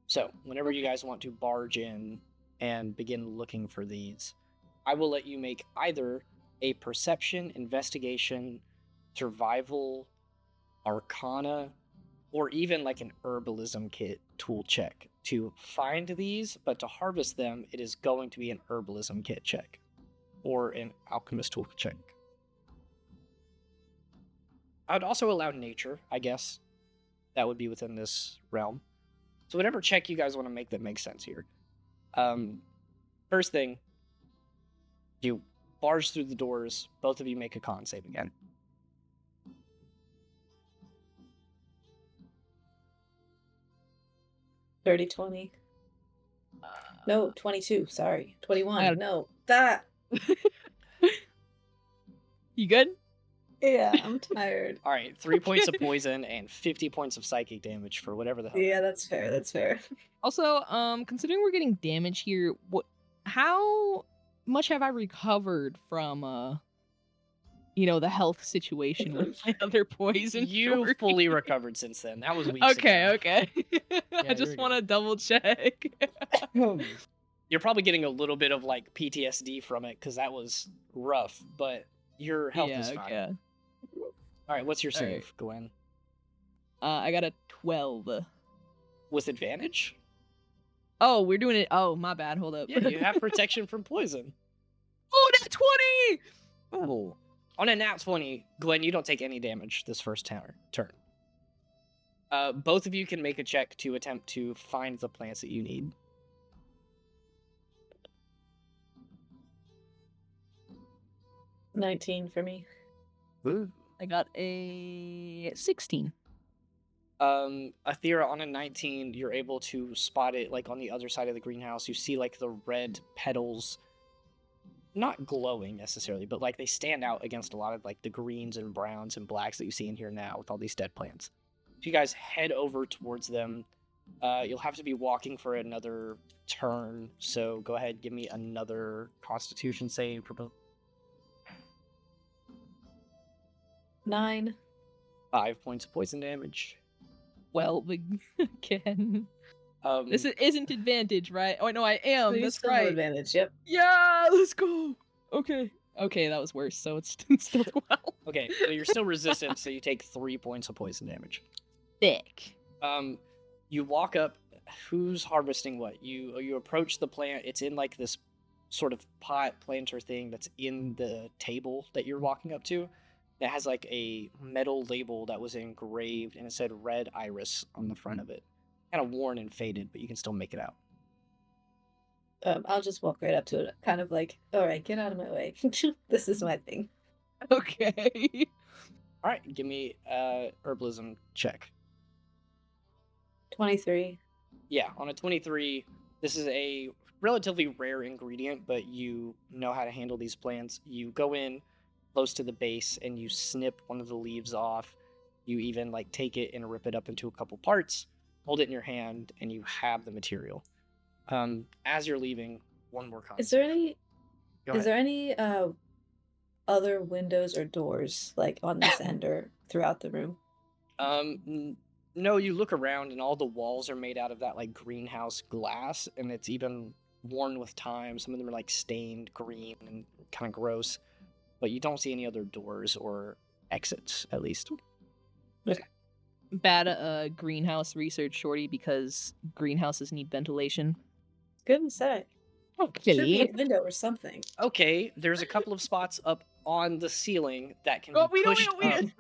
So whenever you guys want to barge in and begin looking for these, I will let you make either a perception, investigation, survival, arcana, or even like an herbalism kit tool check to find these, but to harvest them, it is going to be an herbalism kit check or an alchemist tool check. I would also allow nature, I guess. That would be within this realm. So whatever check you guys want to make that makes sense here. First thing, you barge through the doors. Both of you make a con save again. Dirty 20. No, 22. Sorry. 21. I got- No. That. You good? Yeah, I'm tired. All right, 3 points of poison and 50 points of psychic damage for whatever the hell. Yeah, that's fair. That's fair. Also, considering we're getting damage here, how much have I recovered from the health situation with my other poison? You shorty? fully recovered since then. That was weeks ago. Okay. I you're just good. want to double check. You're probably getting a little bit of like PTSD from it because that was rough, but your health is fine. Yeah. All right, what's your All save, right. Gwen? I got a 12. With advantage? Oh, we're doing it. Oh, my bad. Hold up. Yeah, you have protection from poison. Oh, that's 20! Oh. On a nat 20, Gwen, you don't take any damage this first turn. Both of you can make a check to attempt to find the plants that you need. $19 for me. I got a 16. Athera, on a 19, you're able to spot it like on the other side of the greenhouse. You see like the red petals, not glowing necessarily, but like they stand out against a lot of like the greens and browns and blacks that you see in here now with all these dead plants. If you guys head over towards them, you'll have to be walking for another turn. So go ahead, give me another Constitution save. 9. 5 points of poison damage. Well, again. This Um, isn't advantage, right? Oh, no, I am. So you That's still have right. advantage. Yep. Yeah, let's go. Okay. Okay, that was worse, so it's still 12. okay, so you're still resistant, so you take 3 points of poison damage. Thick. You walk up. Who's harvesting what? You approach the plant. It's in like this sort of pot planter thing that's in the table that you're walking up to. That has like a metal label that was engraved and it said Red Iris on the front of it. Kind of worn and faded, but you can still make it out. I'll just walk right up to it, kind of like, all right, get out of my way. This is my thing. Okay. All right, give me herbalism check. 23. Yeah, on a 23, this is a relatively rare ingredient, but you know how to handle these plants. You go in close to the base and you snip one of the leaves off. You even like take it and rip it up into a couple parts, hold it in your hand, and you have the material. As you're leaving, one more comment. Is there any? Go Is ahead. there any other windows or doors like on this end or throughout the room? No, you look around and all the walls are made out of that like greenhouse glass, and it's even worn with time. Some of them are like stained green and kind of gross, but you don't see any other doors or exits, at least. Bad greenhouse research, shorty, because greenhouses need ventilation. Couldn't say. Should be a window or something. Okay, there's a couple of spots up on the ceiling that can Oh, be pushed up okay.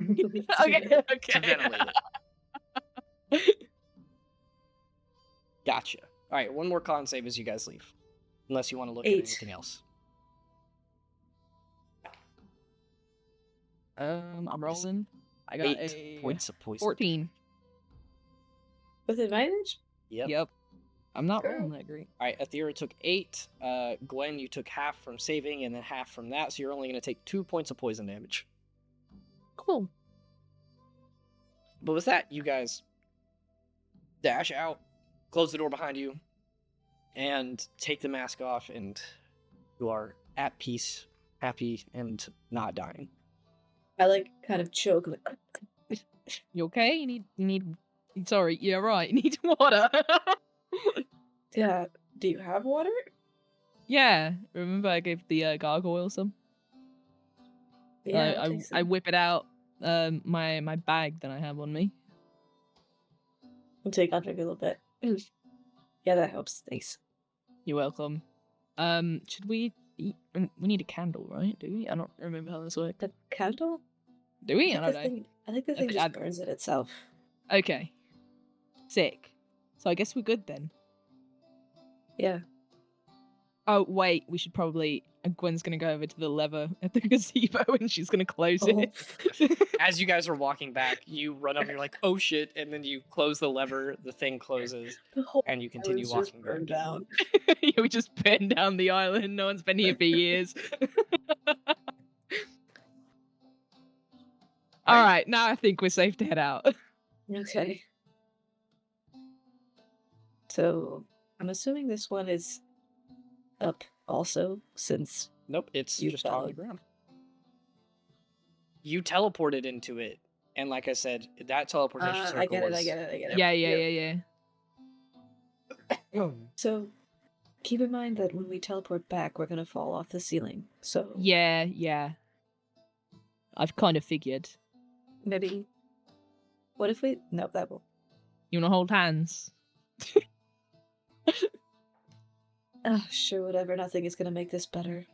to Okay. ventilate it. Gotcha. All right, one more con save as you guys leave, unless you want to look at 8. anything else. I'm rolling. I got 8 a points of poison. 14. With advantage? Yep. I'm not Girl. rolling that great. All right, Athera took 8. Gwen, you took half from saving and then half from that, so you're only going to take 2 points of poison damage. Cool. But with that, you guys dash out, close the door behind you, and take the mask off, and you are at peace, happy, and not dying. I like kind of choke. You okay? You need. Sorry. Yeah, right. You need water. Yeah. Do you have water? Yeah. Remember, I gave the gargoyle some. Yeah. I'll take I some. whip it out. My bag that I have on me. I'll drink a little bit. Yeah, that helps. Thanks. You're welcome. Should we eat? We need a candle, right? Do we? I don't remember how this works. The candle? Do we? I don't know. I think the thing just burns it itself. Okay. Sick. So I guess we're good then. Yeah. Oh, wait. We should probably... Gwen's going to go over to the lever at the gazebo and she's going to close it. As you guys are walking back, you run up and you're like, oh shit, and then you close the lever, the thing closes, The whole and you continue island's just walking burned back. down. We just burned down the island. No one's been here for years. Alright, now I think we're safe to head out. Okay. So, I'm assuming this one is up also, since Nope, it's You just on the fell. ground. You teleported into it, and like I said, that teleportation circle I get it, was... I get it. Yeah. So, keep in mind that when we teleport back, we're gonna fall off the ceiling. So, Yeah. I've kind of figured. maybe. What if we. No, that will. You want to hold hands? Sure, whatever. Nothing is gonna make this better.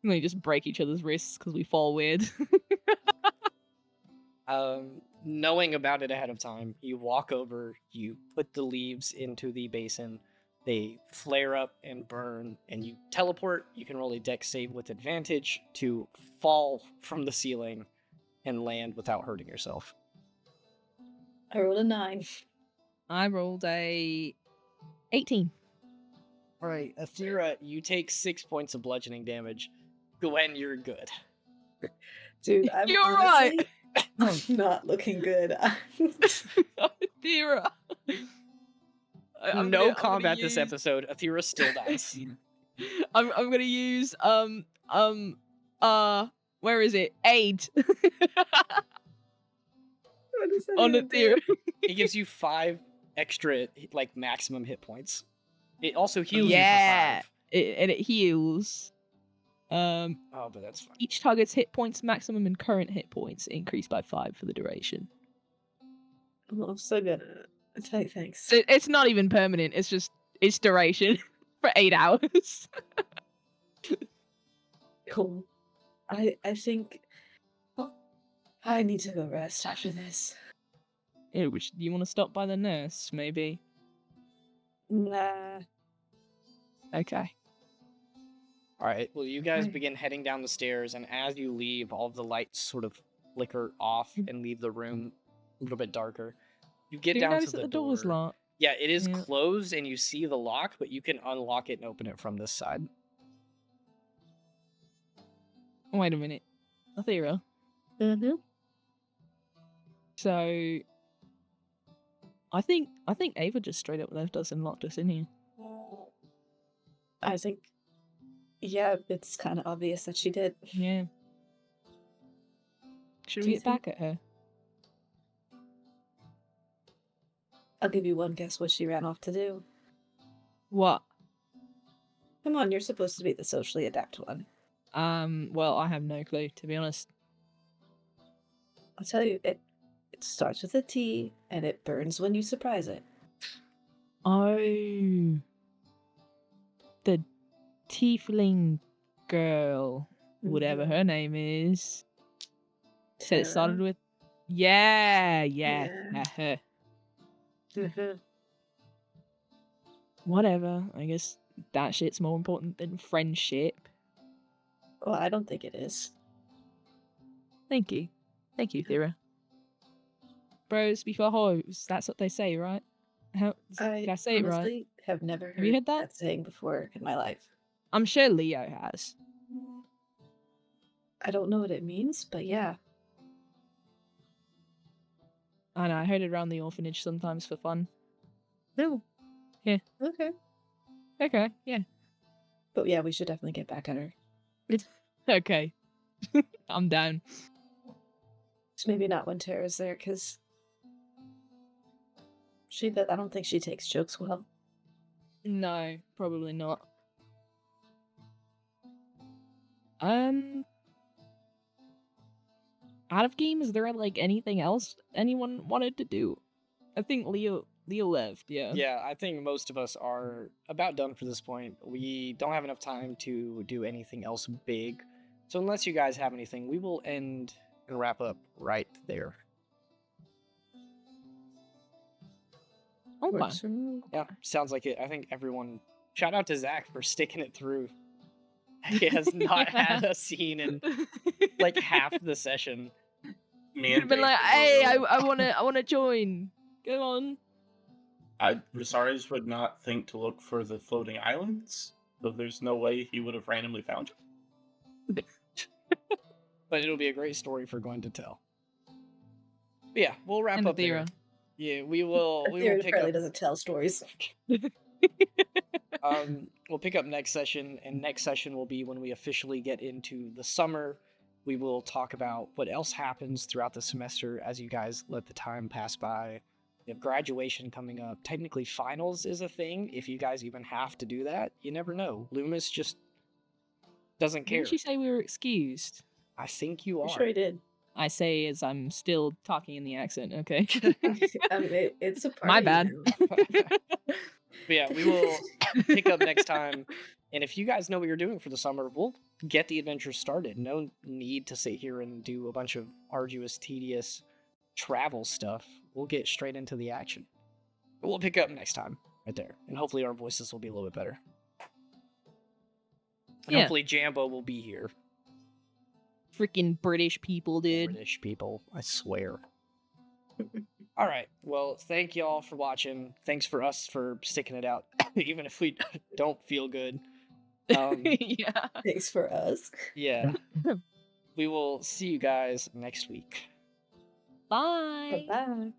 We just break each other's wrists because we fall weird. Knowing about it ahead of time, you walk over, you put the leaves into the basin, they flare up and burn, and you teleport. You can roll a dex save with advantage to fall from the ceiling and land without hurting yourself. I rolled a 9. I rolled a 18. All right, Athera, you take 6 points of bludgeoning damage. Gwen, you're good. Dude, I'm You're honestly not looking good. Athera. No combat this episode. Athera still dies. I'm gonna use where is it? Aid. On Athera. It gives you 5 extra, like, maximum hit points. It also heals you Yeah. for 5. It heals. Oh, but that's fine. Each target's hit points maximum and current hit points increase by 5 for the duration. I'm so gonna say thanks. So it's not even permanent. It's duration for 8 hours. Cool. I think I need to go rest after this. Yeah, you want to stop by the nurse, maybe? Nah. Okay. All right. Well, you guys Right. begin heading down the stairs, and as you leave, all of the lights sort of flicker off and leave the room a little bit darker. You get Do you down notice to that the the door's door. locked? Yeah, it is Yeah. closed, and you see the lock, but you can unlock it and open it from this side. Wait a minute. Athera. Mm-hmm. So I think Ava just straight up left us and locked us in here. I think, yeah, it's kind of obvious that she did. Yeah. Should Do we you get back at her? I'll give you one guess what she ran off to do. What? Come on, you're supposed to be the socially adept one. Well, I have no clue, to be honest. I'll tell you, it starts with a T, and it burns when you surprise it. Oh. The tiefling girl, whatever her name is. Said it started Tara. with... Yeah, Yeah. her. Mhm. Whatever, I guess that shit's more important than friendship. Well, I don't think it is. Thank you, Thera. Bros before hoes, that's what they say, right? How did I say it right? honestly have never heard, Have you heard that? saying before in my life. I'm sure Leo has. I don't know what it means, but yeah. I know, I heard it around the orphanage sometimes for fun. No. Yeah. Okay. Okay, yeah. But yeah, we should definitely get back at her. Okay. I'm down. Just maybe not when Tara's there, because I don't think she takes jokes well. No, probably not. Out of game, is there like anything else anyone wanted to do? I think Leo left, yeah. Yeah, I think most of us are about done for this point. We don't have enough time to do anything else big. So unless you guys have anything, we will end and wrap up right there. Okay. Works for me. Yeah, sounds like it. I think everyone. Shout out to Zach for sticking it through. He has not had a scene in like half the session. Me You'd and been like, Dave hey, were- I wanna join. Go on. Rosaris would not think to look for the floating islands, so there's no way he would have randomly found you. But it'll be a great story for Gwen to tell. But yeah, we'll wrap And up there. Athera. Yeah, we will. We will Theory pick apparently up. doesn't tell stories. We'll pick up next session, and next session will be when we officially get into the summer. We will talk about what else happens throughout the semester as you guys let the time pass by. We have graduation coming up. Technically, finals is a thing. If you guys even have to do that, you never know. Loomis just does't care. Didn't she say we were excused? I think you are. I'm sure he did. I say as I'm still talking in the accent, okay? It's a party. My bad. But yeah, we will pick up next time. And if you guys know what you're doing for the summer, we'll get the adventure started. No need to sit here and do a bunch of arduous, tedious travel stuff. We'll get straight into the action. But we'll pick up next time right there. And hopefully our voices will be a little bit better. And Yeah. hopefully Jambo will be here. Freaking British people, dude. British people, I swear. All right. Well, thank y'all for watching. Thanks for us for sticking it out, even if we don't feel good. Yeah. Thanks for us. Yeah. We will see you guys next week. Bye. Bye-bye.